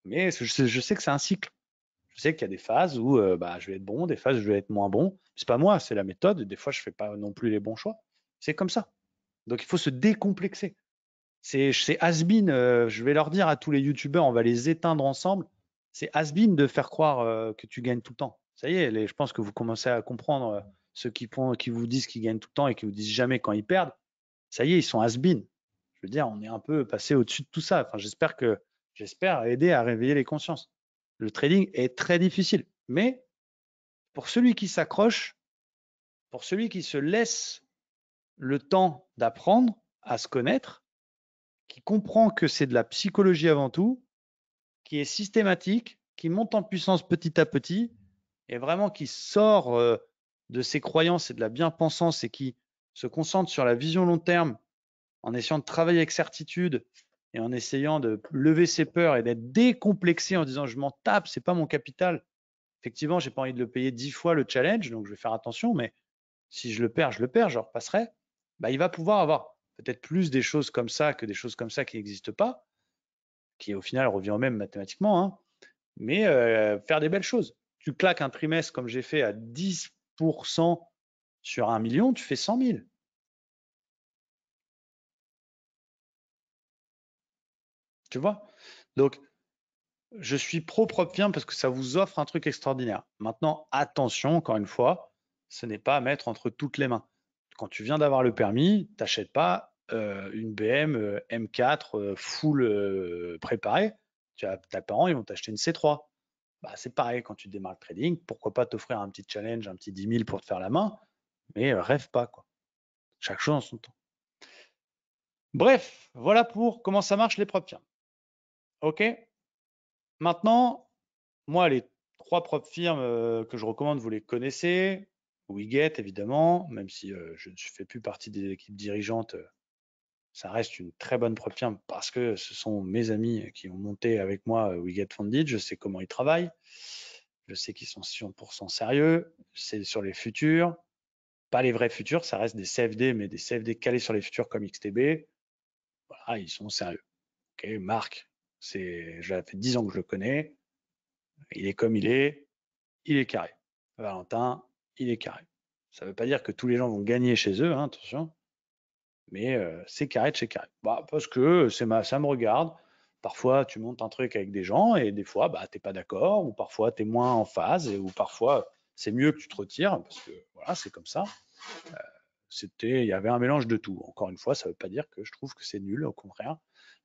Mais je sais que c'est un cycle. Je sais qu'il y a des phases où bah, je vais être bon, des phases où je vais être moins bon. C'est pas moi, c'est la méthode. Des fois, je fais pas non plus les bons choix. C'est comme ça. Donc, il faut se décomplexer. C'est has-been. Je vais leur dire à tous les youtubeurs, on va les éteindre ensemble. C'est has-been de faire croire que tu gagnes tout le temps. Ça y est, je pense que vous commencez à comprendre ceux qui vous disent qu'ils gagnent tout le temps et qui vous disent jamais quand ils perdent. Ça y est, ils sont has-been. Je veux dire, on est un peu passé au-dessus de tout ça. Enfin, j'espère aider à réveiller les consciences. Le trading est très difficile, mais pour celui qui s'accroche, pour celui qui se laisse le temps d'apprendre à se connaître, qui comprend que c'est de la psychologie avant tout, qui est systématique, qui monte en puissance petit à petit, et vraiment qui sort de ses croyances et de la bien-pensance et qui se concentre sur la vision long terme en essayant de travailler avec certitude et en essayant de lever ses peurs et d'être décomplexé en disant je m'en tape, c'est pas mon capital. Effectivement, j'ai pas envie de le payer 10 fois le challenge, donc je vais faire attention, mais si je le perds, je repasserai. Bah, il va pouvoir avoir peut-être plus des choses comme ça que des choses comme ça qui n'existent pas, qui au final revient au même mathématiquement, hein, mais faire des belles choses. Tu claques un trimestre comme j'ai fait à 10% sur 1 million, tu fais 100 000. Tu vois? Donc, je suis pro-propre firme parce que ça vous offre un truc extraordinaire. Maintenant, attention, encore une fois, ce n'est pas à mettre entre toutes les mains. Quand tu viens d'avoir le permis, tu n'achètes pas une BM M4 full préparée. Tes parents, ils vont t'acheter une C3. Bah, c'est pareil quand tu démarres le trading. Pourquoi pas t'offrir un petit challenge, un petit 10 000 pour te faire la main, mais rêve pas, quoi. Chaque chose en son temps. Bref, voilà pour comment ça marche les propres firmes. OK. Maintenant, moi, les 3 propres firmes que je recommande, vous les connaissez. Wiget, évidemment, même si je ne fais plus partie des équipes dirigeantes, ça reste une très bonne prop firme parce que ce sont mes amis qui ont monté avec moi Wiget Funded. Je sais comment ils travaillent. Je sais qu'ils sont 100% sérieux. C'est sur les futurs. Pas les vrais futurs, ça reste des CFD, mais des CFD calés sur les futurs comme XTB. Voilà, ils sont sérieux. Okay, Marc, ça fait 10 ans que je le connais. Il est comme il est carré. Valentin, il est carré. Ça ne veut pas dire que tous les gens vont gagner chez eux, hein, attention, mais c'est carré de chez carré. Bah, parce que ça me regarde. Parfois, tu montes un truc avec des gens et des fois, bah, tu n'es pas d'accord, ou parfois, tu es moins en phase, ou parfois, c'est mieux que tu te retires, parce que voilà, c'est comme ça. Il y avait un mélange de tout. Encore une fois, ça ne veut pas dire que je trouve que c'est nul, au contraire.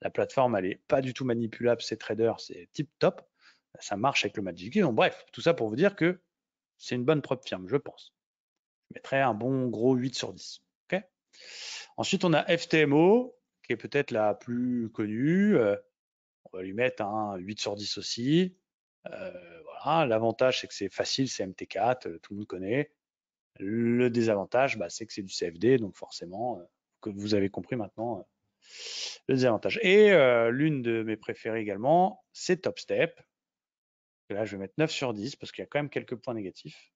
La plateforme, elle n'est pas du tout manipulable, c'est trader, c'est tip top. Ça marche avec le Magic Key. Donc, bref, tout ça pour vous dire que c'est une bonne prop firme, je pense. Je mettrais un bon gros 8 sur 10. Okay. Ensuite, on a FTMO, qui est peut-être la plus connue. On va lui mettre un 8 sur 10 aussi. Voilà. L'avantage, c'est que c'est facile, c'est MT4, tout le monde connaît. Le désavantage, bah, c'est que c'est du CFD, donc forcément, que vous avez compris maintenant le désavantage. Et l'une de mes préférées également, c'est TopStep. Là, je vais mettre 9 sur 10 parce qu'il y a quand même quelques points négatifs.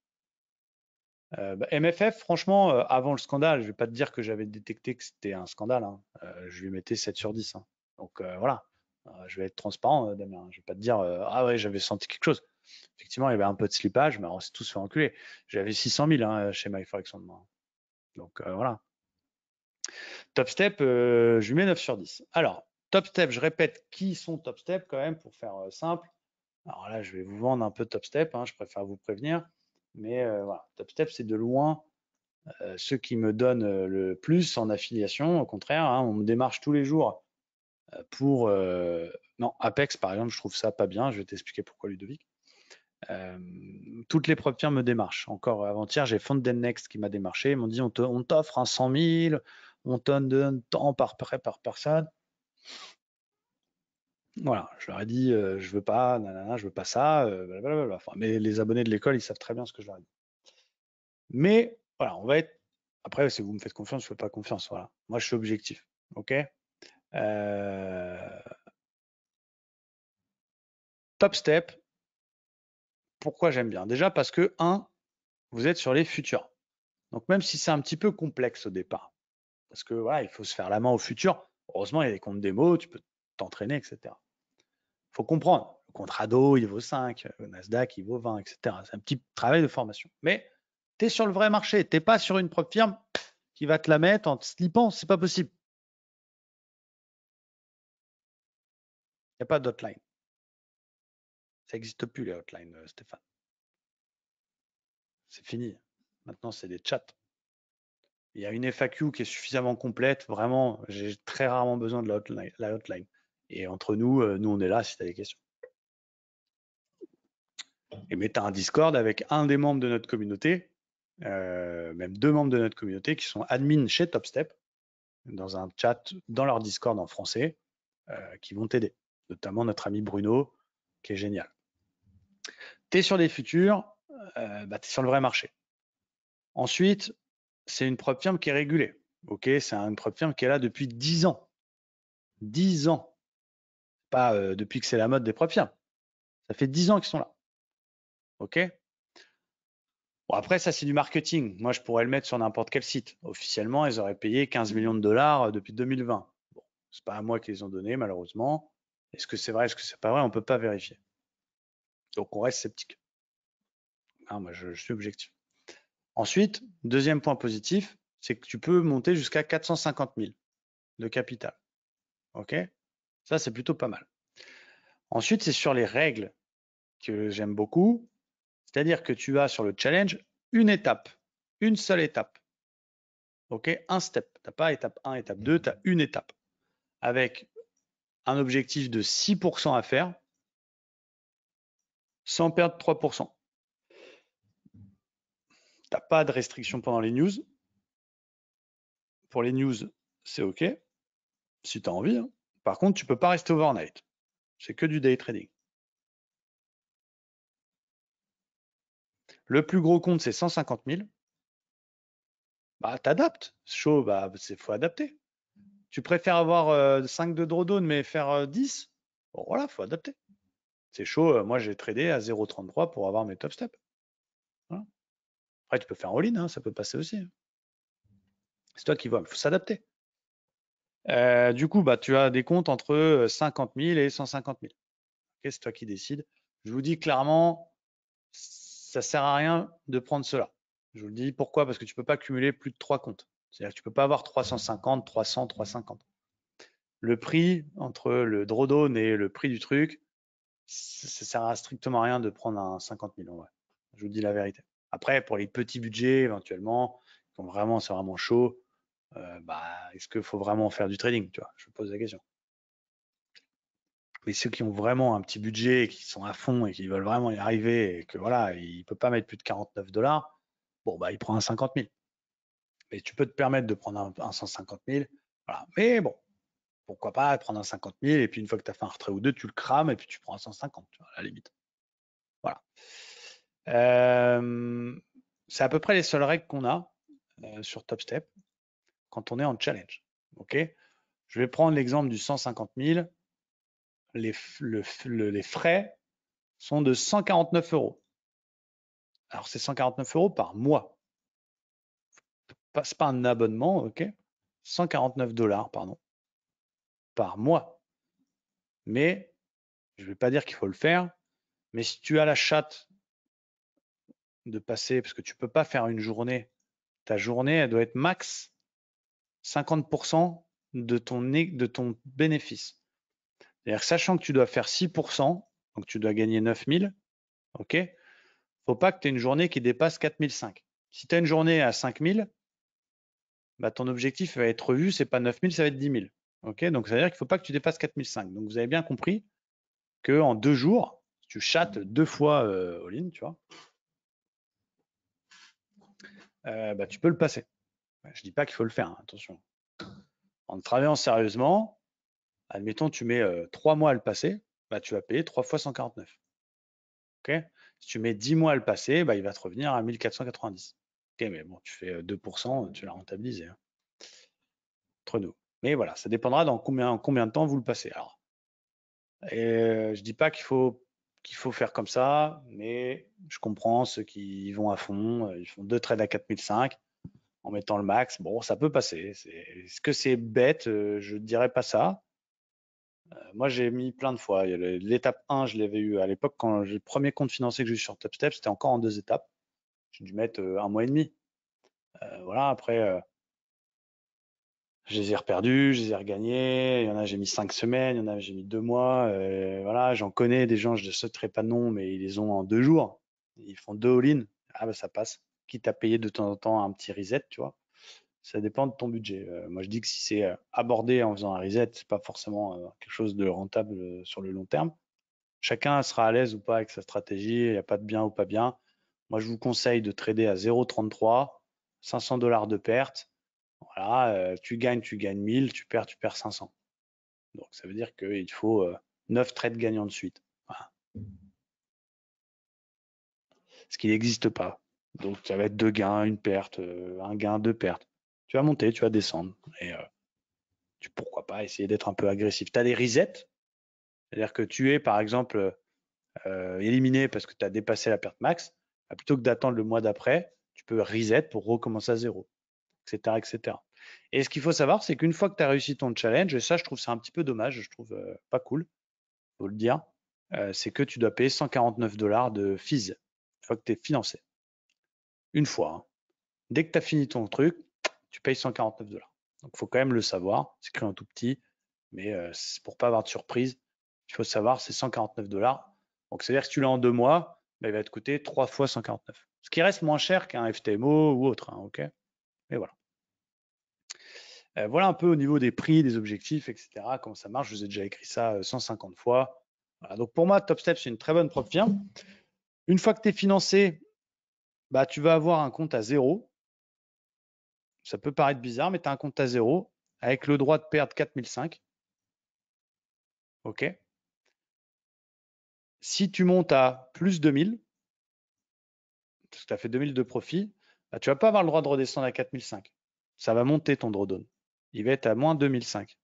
MFF, franchement, avant le scandale, je ne vais pas te dire que j'avais détecté que c'était un scandale. Hein. Je lui mettais 7 sur 10. Hein. Donc voilà, je vais être transparent, Damien. Je ne vais pas te dire, ah ouais, j'avais senti quelque chose. Effectivement, il y avait un peu de slippage, mais on s'est tous fait enculer. J'avais 600 000 hein, chez MyForex on demain. Donc voilà. TopStep, je lui mets 9 sur 10. Alors, TopStep, je répète qui sont TopStep quand même pour faire simple. Alors là, je vais vous vendre un peu TopStep, hein, je préfère vous prévenir. Mais voilà, TopStep, c'est de loin ceux qui me donnent le plus en affiliation. Au contraire, hein, on me démarche tous les jours pour. Non, Apex, par exemple, je trouve ça pas bien. Je vais t'expliquer pourquoi, Ludovic. Toutes les prop firmes me démarchent. Encore avant-hier, j'ai Fonden Next qui m'a démarché. Ils m'ont dit on t'offre un 100 000, on te donne tant par personne. Voilà, je leur ai dit je veux pas, nanana, je veux pas ça, blablabla. Enfin, mais les abonnés de l'école, ils savent très bien ce que je leur ai dit. Mais voilà, on va être. Après, si vous me faites confiance, je ne fais pas confiance. Voilà. Moi, je suis objectif. OK. Top step. Pourquoi j'aime bien? Déjà parce que, vous êtes sur les futurs. Donc, même si c'est un petit peu complexe au départ, parce que voilà, il faut se faire la main au futur. Heureusement, il y a des comptes démo, tu peux t'entraîner, etc. Il faut comprendre. Le compte Rado, il vaut 5, le Nasdaq, il vaut 20, etc. C'est un petit travail de formation. Mais tu es sur le vrai marché. Tu n'es pas sur une propre firme qui va te la mettre en te slippant. C'est pas possible. Il n'y a pas d'hotline. Ça n'existe plus, les hotlines, Stéphane. C'est fini. Maintenant, c'est des chats. Il y a une FAQ qui est suffisamment complète. Vraiment, j'ai très rarement besoin de la hotline. Et entre nous, on est là si tu as des questions. Et mais tu as un Discord avec un des membres de notre communauté, même 2 membres de notre communauté qui sont admins chez TopStep, dans un chat dans leur Discord en français, qui vont t'aider. Notamment notre ami Bruno, qui est génial. Tu es sur des futurs, tu es sur le vrai marché. Ensuite, c'est une prop firme qui est régulée. Ok, c'est une prop firme qui est là depuis 10 ans. 10 ans. Pas depuis que c'est la mode des prop firmes. Ça fait 10 ans qu'ils sont là. Ok. Bon, après, ça, c'est du marketing. Moi, je pourrais le mettre sur n'importe quel site. Officiellement, ils auraient payé 15 millions de dollars depuis 2020. Bon, c'est pas à moi qu'ils les ont donnés, malheureusement. Est-ce que c'est vrai, est-ce que c'est pas vrai? On ne peut pas vérifier. Donc, on reste sceptique. Ah, moi, je suis objectif. Ensuite, deuxième point positif, c'est que tu peux monter jusqu'à 450 000 de capital. OK? Ça, c'est plutôt pas mal. Ensuite, c'est sur les règles que j'aime beaucoup. C'est-à-dire que tu as sur le challenge une étape, une seule étape. OK? Un step. Tu n'as pas étape 1, étape 2, tu as une étape. Avec un objectif de 6% à faire sans perdre 3%. Tu n'as pas de restriction pendant les news. Pour les news, c'est OK, si tu as envie. Hein. Par contre, tu ne peux pas rester overnight. C'est que du day trading. Le plus gros compte, c'est 150 000. Bah, t'adaptes. Chaud, bah, faut adapter. Tu préfères avoir 5 de drawdown mais faire 10? Bon, voilà, faut adapter. C'est chaud. Moi, j'ai tradé à 0,33 pour avoir mes top steps. Voilà. Après, tu peux faire all-in, hein, ça peut passer aussi. C'est toi qui vois, il faut s'adapter. Du coup, bah, tu as des comptes entre 50 000 et 150 000. Okay, c'est toi qui décides. Je vous dis clairement, ça sert à rien de prendre cela. Je vous le dis pourquoi? Parce que tu peux pas cumuler plus de 3 comptes. C'est-à-dire que tu peux pas avoir 350, 300, 350. Le prix entre le drawdown et le prix du truc, ça sert à strictement rien de prendre un 50 000 en vrai. Je vous dis la vérité. Après, pour les petits budgets, éventuellement, quand vraiment c'est vraiment chaud, bah, est-ce qu'il faut vraiment faire du trading? Tu vois, je pose la question. Mais ceux qui ont vraiment un petit budget, qui sont à fond et qui veulent vraiment y arriver et que voilà, il ne peut pas mettre plus de 49 $, bon, bah, il prend un 50 000. Mais tu peux te permettre de prendre un 150 000. Voilà. Mais bon, pourquoi pas prendre un 50 000 et puis une fois que tu as fait un retrait ou deux, tu le crames et puis tu prends un 150, tu vois, à la limite. Voilà. C'est à peu près les seules règles qu'on a sur TopStep quand on est en challenge. Ok. Je vais prendre l'exemple du 150 000. Les frais sont de 149 €. Alors, c'est 149 € par mois. C'est pas un abonnement, ok? 149 $, pardon, par mois. Mais, je ne vais pas dire qu'il faut le faire, mais si tu as la chatte de passer, parce que tu ne peux pas faire une journée, ta journée, elle doit être max 50% de ton bénéfice. C'est-à-dire, sachant que tu dois faire 6%, donc tu dois gagner 9 000, ok? Faut pas que tu aies une journée qui dépasse 4 500. Si tu as une journée à 5 000, bah, ton objectif va être revu, c'est pas 9 000, ça va être 10 000. Ok, donc ça veut dire qu'il ne faut pas que tu dépasses 4 500. Donc vous avez bien compris qu'en 2 jours, tu chattes 2 fois all-in, tu vois, bah, tu peux le passer. Je ne dis pas qu'il faut le faire, hein, attention. En travaillant sérieusement, admettons, tu mets 3 mois à le passer, bah, tu vas payer 3 fois 149. Ok, si tu mets 10 mois à le passer, bah, il va te revenir à 1490. Ok, mais bon, tu fais 2%, tu l'as rentabilisé. Hein, entre nous. Mais voilà, ça dépendra dans combien de temps vous le passez. Alors, je dis pas qu'il faut faire comme ça, mais je comprends ceux qui vont à fond, ils font 2 trades à 4005 en mettant le max. Bon, ça peut passer. Est-ce que c'est bête? Je ne dirais pas ça. Moi, j'ai mis plein de fois. L'étape 1, je l'avais eu à l'époque quand le premier compte financier que j'ai eu sur TopStep, c'était encore en 2 étapes. J'ai dû mettre 1 mois et demi. Voilà, après, je les ai reperdus, je les ai regagnés. Il y en a, j'ai mis 5 semaines, il y en a, j'ai mis 2 mois. Voilà, j'en connais des gens, je ne citerai pas de nom, mais ils les ont en 2 jours. Ils font 2 all-in. Ah, bah, ça passe. Quitte à payer de temps en temps un petit reset, tu vois. Ça dépend de ton budget. Moi, je dis que si c'est abordé en faisant un reset, c'est pas forcément quelque chose de rentable sur le long terme. Chacun sera à l'aise ou pas avec sa stratégie. Il n'y a pas de bien ou pas bien. Moi, je vous conseille de trader à 0,33, 500 $ de perte. Voilà, tu gagnes 1000, tu perds 500. Donc, ça veut dire qu'il faut 9 trades gagnants de suite. Voilà. Ce qui n'existe pas. Donc, ça va être 2 gains, une perte, un gain, 2 pertes. Tu vas monter, tu vas descendre. Et pourquoi pas essayer d'être un peu agressif. Tu as des resets, c'est-à-dire que tu es, par exemple, éliminé parce que tu as dépassé la perte max. Bah, plutôt que d'attendre le mois d'après, tu peux reset pour recommencer à zéro, etc., etc. Et ce qu'il faut savoir, c'est qu'une fois que tu as réussi ton challenge, et ça, je trouve c'est un petit peu dommage, je trouve pas cool, faut le dire, c'est que tu dois payer 149 $ de fees une fois que tu es financé. Une fois. Hein. Dès que tu as fini ton truc, tu payes 149 $. Donc, il faut quand même le savoir. C'est écrit en tout petit, mais pour pas avoir de surprise, il faut savoir, c'est 149 $. Donc, c'est-à-dire que si tu l'as en 2 mois, bah, il va te coûter 3 fois 149. Ce qui reste moins cher qu'un FTMO ou autre. Hein, ok, mais voilà. Voilà un peu au niveau des prix, des objectifs, etc. Comment ça marche. Je vous ai déjà écrit ça 150 fois. Voilà. Donc pour moi, TopStep, c'est une très bonne propre firme. Une fois que tu es financé, bah, tu vas avoir un compte à zéro. Ça peut paraître bizarre, mais tu as un compte à zéro avec le droit de perdre 4005. OK. Si tu montes à plus de 2000, parce que tu as fait 2000 de profit, bah, tu vas pas avoir le droit de redescendre à 4005. Ça va monter ton drawdown. Il va être à moins 2005.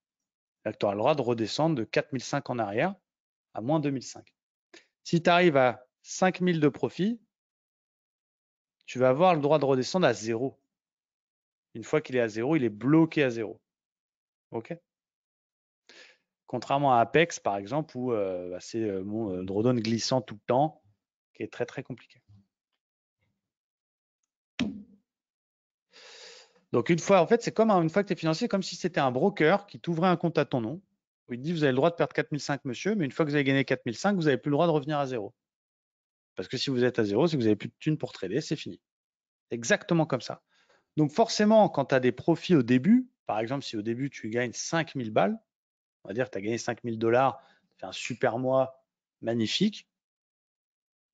Là, tu auras le droit de redescendre de 4005 en arrière à moins 2005. Si tu arrives à 5000 de profit, tu vas avoir le droit de redescendre à 0. Une fois qu'il est à 0, il est bloqué à 0. OK? Contrairement à Apex, par exemple, où c'est mon drawdown glissant tout le temps, qui est très très compliqué. Donc une fois, en fait, c'est comme une fois que tu es financier, comme si c'était un broker qui t'ouvrait un compte à ton nom, où il te dit vous avez le droit de perdre 4005, monsieur, mais une fois que vous avez gagné 4005, vous n'avez plus le droit de revenir à 0. Parce que si vous êtes à 0, c'est que vous n'avez plus de thunes pour trader, c'est fini. Exactement comme ça. Donc forcément, quand tu as des profits au début, par exemple, si au début tu gagnes 5000 balles, on va dire que tu as gagné 5000 dollars, tu fais un super mois magnifique.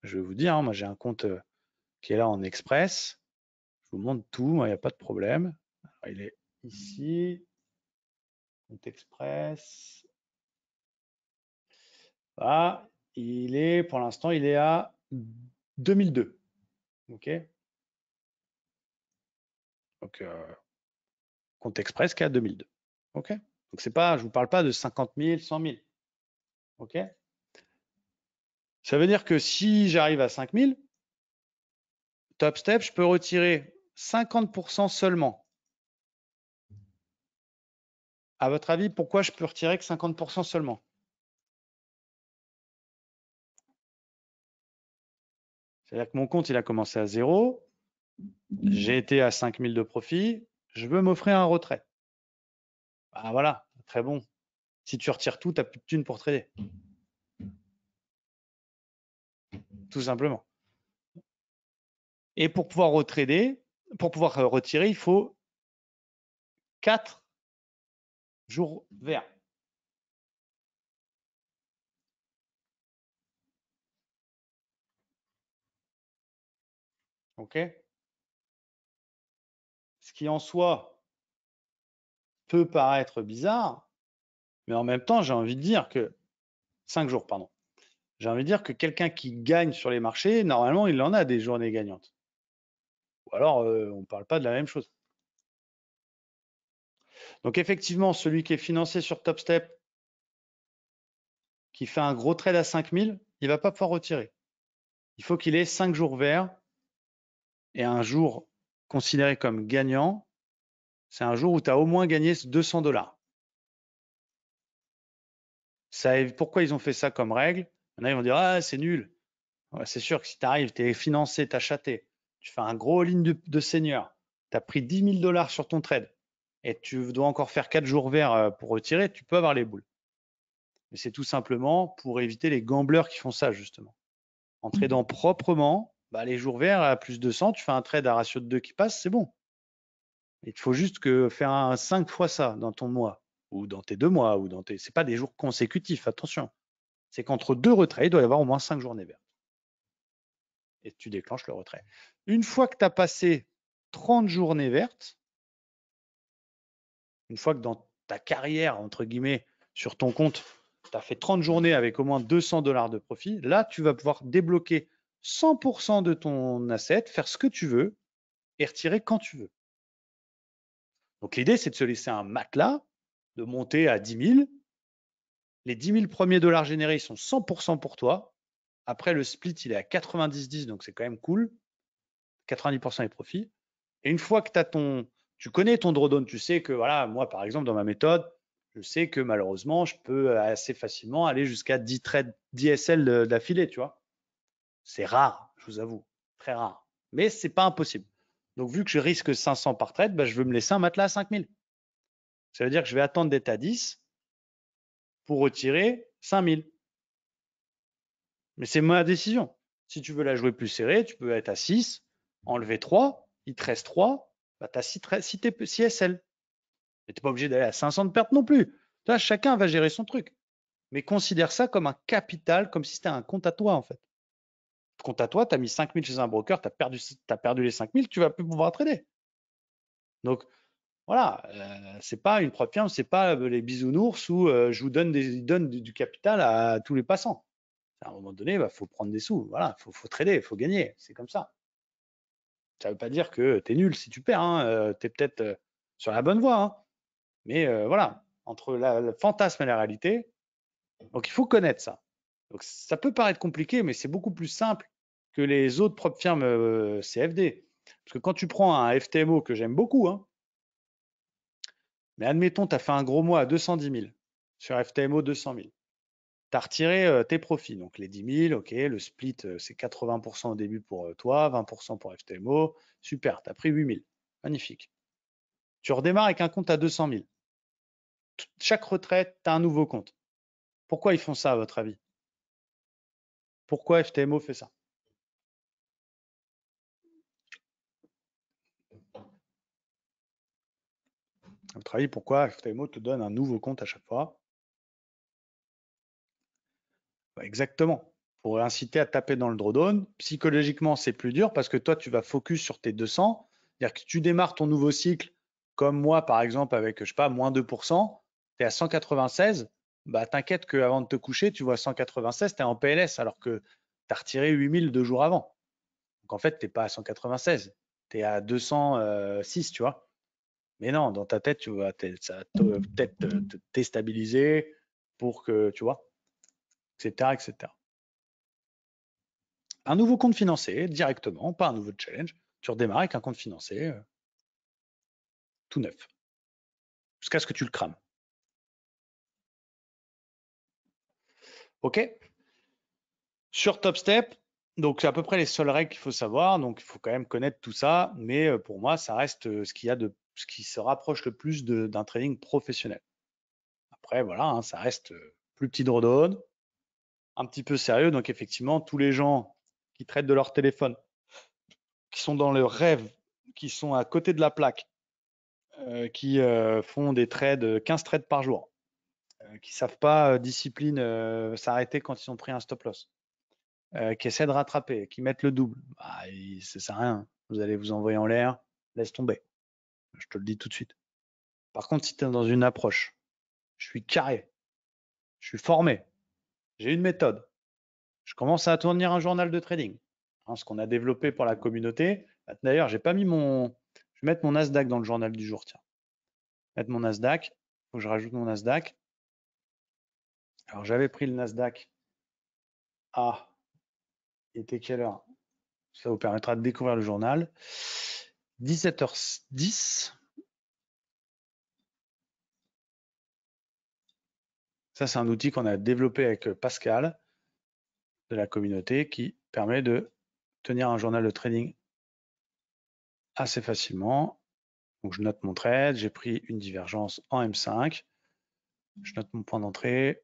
Je vais vous dire, hein, moi j'ai un compte qui est là en express. Je vous montre tout, il n'y a pas de problème. Alors, il est ici, compte express. Voilà, pour l'instant, il est à 2002. OK. Donc, compte express qui est à 2002. OK. Donc, c'est pas, je vous parle pas de 50 000, 100 000. OK. Ça veut dire que si j'arrive à 5 000, top step, je peux retirer 50% seulement. À votre avis, pourquoi je peux retirer que 50% seulement? C'est-à-dire que mon compte, il a commencé à 0. J'ai été à 5 000 de profit. Je veux m'offrir un retrait. Ah voilà, très bon. Si tu retires tout, tu n'as plus de thunes pour trader. Tout simplement. Et pour pouvoir retrader, pour pouvoir retirer, il faut 4 jours verts. OK? Ce qui en soi peut paraître bizarre, mais en même temps, j'ai envie de dire que 5 jours, pardon. J'ai envie de dire que quelqu'un qui gagne sur les marchés, normalement, il en a des journées gagnantes. Ou alors, on ne parle pas de la même chose. Donc, effectivement, celui qui est financé sur TopStep, qui fait un gros trade à 5000, il ne va pas pouvoir retirer. Il faut qu'il ait 5 jours verts et un jour considéré comme gagnant, c'est un jour où tu as au moins gagné 200 dollars. Pourquoi ils ont fait ça comme règle? Il y en a, ils vont dire ah, c'est nul. Ouais, c'est sûr que si tu arrives, tu es financé, tu as chaté, tu fais un gros ligne de senior, tu as pris 10 000 dollars sur ton trade et tu dois encore faire 4 jours verts pour retirer, tu peux avoir les boules. Mais c'est tout simplement pour éviter les gamblers qui font ça, justement. En tradant proprement, bah, les jours verts à plus de 100, tu fais un trade à ratio de 2 qui passe, c'est bon. Il faut juste que faire 5 fois ça dans ton mois, ou dans tes 2 mois, ou dans tes. C'est pas des jours consécutifs, attention. C'est qu'entre 2 retraits, il doit y avoir au moins 5 journées vertes. Et tu déclenches le retrait. Une fois que tu as passé 30 journées vertes, une fois que dans ta carrière, entre guillemets, sur ton compte, tu as fait 30 journées avec au moins 200 dollars de profit, là, tu vas pouvoir débloquer 100% de ton asset, faire ce que tu veux et retirer quand tu veux. Donc l'idée, c'est de se laisser un matelas, de monter à 10 000. Les 10 000 premiers dollars générés, ils sont 100% pour toi. Après, le split, il est à 90-10, donc c'est quand même cool. 90% des profits. Et une fois que tu connais ton drawdown, tu sais que, voilà, moi, par exemple, dans ma méthode, je sais que malheureusement, je peux assez facilement aller jusqu'à 10 trades, 10 SL d'affilée, tu vois. C'est rare, je vous avoue, très rare. Mais c'est pas impossible. Donc, vu que je risque 500 par trade, bah, je veux me laisser un matelas à 5000. Ça veut dire que je vais attendre d'être à 10 pour retirer 5000. Mais c'est ma décision. Si tu veux la jouer plus serrée, tu peux être à 6, enlever 3, il te reste 3, bah, tu as 6 SL. Mais tu n'es pas obligé d'aller à 500 de perte non plus. Là, chacun va gérer son truc. Mais considère ça comme un capital, comme si c'était un compte à toi, en fait. Compte à toi, tu as mis 5000 chez un broker, tu as perdu les 5000, tu vas plus pouvoir trader. Donc, voilà, c'est pas une propre firme, c'est pas les bisounours où je vous donne du capital à tous les passants. À un moment donné, il faut prendre des sous. Voilà, faut trader, il faut gagner. C'est comme ça. Ça ne veut pas dire que tu es nul si tu perds, hein. Tu es peut-être sur la bonne voie. Hein. Mais voilà, entre le fantasme et la réalité, donc il faut connaître ça. Donc ça peut paraître compliqué, mais c'est beaucoup plus simple que les autres propres firmes CFD. Parce que quand tu prends un FTMO que j'aime beaucoup, hein, mais admettons, tu as fait un gros mois à 210 000 sur FTMO 200 000. Tu as retiré tes profits. Donc les 10 000, ok, le split, c'est 80% au début pour toi, 20% pour FTMO. Super, tu as pris 8 000. Magnifique. Tu redémarres avec un compte à 200 000. Chaque retraite, tu as un nouveau compte. Pourquoi ils font ça, à votre avis? Pourquoi FTMO fait ça? À votre avis, pourquoi FTMO te donne un nouveau compte à chaque fois? Bah, exactement. Pour inciter à taper dans le drawdown. Psychologiquement, c'est plus dur parce que toi, tu vas focus sur tes 200. C'est-à-dire que tu démarres ton nouveau cycle, comme moi, par exemple, avec, je sais pas, moins 2%, tu es à 196. Bah, t'inquiète qu'avant de te coucher, tu vois 196, tu es en PLS alors que tu as retiré 8000 2 jours avant. Donc en fait, tu n'es pas à 196, tu es à 206, tu vois. Mais non, dans ta tête, tu vois, ça va peut-être te déstabiliser pour que, tu vois, etc., etc. Un nouveau compte financé directement, pas un nouveau challenge. Tu redémarres avec un compte financé tout neuf, jusqu'à ce que tu le crames. OK? Sur Top Step, donc c'est à peu près les seules règles qu'il faut savoir. Donc il faut quand même connaître tout ça, mais pour moi, ça reste ce qui se rapproche le plus d'un trading professionnel. Après, voilà, hein, ça reste plus petit drawdown, un petit peu sérieux. Donc effectivement, tous les gens qui traitent de leur téléphone, qui sont dans le rêve, qui sont à côté de la plaque, qui font des trades, 15 trades par jour, qui savent pas discipline s'arrêter quand ils ont pris un stop loss, qui essaient de rattraper, qui mettent le double, bah, ça sert à rien. Vous allez vous envoyer en l'air, laisse tomber. Je te le dis tout de suite. Par contre, si tu es dans une approche, je suis carré, je suis formé, j'ai une méthode, je commence à tournir un journal de trading, hein, ce qu'on a développé pour la communauté. D'ailleurs, j'ai pas mis mon, je vais mettre mon Nasdaq dans le journal du jour. Tiens, mettre mon Nasdaq. Il faut que je rajoute mon Nasdaq. Alors j'avais pris le Nasdaq à, il était quelle heure? Ça vous permettra de découvrir le journal. 17h10. Ça, c'est un outil qu'on a développé avec Pascal de la communauté qui permet de tenir un journal de trading assez facilement. Donc, je note mon trade, j'ai pris une divergence en M5. Je note mon point d'entrée.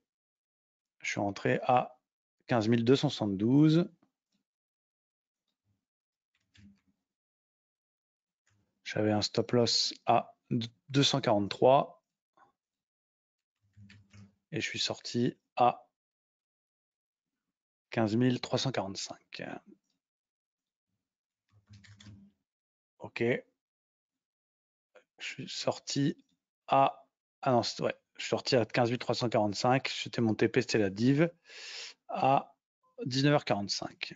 Je suis entré à 15 272. J'avais un stop loss à 243 et je suis sorti à 15 345. OK. Je suis sorti à... Ah non, ouais. Je suis sorti à 15 345. C'était mon TP, c'était la div à 19h45.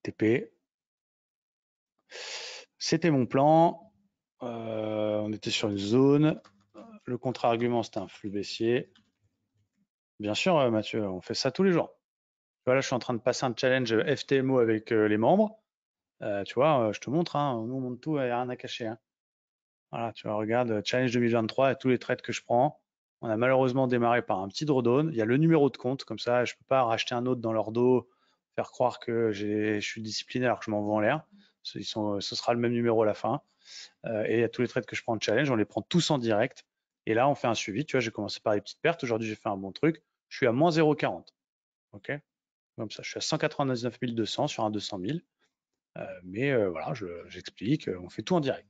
TP. C'était mon plan. On était sur une zone. Le contre-argument, c'était un flux baissier. Bien sûr, Mathieu, on fait ça tous les jours. Voilà, je suis en train de passer un challenge FTMO avec les membres. Tu vois, je te montre, hein, nous on montre tout, il n'y a rien à cacher. Hein. Voilà, tu vois, regarde, challenge 2023 et tous les trades que je prends. On a malheureusement démarré par un petit drawdown. Il y a le numéro de compte, comme ça, je ne peux pas racheter un autre dans leur dos, faire croire que je suis discipliné alors que je m'en vais en l'air. Ce sera le même numéro à la fin. Et il y a tous les trades que je prends en challenge, on les prend tous en direct. Et là, on fait un suivi. Tu vois, j'ai commencé par les petites pertes. Aujourd'hui, j'ai fait un bon truc. Je suis à moins 0,40. OK? Comme ça, je suis à 199 200 sur un 200 000. Mais voilà, j'explique. On fait tout en direct.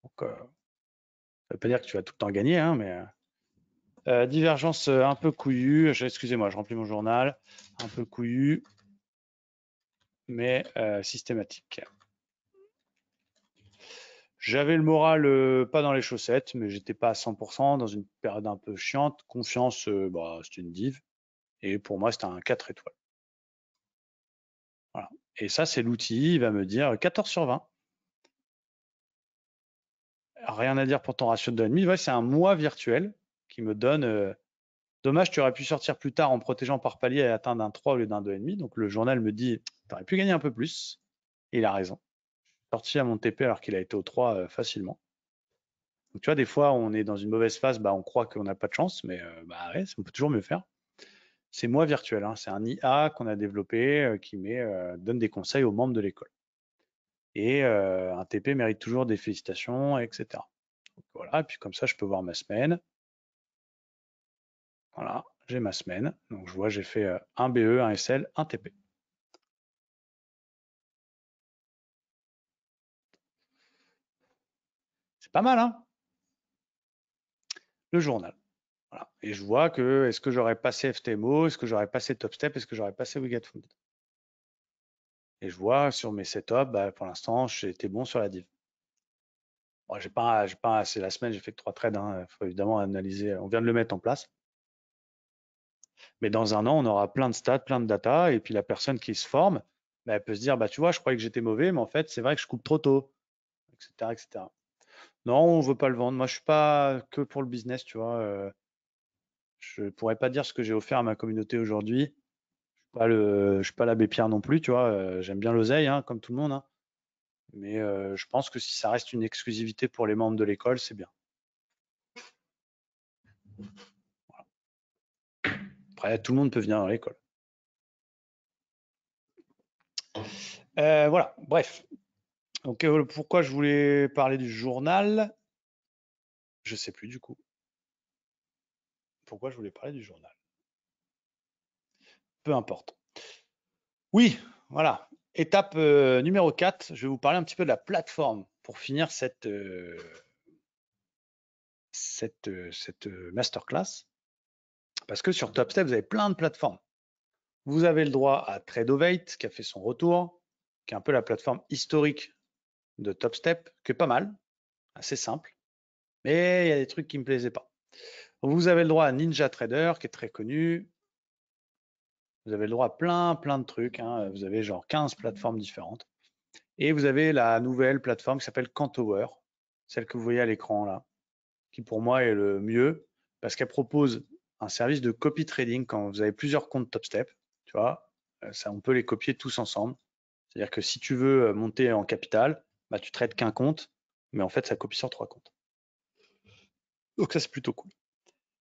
Donc, ça ne veut pas dire que tu vas tout le temps gagner, hein, mais divergence un peu couillue. Excusez-moi, je remplis mon journal. Un peu couillue, mais systématique. J'avais le moral pas dans les chaussettes, mais j'étais pas à 100% dans une période un peu chiante. Confiance, bah, c'était une div. Et pour moi, c'était un 4 étoiles. Voilà. Et ça, c'est l'outil. Il va me dire 14 sur 20. Rien à dire pour ton ratio de 2,5. Ouais, c'est un mois virtuel qui me donne. Dommage, tu aurais pu sortir plus tard en protégeant par palier et atteindre un 3 au lieu d'un 2,5. Donc le journal me dit, tu aurais pu gagner un peu plus. Et il a raison. Sorti à mon TP alors qu'il a été au 3 facilement. Donc tu vois, des fois, on est dans une mauvaise phase, bah, on croit qu'on n'a pas de chance, mais bah, ouais, on peut toujours mieux faire. C'est moi virtuel, hein. C'est un IA qu'on a développé qui donne des conseils aux membres de l'école. Et un TP mérite toujours des félicitations, etc. Donc, voilà, et puis comme ça, je peux voir ma semaine. Voilà, j'ai ma semaine. Donc je vois, j'ai fait un BE, un SL, un TP. C'est pas mal, hein? Le journal. Voilà. Et je vois que est-ce que j'aurais passé FTMO, est-ce que j'aurais passé TopStep, est-ce que j'aurais passé WeGetFood. Et je vois sur mes setups, bah, pour l'instant, j'ai été bon sur la div. Bon, c'est la semaine, j'ai fait que 3 trades. Il faut évidemment analyser. On vient de le mettre en place. Mais dans un an, on aura plein de stats, plein de data. Et puis la personne qui se forme, bah, elle peut se dire, bah, tu vois, je croyais que j'étais mauvais, mais en fait, c'est vrai que je coupe trop tôt, etc., etc. Non, on veut pas le vendre. Moi, je suis pas que pour le business, tu vois. Je pourrais pas dire ce que j'ai offert à ma communauté aujourd'hui. Je suis pas l'abbé Pierre non plus, tu vois. J'aime bien l'oseille, hein, comme tout le monde, hein. Mais je pense que si ça reste une exclusivité pour les membres de l'école, c'est bien. Après, tout le monde peut venir dans l'école. Voilà, bref. Donc, pourquoi je voulais parler du journal? Je sais plus du coup. Pourquoi je voulais parler du journal? Peu importe. Oui, voilà. Étape numéro 4, je vais vous parler un petit peu de la plateforme pour finir cette masterclass. Parce que sur TopStep, vous avez plein de plateformes. Vous avez le droit à Tradeovate, qui a fait son retour, qui est un peu la plateforme historique de TopStep, qui est pas mal, assez simple. Mais il y a des trucs qui ne me plaisaient pas. Vous avez le droit à NinjaTrader, qui est très connu. Vous avez le droit à plein de trucs, hein. Vous avez genre 15 plateformes différentes. Et vous avez la nouvelle plateforme qui s'appelle Cantower, celle que vous voyez à l'écran là, qui pour moi est le mieux parce qu'elle propose un service de copy trading quand vous avez plusieurs comptes TopStep. Tu vois, ça, on peut les copier tous ensemble. C'est-à-dire que si tu veux monter en capital, bah, tu traites qu'un compte, mais en fait, ça copie sur 3 comptes. Donc ça, c'est plutôt cool.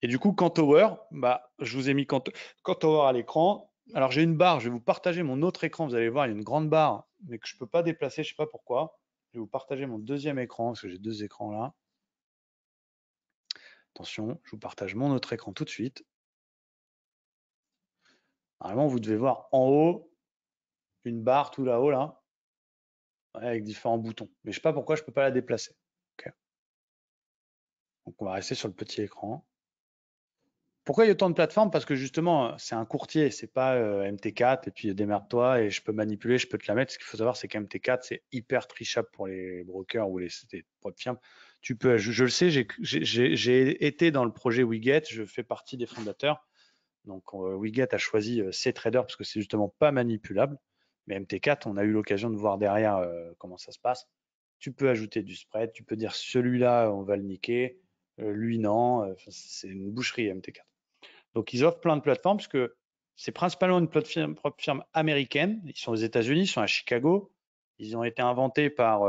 Et du coup, Cantower, bah, je vous ai mis Cantower à l'écran. Alors j'ai une barre, je vais vous partager mon autre écran. Vous allez voir, il y a une grande barre, mais que je ne peux pas déplacer, je ne sais pas pourquoi. Je vais vous partager mon deuxième écran, parce que j'ai 2 écrans là. Attention, je vous partage mon autre écran tout de suite. Normalement, vous devez voir en haut une barre tout là-haut là, avec différents boutons. Mais je ne sais pas pourquoi je ne peux pas la déplacer. Okay. Donc on va rester sur le petit écran. Pourquoi il y a autant de plateformes? Parce que justement, c'est un courtier, c'est pas MT4 et puis démerde-toi et je peux manipuler, je peux te la mettre. Ce qu'il faut savoir, c'est qu'MT4, c'est hyper trichable pour les brokers ou les propres firmes. Tu peux, je le sais, j'ai été dans le projet Wiget, je fais partie des fondateurs. Donc Wiget a choisi C-Trader parce que c'est justement pas manipulable. Mais MT4, on a eu l'occasion de voir derrière comment ça se passe. Tu peux ajouter du spread, tu peux dire celui-là, on va le niquer, lui non. C'est une boucherie MT4. Donc, ils offrent plein de plateformes parce que c'est principalement une plateforme firme américaine. Ils sont aux États-Unis, ils sont à Chicago. Ils ont été inventés par.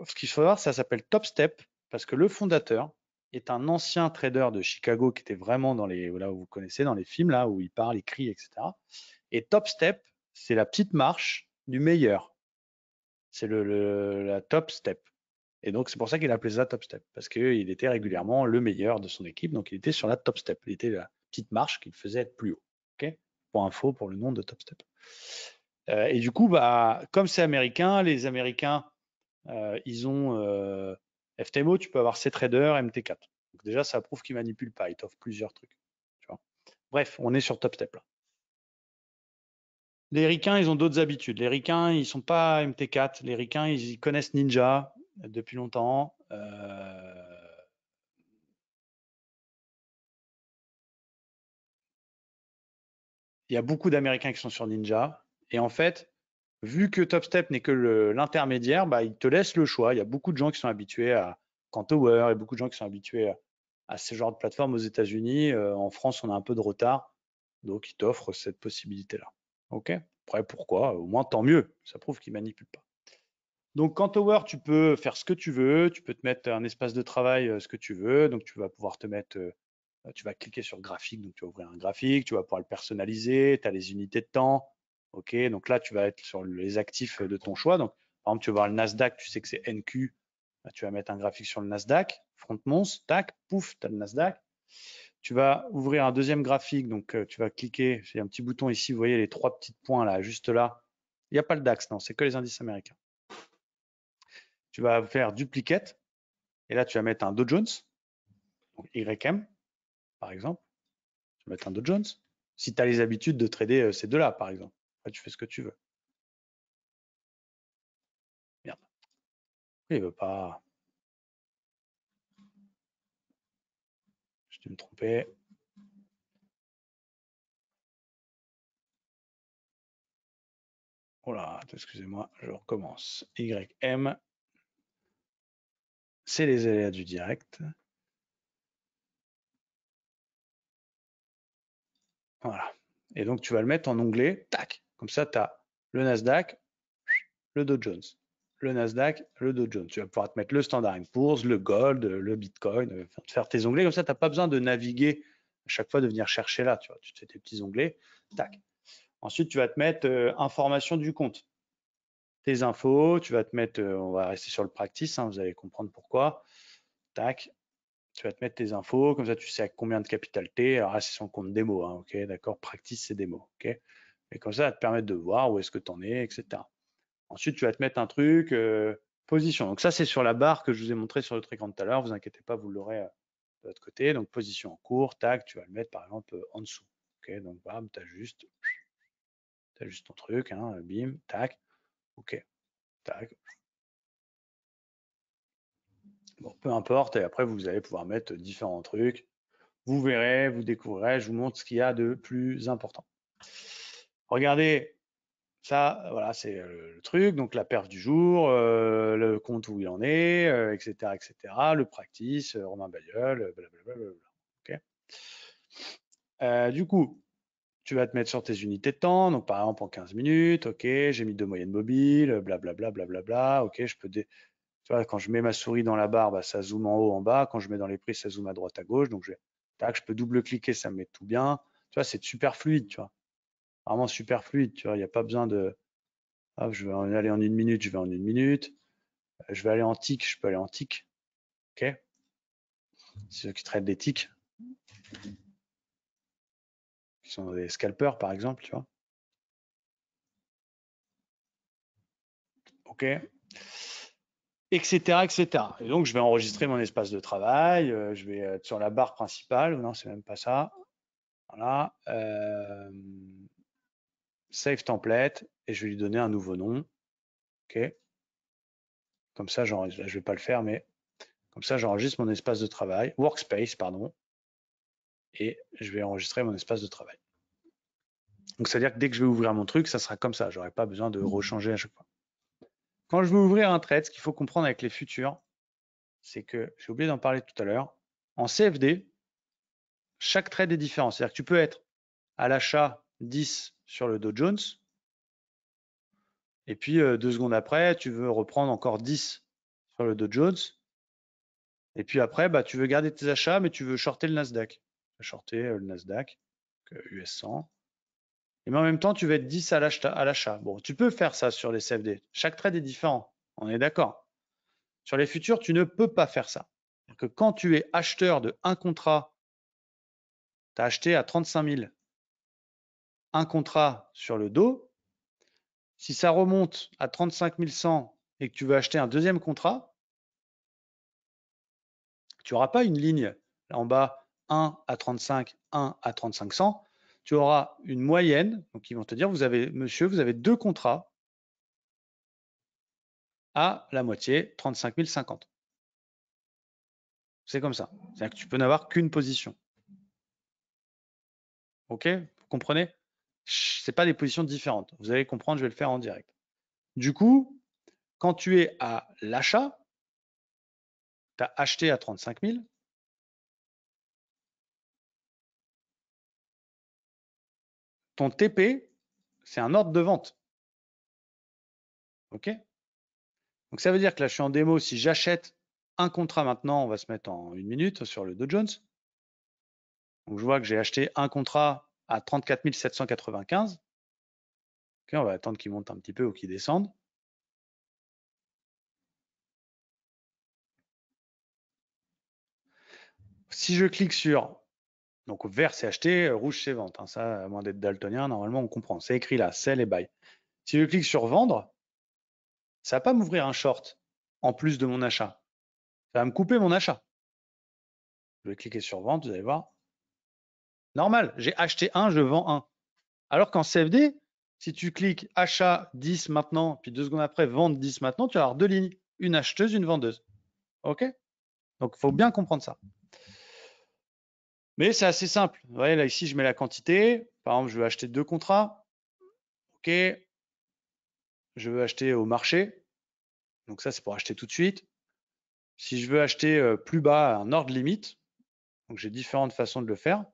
Ce qu'il faut voir, ça s'appelle TopStep parce que le fondateur est un ancien trader de Chicago qui était vraiment dans les. Là où vous connaissez, dans les films, là où il parle, il crie, etc. Et TopStep, c'est la petite marche du meilleur. C'est la Top Step. Et donc, c'est pour ça qu'il a appelé ça Top Step, parce qu'il était régulièrement le meilleur de son équipe. Donc, il était sur la Top Step. Il était la petite marche qu'il faisait être plus haut. Okay, pour info, pour le nom de Top Step. Et du coup, bah, comme c'est américain, les Américains, ils ont FTMO, tu peux avoir C-Trader, MT4. Donc, déjà, ça prouve qu'ils ne manipulent pas. Ils t'offrent plusieurs trucs. Tu vois. Bref, on est sur Top Step là. Les ricains, ils ont d'autres habitudes. Les ricains, ils sont pas MT4. Les ricains, ils connaissent Ninja. depuis longtemps. Il y a beaucoup d'Américains qui sont sur Ninja. Et en fait, vu que TopStep n'est que l'intermédiaire, bah, il te laisse le choix. Il y a beaucoup de gens qui sont habitués à Cantower et beaucoup de gens qui sont habitués à ce genre de plateforme aux États-Unis. En France, on a un peu de retard. Donc, ils t'offrent cette possibilité-là. OK? Après, pourquoi? Au moins, tant mieux. Ça prouve qu'ils ne manipulent pas. Donc, Cantower, tu peux faire ce que tu veux. Tu peux te mettre un espace de travail, ce que tu veux. Donc, tu vas pouvoir te mettre tu vas cliquer sur graphique, donc tu vas ouvrir un graphique, tu vas pouvoir le personnaliser, tu as les unités de temps. OK, donc là, tu vas être sur les actifs de ton choix. Donc, par exemple, tu vas voir le Nasdaq, tu sais que c'est NQ, bah, tu vas mettre un graphique sur le Nasdaq, front Mons, tac, pouf, tu as le Nasdaq. Tu vas ouvrir un deuxième graphique, donc tu vas cliquer, j'ai un petit bouton ici, vous voyez les trois petits points là, juste là. Il n'y a pas le DAX, non, c'est que les indices américains. Tu vas faire duplicate, et là, tu vas mettre un Dow Jones, donc YM, par exemple. Tu vas mettre un Dow Jones. Si tu as les habitudes de trader ces deux-là, par exemple. Après, tu fais ce que tu veux. Merde. Il ne veut pas. Je dû me tromper. Oh là, excusez-moi, je recommence. YM, c'est les aléas du direct. Voilà. Et donc, tu vas le mettre en onglet. Tac. Comme ça, tu as le Nasdaq, le Dow Jones. Le Nasdaq, le Dow Jones. Tu vas pouvoir te mettre le Standard & Poor's, le Gold, le Bitcoin, faire tes onglets. Comme ça, tu n'as pas besoin de naviguer à chaque fois, de venir chercher là. Tu vois, tu te fais tes petits onglets. Tac. Ensuite, tu vas te mettre information du compte. Tes infos, tu vas te mettre, on va rester sur le practice, hein, vous allez comprendre pourquoi. Tac, tu vas te mettre tes infos, comme ça tu sais à combien de capital T. Alors là, c'est son compte démo, hein, ok, d'accord, practice c'est démo, ok. Et comme ça va te permettre de voir où est-ce que tu en es, etc. Ensuite, tu vas te mettre un truc, position. Donc ça, c'est sur la barre que je vous ai montré sur le écran tout à l'heure, vous inquiétez pas, vous l'aurez de l'autre côté. Donc position en cours, tac, tu vas le mettre par exemple en dessous. Ok, donc bam, tu ajustes ton truc, hein, bim, tac, ok, tac. Bon, peu importe, et après vous allez pouvoir mettre différents trucs. Vous verrez, vous découvrirez, je vous montre ce qu'il y a de plus important. Regardez, ça, voilà, c'est le truc, donc la perf du jour, le compte où il en est, etc., etc., le practice, Romain Bayeul, blablabla. Okay. Du coup, tu vas te mettre sur tes unités de temps, donc par exemple en 15 minutes, ok, j'ai mis 2 moyennes mobiles, blablabla, blablabla, ok, je peux tu vois, quand je mets ma souris dans la barre, bah, ça zoome en haut, en bas. Quand je mets dans les prix, ça zoome à droite, à gauche. Donc, tac, je peux double-cliquer, ça me met tout bien. Tu vois, c'est super fluide, tu vois. Vraiment super fluide, tu vois. Il n'y a pas besoin de. Hop, je vais aller en 1 minute, je vais en 1 minute. Je vais aller en tick, je peux aller en tick. OK. C'est ceux qui traitent des ticks, qui sont des scalpers, par exemple, tu vois. OK. Etc., etc. Et donc, je vais enregistrer mon espace de travail. Je vais être sur la barre principale. Non, c'est même pas ça. Voilà. Save template et je vais lui donner un nouveau nom. OK. Comme ça, je ne vais pas le faire, mais comme ça, j'enregistre mon espace de travail, workspace, pardon, et je vais enregistrer mon espace de travail. Donc, c'est-à-dire que dès que je vais ouvrir mon truc, ça sera comme ça. Je n'aurai pas besoin de rechanger à chaque fois. Quand je vais ouvrir un trade, ce qu'il faut comprendre avec les futurs, c'est que, j'ai oublié d'en parler tout à l'heure, en CFD, chaque trade est différent. C'est-à-dire que tu peux être à l'achat 10 sur le Dow Jones, et puis 2 secondes après, tu veux reprendre encore 10 sur le Dow Jones, et puis après, bah, tu veux garder tes achats, mais tu veux shorter le Nasdaq. Tu veux shorter le Nasdaq, US 100. Et mais en même temps, tu veux être 10 à l'achat. Bon, tu peux faire ça sur les CFD. Chaque trade est différent. On est d'accord. Sur les futurs, tu ne peux pas faire ça. Que quand tu es acheteur de un contrat, tu as acheté à 35 000 un contrat sur le dos. Si ça remonte à 35 100 et que tu veux acheter un deuxième contrat, tu n'auras pas une ligne en bas 1 à 35, 1 à 35 100. Tu auras une moyenne. Donc, ils vont te dire, vous avez, monsieur, vous avez 2 contrats à la moitié, 35 050. C'est comme ça. C'est-à-dire que tu peux n'avoir qu'une position. OK? Vous comprenez? C'est pas des positions différentes. Vous allez comprendre, je vais le faire en direct. Du coup, quand tu es à l'achat, tu as acheté à 35 000. Ton TP, c'est un ordre de vente. OK? Donc ça veut dire que là, je suis en démo. Si j'achète un contrat maintenant, on va se mettre en 1 minute sur le Dow Jones. Donc je vois que j'ai acheté un contrat à 34 795. OK, on va attendre qu'il monte un petit peu ou qu'il descende. Si je clique sur, donc vert c'est acheter, rouge c'est vente, hein, ça à moins d'être daltonien, normalement on comprend. C'est écrit là, sell et buy. Si je clique sur vendre, ça va pas m'ouvrir un short en plus de mon achat. Ça va me couper mon achat. Je vais cliquer sur vente, vous allez voir. Normal, j'ai acheté un, je vends un. Alors qu'en CFD, si tu cliques achat 10 maintenant, puis 2 secondes après vente 10 maintenant, tu vas avoir deux lignes, une acheteuse, une vendeuse. OK? Donc il faut bien comprendre ça. Mais c'est assez simple. Vous voyez, là ici, je mets la quantité. Par exemple, je veux acheter 2 contrats. OK. Je veux acheter au marché. Donc ça, c'est pour acheter tout de suite. Si je veux acheter plus bas, un ordre limite. Donc j'ai différentes façons de le faire.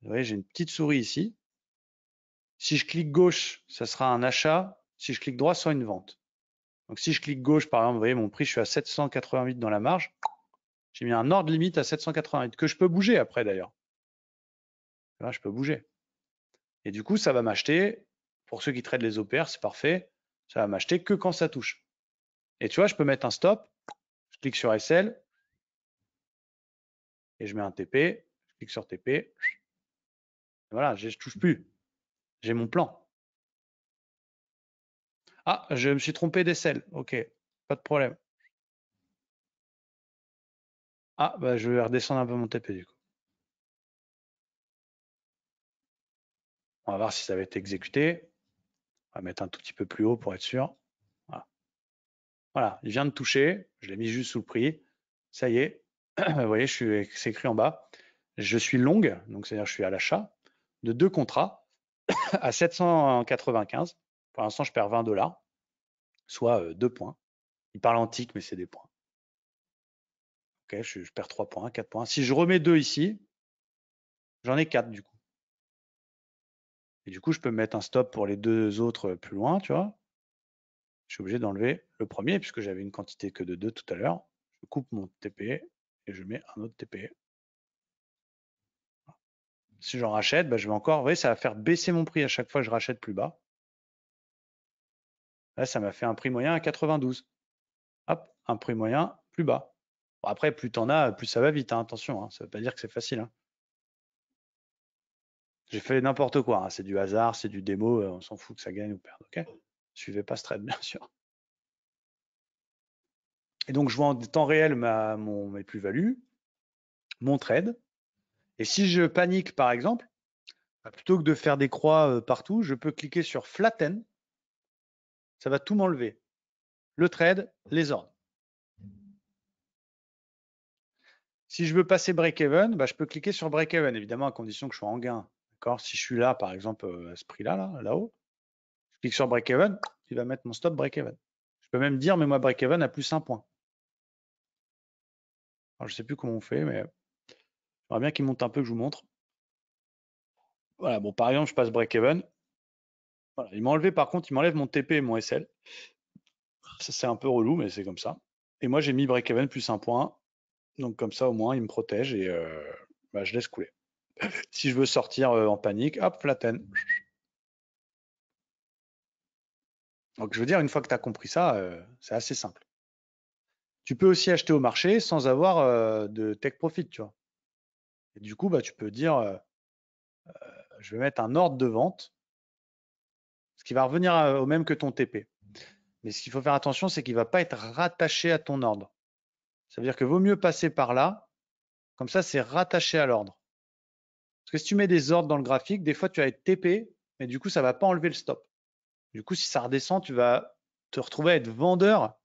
Vous voyez, j'ai une petite souris ici. Si je clique gauche, ça sera un achat. Si je clique droit, ce sera une vente. Donc si je clique gauche, par exemple, vous voyez mon prix, je suis à 788 dans la marge. J'ai mis un ordre limite à 788 que je peux bouger après d'ailleurs. Là, je peux bouger. Et du coup, ça va m'acheter. Pour ceux qui traitent les OPR, c'est parfait. Ça va m'acheter que quand ça touche. Et tu vois, je peux mettre un stop. Je clique sur SL et je mets un TP. Je clique sur TP. Voilà, je ne touche plus. J'ai mon plan. Ah, je me suis trompé d'SL. OK, pas de problème. Ah, bah, je vais redescendre un peu mon TP du coup. On va voir si ça va être exécuté. On va mettre un tout petit peu plus haut pour être sûr. Voilà, voilà, il vient de toucher. Je l'ai mis juste sous le prix. Ça y est. Vous voyez, c'est écrit en bas. Je suis longue, donc c'est-à-dire je suis à l'achat de 2 contrats à 795. Pour l'instant, je perds 20 $, soit 2 points. Il parle en tick, mais c'est des points. Ok, je perds 3 points, 4 points. Si je remets 2 ici, j'en ai 4 du coup. Et du coup, je peux mettre un stop pour les 2 autres plus loin, tu vois. Je suis obligé d'enlever le premier puisque j'avais une quantité que de 2 tout à l'heure. Je coupe mon TP et je mets un autre TP. Si j'en rachète, bah, je vais encore, vous voyez, ça va faire baisser mon prix à chaque fois que je rachète plus bas. Là, ça m'a fait un prix moyen à 92. Hop, un prix moyen plus bas. Bon, après, plus t'en as, plus ça va vite, hein, attention, hein, ça ne veut pas dire que c'est facile. Hein. J'ai fait n'importe quoi, hein, c'est du hasard, c'est du démo, on s'en fout que ça gagne ou perde, ok? Suivez pas ce trade, bien sûr. Et donc, je vois en temps réel mes plus-values, mon trade. Et si je panique, par exemple, bah, plutôt que de faire des croix partout, je peux cliquer sur Flatten. Ça va tout m'enlever. Le trade, les ordres. Si je veux passer break-even, bah, je peux cliquer sur break-even, évidemment à condition que je sois en gain. Si je suis là, par exemple, à ce prix-là, là-haut, je clique sur break-even, il va mettre mon stop break-even. Je peux même dire, mets-moi break-even à plus 1 point. Alors, je ne sais plus comment on fait, mais j'aimerais bien qu'il monte un peu, que je vous montre. Voilà, bon, par exemple, je passe break-even. Voilà, il m'a enlevé, par contre, il m'enlève mon TP et mon SL. Ça, c'est un peu relou, mais c'est comme ça. Et moi, j'ai mis break-even plus 1 point. Donc, comme ça, au moins, il me protège et bah, je laisse couler. Si je veux sortir en panique, hop, flatten. Donc, je veux dire, une fois que tu as compris ça, c'est assez simple. Tu peux aussi acheter au marché sans avoir de take profit, tu vois. Et du coup, bah, tu peux dire, je vais mettre un ordre de vente, ce qui va revenir au même que ton TP. Mais ce qu'il faut faire attention, c'est qu'il ne va pas être rattaché à ton ordre. Ça veut dire que vaut mieux passer par là, comme ça, c'est rattaché à l'ordre. Parce que si tu mets des ordres dans le graphique, des fois, tu vas être TP, mais du coup, ça ne va pas enlever le stop. Du coup, si ça redescend, tu vas te retrouver à être vendeur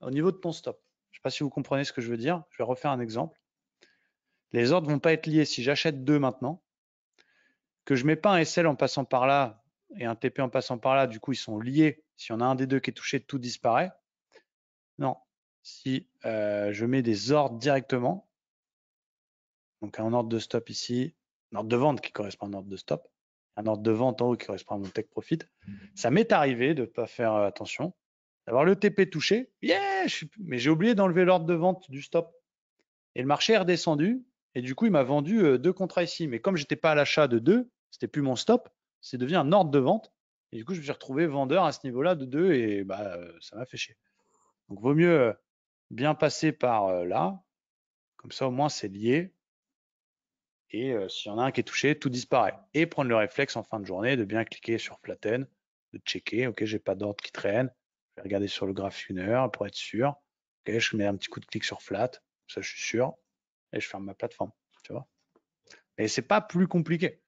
au niveau de ton stop. Je ne sais pas si vous comprenez ce que je veux dire. Je vais refaire un exemple. Les ordres ne vont pas être liés. Si j'achète 2 maintenant, que je ne mets pas un SL en passant par là et un TP en passant par là, du coup, ils sont liés. Si on a un des deux qui est touché, tout disparaît. Non. Si je mets des ordres directement, donc un ordre de stop ici, un ordre de vente qui correspond à un ordre de stop, un ordre de vente en haut qui correspond à mon take profit, ça m'est arrivé de ne pas faire attention, d'avoir le TP touché, mais j'ai oublié d'enlever l'ordre de vente du stop. Et le marché est redescendu, et du coup, il m'a vendu 2 contrats ici. Mais comme je n'étais pas à l'achat de 2, c'était plus mon stop, c'est devenu un ordre de vente. Et du coup, je me suis retrouvé vendeur à ce niveau-là de 2, et ça m'a fait chier. Donc, vaut mieux bien passer par là, comme ça au moins c'est lié. Et s'il y en a un qui est touché, tout disparaît. Et prendre le réflexe en fin de journée de bien cliquer sur flatten, de checker, ok, j'ai pas d'ordre qui traîne. Je vais regarder sur le graphe 1 heure pour être sûr. Ok, je mets un petit coup de clic sur flat, ça je suis sûr, et je ferme ma plateforme. Tu vois. Et c'est pas plus compliqué.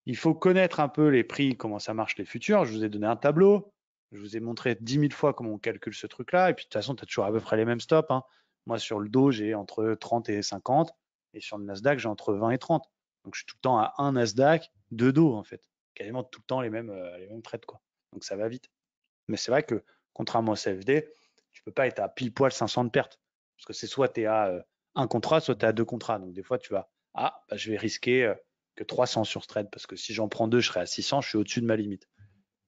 Il faut connaître un peu les prix, comment ça marche les futurs. Je vous ai donné un tableau, je vous ai montré 10 000 fois comment on calcule ce truc-là, et puis de toute façon, tu as toujours à peu près les mêmes stops. Hein. Moi, sur le Dow, j'ai entre 30 et 50, et sur le Nasdaq, j'ai entre 20 et 30. Donc, je suis tout le temps à un Nasdaq, 2 Dow, en fait. Quasiment tout le temps les mêmes trades, quoi. Donc, ça va vite. Mais c'est vrai que, contrairement au CFD, tu peux pas être à pile poil 500 de pertes. Parce que c'est soit tu es à un contrat, soit tu es à 2 contrats. Donc, des fois, tu vas, je vais risquer que 300 sur ce trade, parce que si j'en prends 2, je serai à 600, je suis au-dessus de ma limite.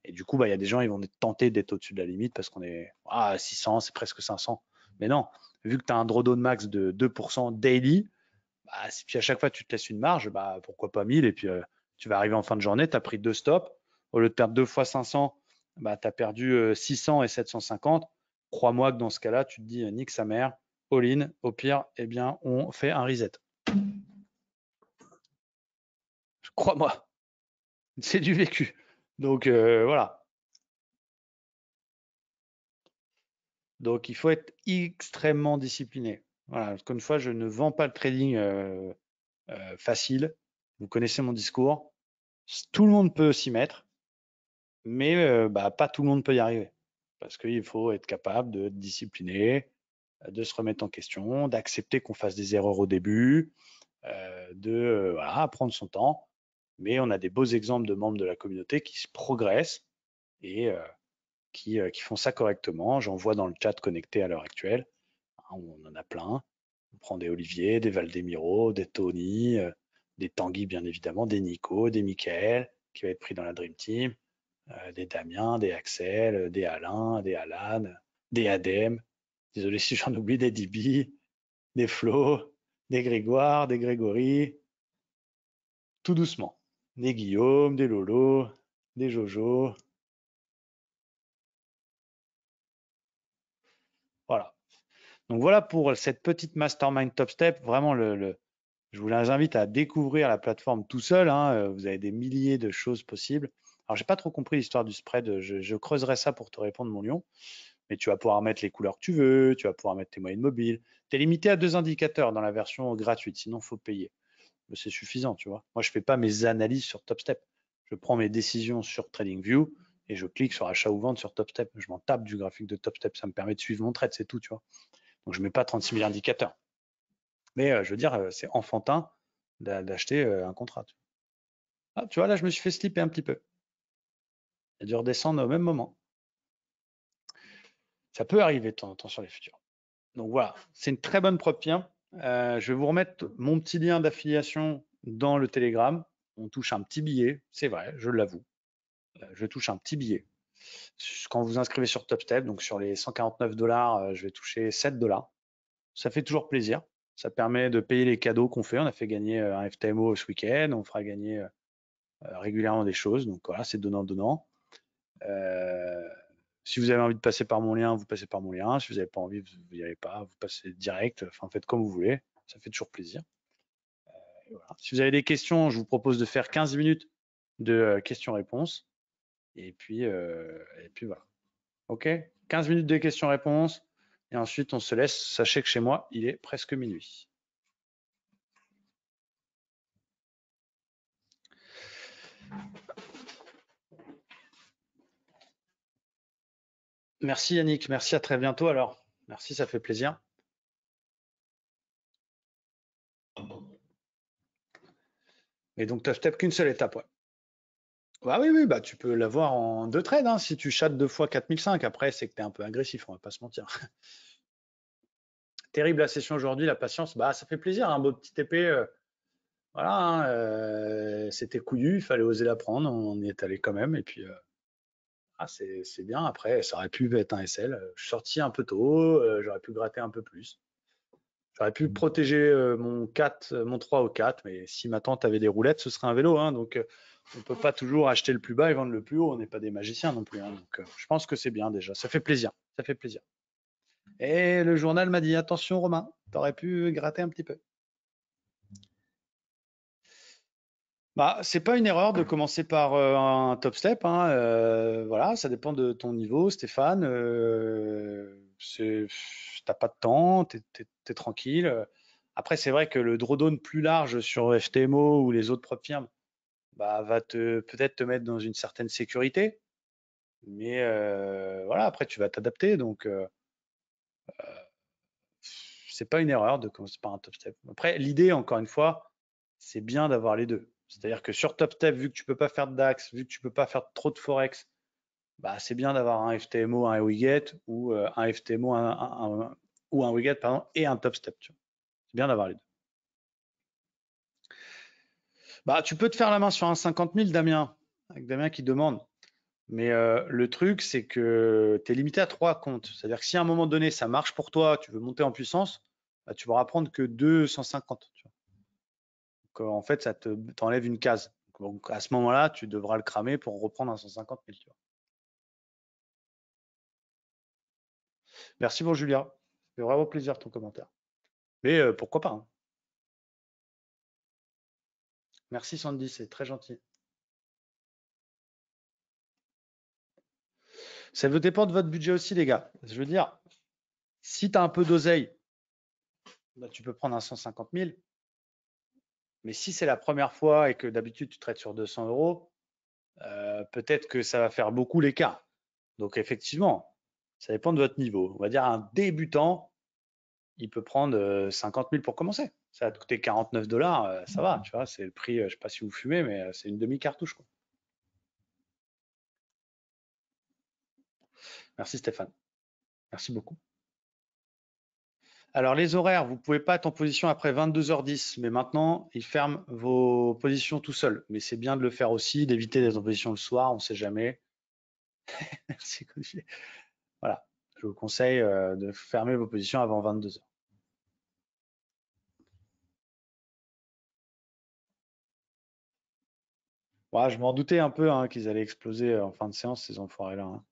Et du coup, il y a des gens, ils vont tenter d'être au-dessus de la limite parce qu'on est à 600, c'est presque 500. Mais non, vu que tu as un drawdown max de 2% daily, si puis à chaque fois tu te laisses une marge, pourquoi pas 1000, et puis tu vas arriver en fin de journée, tu as pris 2 stops, au lieu de perdre 2 fois 500, tu as perdu 600 et 750. Crois-moi que dans ce cas-là, tu te dis nique sa mère, all-in, au pire, eh bien, on fait un reset. Crois-moi, c'est du vécu. Donc voilà. Donc il faut être extrêmement discipliné. Voilà, encore une fois, je ne vends pas le trading facile. Vous connaissez mon discours. Tout le monde peut s'y mettre, mais pas tout le monde peut y arriver. Parce qu'il faut être capable de discipliner, de se remettre en question, d'accepter qu'on fasse des erreurs au début, de prendre son temps. Mais on a des beaux exemples de membres de la communauté qui se progressent et qui font ça correctement. J'en vois dans le chat connecté à l'heure actuelle. On en a plein. On prend des Olivier, des Valdemiro, des Tony, des Tanguy bien évidemment, des Nico, des Michael, qui va être pris dans la Dream Team, des Damien, des Axel, des Alain, des Alan, des Adem. Désolé si j'en oublie, des Dibi, des Flo, des Grégoire, des Grégory. Tout doucement. Des Guillaume, des Lolo, des Jojo. Voilà. Donc voilà pour cette petite mastermind top step. Vraiment, je vous invite à découvrir la plateforme tout seul. Hein. Vous avez des milliers de choses possibles. Alors, j'ai pas trop compris l'histoire du spread. Je creuserai ça pour te répondre, mon lion. Mais tu vas pouvoir mettre les couleurs que tu veux. Tu vas pouvoir mettre tes moyennes mobiles. Tu es limité à 2 indicateurs dans la version gratuite. Sinon, il faut payer. Mais c'est suffisant, tu vois. Moi, je fais pas mes analyses sur TopStep. Je prends mes décisions sur TradingView et je clique sur achat ou vente sur TopStep. Je m'en tape du graphique de TopStep. Ça me permet de suivre mon trade, c'est tout, tu vois. Donc, je mets pas 36 000 indicateurs. Mais je veux dire, c'est enfantin d'acheter un contrat. Tu vois, là, je me suis fait slipper un petit peu. Il a dû redescendre au même moment. Ça peut arriver de temps en temps sur les futurs. Donc voilà, c'est une très bonne prop bien. Je vais vous remettre mon petit lien d'affiliation dans le Telegram. On touche un petit billet, c'est vrai, je l'avoue. Je touche un petit billet. Quand vous inscrivez sur TopStep, donc sur les 149 $, je vais toucher 7 $. Ça fait toujours plaisir. Ça permet de payer les cadeaux qu'on fait. On a fait gagner un FTMO ce week-end. On fera gagner régulièrement des choses. Donc voilà, c'est donnant-donnant. Si vous avez envie de passer par mon lien, vous passez par mon lien. Si vous n'avez pas envie, vous n'y allez pas. Vous passez direct. Enfin, faites comme vous voulez. Ça fait toujours plaisir. Voilà. Si vous avez des questions, je vous propose de faire 15 minutes de questions-réponses. Et puis voilà. OK? 15 minutes de questions-réponses. Et ensuite, on se laisse. Sachez que chez moi, il est presque minuit. Merci Yannick, merci, à très bientôt alors. Merci, ça fait plaisir. Et donc, tu as step qu'une seule étape, ouais. Bah oui, oui, bah tu peux l'avoir en 2 trades, hein, si tu chattes 2 fois 4005. Après, c'est que tu es un peu agressif, on va pas se mentir. Terrible la session aujourd'hui, la patience, bah ça fait plaisir, un beau petit TP. Voilà, hein, c'était couillu, il fallait oser la prendre, on y est allé quand même. Et puis, c'est bien. Après, ça aurait pu être un SL. Je suis sorti un peu tôt, j'aurais pu gratter un peu plus. J'aurais pu protéger mon 4, mon 3 au 4, mais si ma tante avait des roulettes, ce serait un vélo, hein, donc on ne peut pas toujours acheter le plus bas et vendre le plus haut. On n'est pas des magiciens non plus, hein, donc je pense que c'est bien déjà. Ça fait plaisir. Ça fait plaisir. Et le journal m'a dit attention, Romain, t'aurais pu gratter un petit peu. Bah, c'est pas une erreur de commencer par un top step, hein, voilà, ça dépend de ton niveau, Stéphane. T'as pas de temps, t'es tranquille. Après, c'est vrai que le drawdown plus large sur FTMO ou les autres propres firmes, bah, va peut-être te mettre dans une certaine sécurité. Mais voilà, après, tu vas t'adapter. Donc, c'est pas une erreur de commencer par un top step. Après, l'idée, encore une fois, c'est bien d'avoir les deux. C'est-à-dire que sur top step, vu que tu peux pas faire de DAX, vu que tu peux pas faire trop de Forex, bah, c'est bien d'avoir un FTMO, un Wiget ou un FTMO ou un Wiget pardon, et un top step. C'est bien d'avoir les deux. Bah, tu peux te faire la main sur un 50 000, Damien, avec Damien qui demande. Mais le truc, c'est que tu es limité à 3 comptes. C'est-à-dire que si à un moment donné, ça marche pour toi, tu veux monter en puissance, bah, tu pourras prendre que 250. Tu vois. Donc, en fait, ça t'enlève une case. Donc, à ce moment-là, tu devras le cramer pour reprendre un 150 000. Tu vois. Merci pour Julia. Ça fait vraiment plaisir ton commentaire. Mais pourquoi pas, hein. Merci Sandy, c'est très gentil. Ça veut dépendre de votre budget aussi, les gars. Je veux dire, si tu as un peu d'oseille, bah, tu peux prendre un 150 000. Mais si c'est la première fois et que d'habitude tu traites sur 200 euros, peut-être que ça va faire beaucoup l'écart. Donc effectivement, ça dépend de votre niveau. On va dire un débutant, il peut prendre 50 000 pour commencer. Ça va te coûter 49 $, ça va, tu vois, c'est le prix, je ne sais pas si vous fumez, mais c'est une demi-cartouche, quoi. Merci Stéphane, merci beaucoup. Alors les horaires, vous ne pouvez pas être en position après 22h10, mais maintenant, ils ferment vos positions tout seuls. Mais c'est bien de le faire aussi, d'éviter d'être en position le soir, on ne sait jamais. Merci Gauthier. Voilà, je vous conseille de fermer vos positions avant 22h. Ouais, je m'en doutais un peu hein, qu'ils allaient exploser en fin de séance, ces enfoirés-là, hein.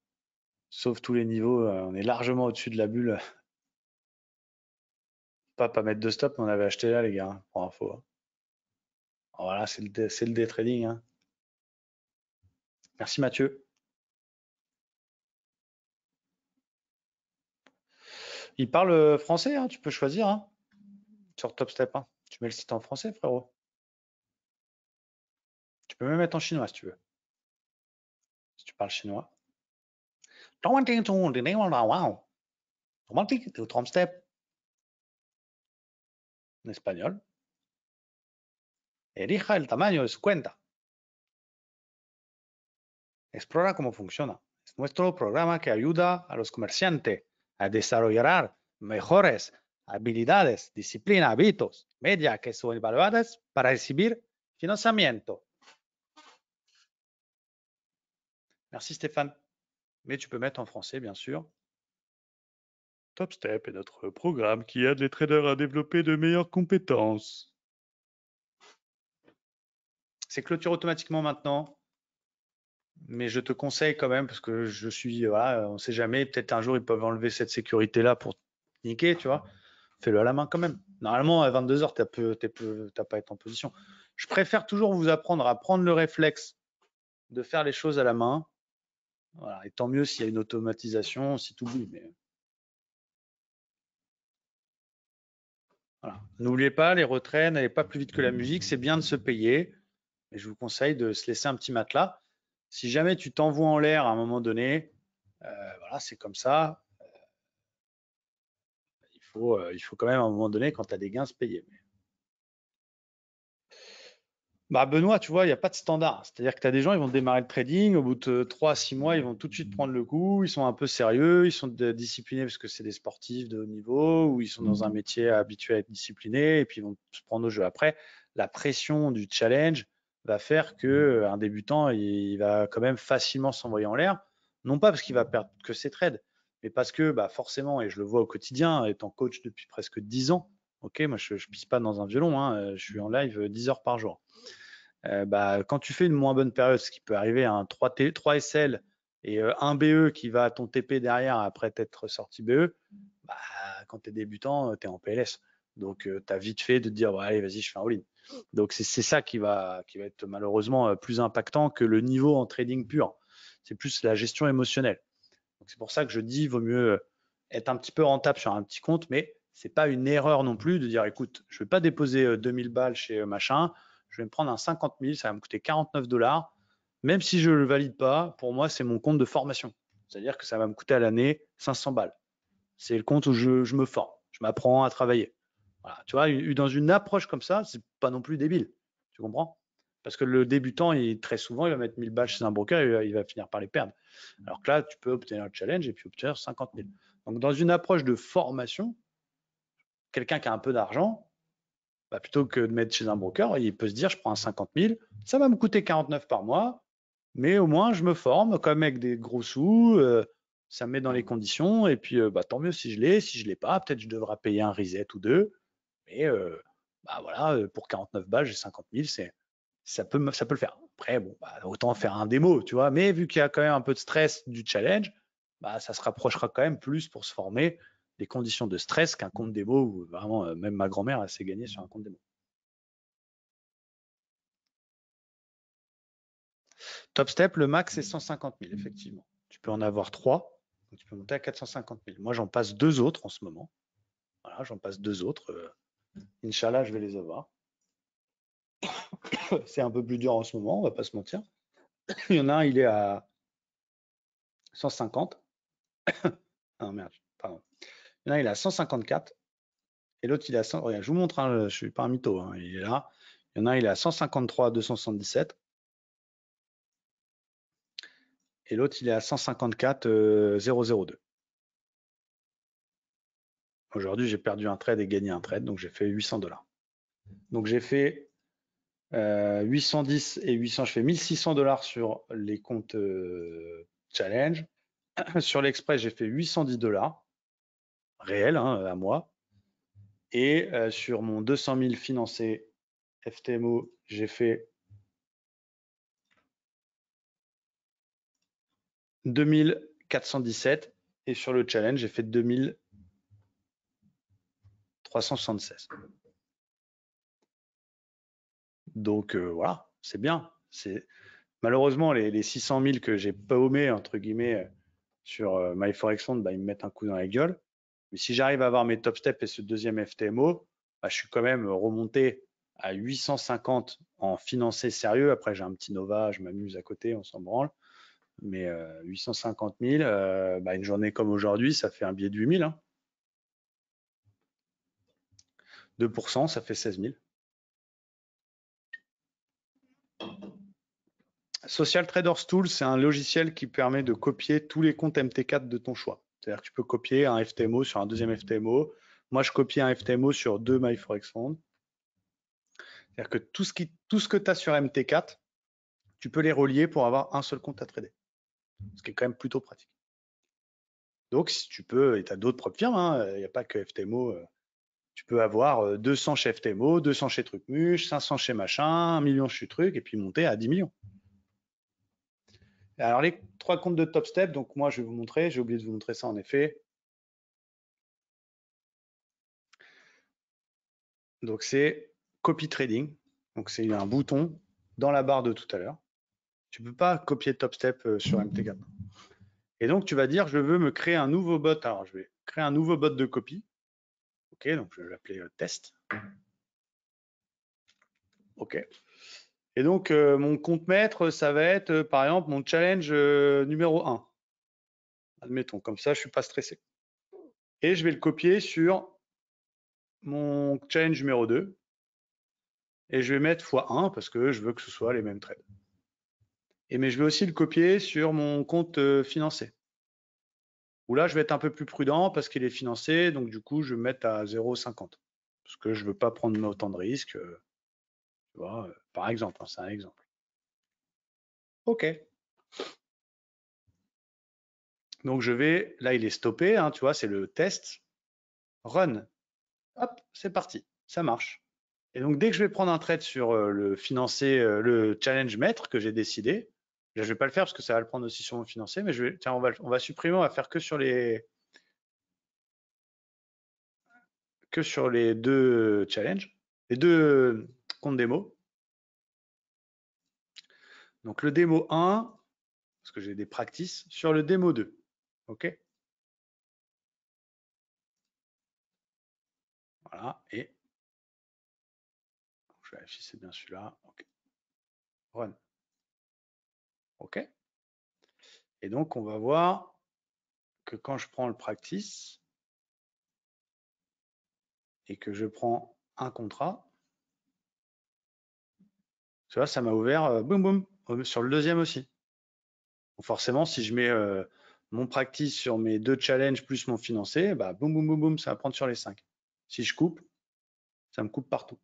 Sauf tous les niveaux, on est largement au-dessus de la bulle. Pas mettre de stop, mais on avait acheté là, les gars, hein, pour info, hein. Voilà, c'est le day trading, hein. Merci Mathieu. Il parle français, hein, tu peux choisir, hein, sur Top Step, hein. Tu mets le site en français, frérot. Tu peux même mettre en chinois si tu veux. Si tu parles chinois. Top Step en espagnol. Elija el tamaño de su cuenta. Explora cómo funciona. Es nuestro programa que ayuda a los comerciantes a desarrollar mejores habilidades, disciplina, hábitos, media que son evaluadas para recibir financiamiento. Merci Stéphane. Mais tu peux mettre en français, bien sûr. Top Step est notre programme qui aide les traders à développer de meilleures compétences. C'est clôturé automatiquement maintenant. Mais je te conseille quand même, parce que je suis, voilà, on ne sait jamais, peut-être un jour ils peuvent enlever cette sécurité-là pour niquer, tu vois. Fais-le à la main quand même. Normalement, à 22h, tu n'as pas été en position. Je préfère toujours vous apprendre à prendre le réflexe de faire les choses à la main. Voilà. Et tant mieux s'il y a une automatisation, si tu oublies. Mais voilà. N'oubliez pas, les retraits, n'allez pas plus vite que la musique. C'est bien de se payer. Mais je vous conseille de se laisser un petit matelas. Si jamais tu t'envoies en l'air à un moment donné, Voilà, c'est comme ça. Il faut quand même à un moment donné, quand tu as des gains, se payer. Bah Benoît, tu vois, il n'y a pas de standard. C'est-à-dire que tu as des gens, ils vont démarrer le trading, au bout de 3 à 6 mois, ils vont tout de suite prendre le coup, ils sont un peu sérieux, ils sont disciplinés parce que c'est des sportifs de haut niveau, ou ils sont dans un métier habitué à être disciplinés, et puis ils vont se prendre au jeu. Après, la pression du challenge va faire que un débutant, il va quand même facilement s'envoyer en l'air, non pas parce qu'il va perdre que ses trades, mais parce que bah, forcément, et je le vois au quotidien, étant coach depuis presque 10 ans, ok, moi je ne pisse pas dans un violon, hein, je suis en live 10 heures par jour. Bah, quand tu fais une moins bonne période, ce qui peut arriver à un 3 SL et un BE qui va à ton TP derrière après t'être sorti BE, bah, quand tu es débutant, tu es en PLS. Donc, tu as vite fait de te dire, ouais, allez, vas-y, je fais un all-in. Donc, c'est ça qui va être malheureusement plus impactant que le niveau en trading pur. C'est plus la gestion émotionnelle. Donc, c'est pour ça que je dis, il vaut mieux être un petit peu rentable sur un petit compte, mais c'est pas une erreur non plus de dire, écoute, je ne vais pas déposer 2000 balles chez machin, je vais me prendre un 50 000, ça va me coûter 49 $. Même si je ne le valide pas, pour moi, c'est mon compte de formation. C'est-à-dire que ça va me coûter à l'année 500 balles. C'est le compte où je me forme, je m'apprends à travailler. Voilà. Tu vois, dans une approche comme ça, c'est pas non plus débile. Tu comprends? Parce que le débutant, très souvent, il va mettre 1000 balles chez un broker et il va finir par les perdre. Alors que là, tu peux obtenir le challenge et puis obtenir 50 000. Donc, dans une approche de formation, quelqu'un qui a un peu d'argent, bah, plutôt que de mettre chez un broker, il peut se dire, je prends un 50 000, ça va me coûter 49 par mois, mais au moins, je me forme quand même avec des gros sous, ça me met dans les conditions, et puis bah, tant mieux si je l'ai. Si je ne l'ai pas, peut-être je devrais payer un reset ou deux, mais bah, voilà, pour 49 balles, j'ai 50 000, ça peut le faire. Après, bon, bah, autant faire un démo, tu vois, mais vu qu'il y a quand même un peu de stress du challenge, bah, ça se rapprochera quand même plus pour se former des conditions de stress qu'un compte démo où vraiment, même ma grand-mère, elle s'est gagnée sur un compte démo. Top Step, le max, c'est 150 000, effectivement. Tu peux en avoir 3, donc tu peux monter à 450 000. Moi, j'en passe 2 autres en ce moment. Voilà, j'en passe 2 autres. Inch'Allah, je vais les avoir. C'est un peu plus dur en ce moment, on va pas se mentir. Il y en a un, il est à 150. Ah merde, pardon. Il y en a un, il est à 154. Et l'autre, il est à 100. Regarde, je vous montre, hein, je ne suis pas un mytho, hein, il est là. Il y en a un, il est à 153 277. Et l'autre, il est à 154 002. Aujourd'hui, j'ai perdu un trade et gagné un trade, donc j'ai fait 800 $. Donc j'ai fait 810 et 800, je fais 1600 $ sur les comptes challenge. Sur l'Express, j'ai fait 810 $ réels, hein, à moi. Et sur mon 200 000 financé FTMO, j'ai fait 2417. Et sur le challenge, j'ai fait 2376. Donc voilà, c'est bien. Malheureusement, les 600 000 que j'ai paumé, entre guillemets, sur MyForexFund, bah, ils me mettent un coup dans la gueule. Mais si j'arrive à avoir mes top steps et ce deuxième FTMO, bah, je suis quand même remonté à 850 en financé sérieux. Après, j'ai un petit Nova, je m'amuse à côté, on s'en branle. Mais 850 000, bah, une journée comme aujourd'hui, ça fait un billet de 8 000. Hein. 2%, ça fait 16 000. Social Traders Tool, c'est un logiciel qui permet de copier tous les comptes MT4 de ton choix. C'est-à-dire que tu peux copier un FTMO sur un deuxième FTMO. Moi, je copie un FTMO sur 2 MyForexFund. C'est-à-dire que tout ce que tu as sur MT4, tu peux les relier pour avoir un seul compte à trader. Ce qui est quand même plutôt pratique. Donc, si tu peux, et tu as d'autres propres firmes, il n'y a pas que FTMO. Tu peux avoir 200 chez FTMO, 200 chez Trucmuche, 500 chez machin, 1 million chez Truc, et puis monter à 10 millions. Alors, les 3 comptes de Top Step, donc moi, je vais vous montrer. J'ai oublié de vous montrer ça en effet. Donc, c'est Copy Trading. Donc, c'est un bouton dans la barre de tout à l'heure. Tu ne peux pas copier Top Step sur MT4. Et donc, tu vas dire, je veux me créer un nouveau bot. Alors, je vais créer un nouveau bot de copie. OK, donc je vais l'appeler test. OK. Et donc, mon compte maître, ça va être, par exemple, mon challenge numéro 1. Admettons, comme ça, je ne suis pas stressé. Et je vais le copier sur mon challenge numéro 2. Et je vais mettre x1 parce que je veux que ce soit les mêmes trades. Mais je vais aussi le copier sur mon compte financé. Où là, je vais être un peu plus prudent parce qu'il est financé. Donc, du coup, je vais me mettre à 0,50. Parce que je ne veux pas prendre autant de risques. Tu vois, par exemple, hein, c'est un exemple. OK. Donc, je vais, là, il est stoppé, hein, tu vois, c'est le test. Run. Hop, c'est parti. Ça marche. Et donc, dès que je vais prendre un trade sur le financé, le challenge maître que j'ai décidé, je ne vais pas le faire parce que ça va le prendre aussi sur mon financé, mais tiens, on va supprimer, on va faire que sur les deux challenges, les deux comptes démo. Donc, le démo 1, parce que j'ai des practices, sur le démo 2. OK? Voilà. Et je vérifie, c'est bien celui-là. OK. Run. OK. Et donc, on va voir que quand je prends le practice et que je prends un contrat, tu vois, ça m'a ouvert, boum, boum, sur le deuxième aussi. Donc forcément, si je mets mon practice sur mes deux challenges plus mon financé, bah, boum, boum, boum, boum, ça va prendre sur les 5. Si je coupe, ça me coupe partout.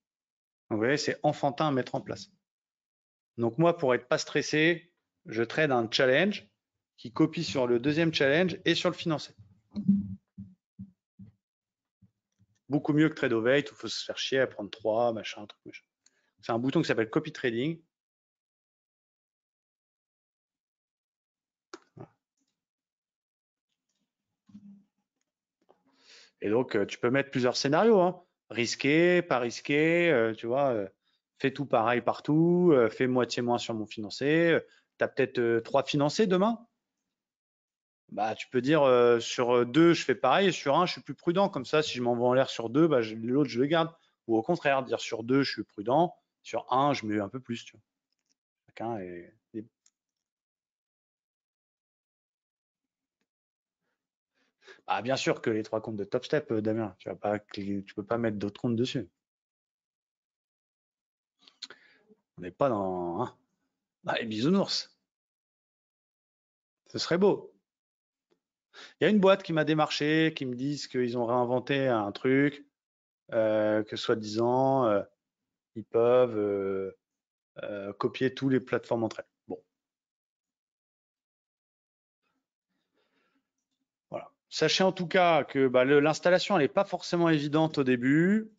Donc, vous voyez, c'est enfantin à mettre en place. Donc moi, pour être pas stressé, je trade un challenge qui copie sur le deuxième challenge et sur le financé. Beaucoup mieux que trade overweight où il faut se faire chier à prendre 3, machin, truc, machin. C'est un bouton qui s'appelle copy trading. Et donc, tu peux mettre plusieurs scénarios, hein. Risqué, pas risqué, tu vois, fais tout pareil partout, fais moitié moins sur mon financé. Tu as peut-être 3 financés demain. Bah, tu peux dire sur 2, je fais pareil, et sur 1, je suis plus prudent. Comme ça, si je m'envoie en l'air sur 2, bah, l'autre, je le garde. Ou au contraire, dire sur 2, je suis prudent, sur 1, je mets un peu plus. Tu vois. Chacun est libre. Ah, bien sûr que les 3 comptes de Top Step, Damien, tu peux pas mettre d'autres comptes dessus. On n'est pas dans, hein, dans les bisounours. Ce serait beau. Il y a une boîte qui m'a démarché, qui me disent qu'ils ont réinventé un truc, que soi-disant, ils peuvent copier toutes les plateformes entre elles. Bon, voilà. Sachez en tout cas que bah, l'installation, elle n'est pas forcément évidente au début.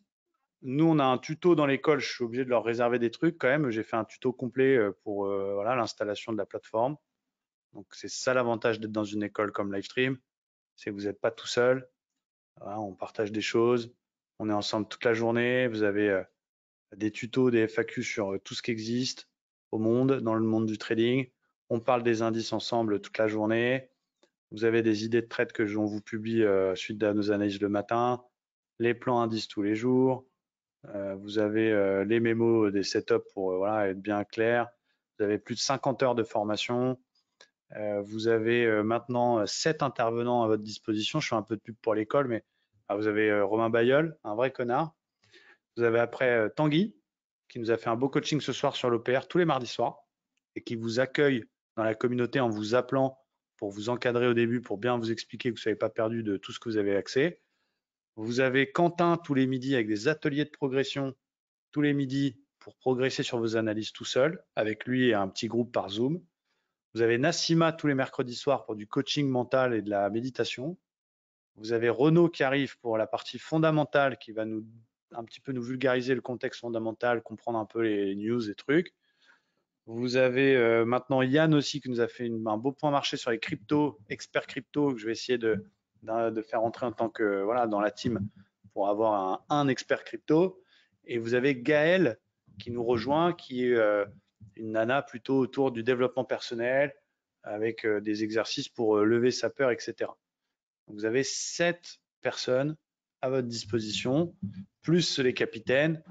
Nous, on a un tuto dans l'école, je suis obligé de leur réserver des trucs quand même. J'ai fait un tuto complet pour voilà, l'installation de la plateforme. Donc, c'est ça l'avantage d'être dans une école comme Livestream, c'est que vous n'êtes pas tout seul. Voilà, on partage des choses, on est ensemble toute la journée. Vous avez des tutos, des FAQ sur tout ce qui existe au monde, dans le monde du trading. On parle des indices ensemble toute la journée. Vous avez des idées de trade que on vous publie suite à nos analyses le matin, les plans indices tous les jours. Vous avez les mémos des setups pour voilà, être bien clair. Vous avez plus de 50 heures de formation. Vous avez maintenant 7 intervenants à votre disposition. Je fais un peu de pub pour l'école, mais vous avez Romain Bayeul, un vrai connard. Vous avez après Tanguy, qui nous a fait un beau coaching ce soir sur l'OPR tous les mardis soirs et qui vous accueille dans la communauté en vous appelant pour vous encadrer au début, pour bien vous expliquer que vous ne soyez pas perdu de tout ce que vous avez accès. Vous avez Quentin tous les midis avec des ateliers de progression tous les midis pour progresser sur vos analyses tout seul, avec lui et un petit groupe par Zoom. Vous avez Nassima tous les mercredis soirs pour du coaching mental et de la méditation. Vous avez Renaud qui arrive pour la partie fondamentale qui va nous un petit peu nous vulgariser le contexte fondamental, comprendre un peu les news et trucs. Vous avez maintenant Yann aussi qui nous a fait un beau point marché sur les cryptos, expert crypto, que je vais essayer de faire entrer en tant que voilà dans la team pour avoir un expert crypto. Et vous avez Gaëlle qui nous rejoint, qui est une nana plutôt autour du développement personnel, avec des exercices pour lever sa peur, etc. Donc vous avez 7 personnes à votre disposition, plus les capitaines,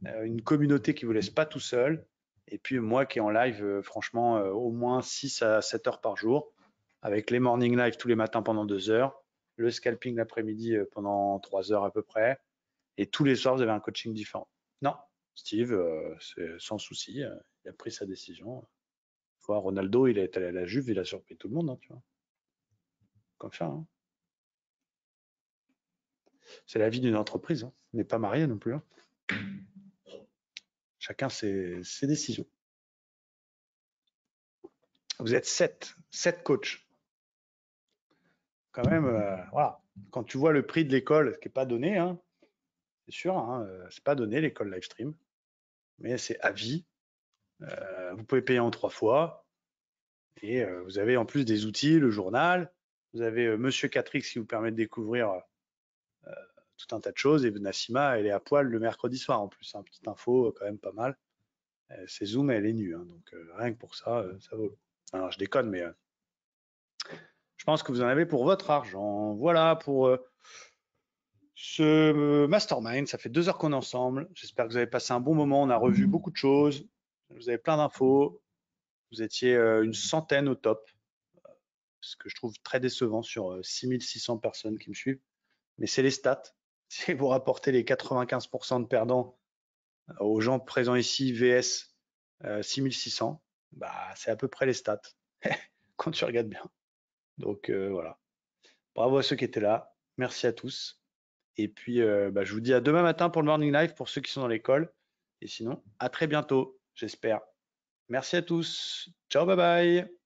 une communauté qui ne vous laisse pas tout seul, et puis moi qui est en live, franchement, au moins 6 à 7 heures par jour. avec les morning live tous les matins pendant 2 heures, le scalping l'après-midi pendant 3 heures à peu près, et tous les soirs, vous avez un coaching différent. Non, Steve, c'est sans souci, il a pris sa décision. Ronaldo, il est allé à la Juve, il a surpris tout le monde, hein, tu vois. Comme ça, hein. C'est la vie d'une entreprise, hein. On n'est pas marié non plus, hein. Chacun ses décisions. Vous êtes 7 coachs. Quand même, voilà. Quand tu vois le prix de l'école, ce qui n'est pas donné, hein, c'est sûr, hein, c'est pas donné l'école Livestream, mais c'est à vie. Vous pouvez payer en 3 fois, et vous avez en plus des outils, le journal. Vous avez Monsieur Catrix qui vous permet de découvrir tout un tas de choses, et Nassima, elle est à poil le mercredi soir en plus, hein, petite info quand même pas mal. C'est Zoom, elle est nue, hein, donc rien que pour ça, ça vaut. Alors je déconne, mais je pense que vous en avez pour votre argent. Voilà pour ce mastermind. Ça fait 2 heures qu'on est ensemble. J'espère que vous avez passé un bon moment. On a revu beaucoup de choses. Vous avez plein d'infos. Vous étiez une centaine au top, ce que je trouve très décevant sur 6600 personnes qui me suivent. Mais c'est les stats. Si vous rapportez les 95% de perdants aux gens présents ici, VS 6600, bah, c'est à peu près les stats, quand tu regardes bien. Donc voilà. Bravo à ceux qui étaient là. Merci à tous. Et puis, je vous dis à demain matin pour le Morning Live pour ceux qui sont dans l'école. Et sinon, à très bientôt, j'espère. Merci à tous. Ciao, bye bye.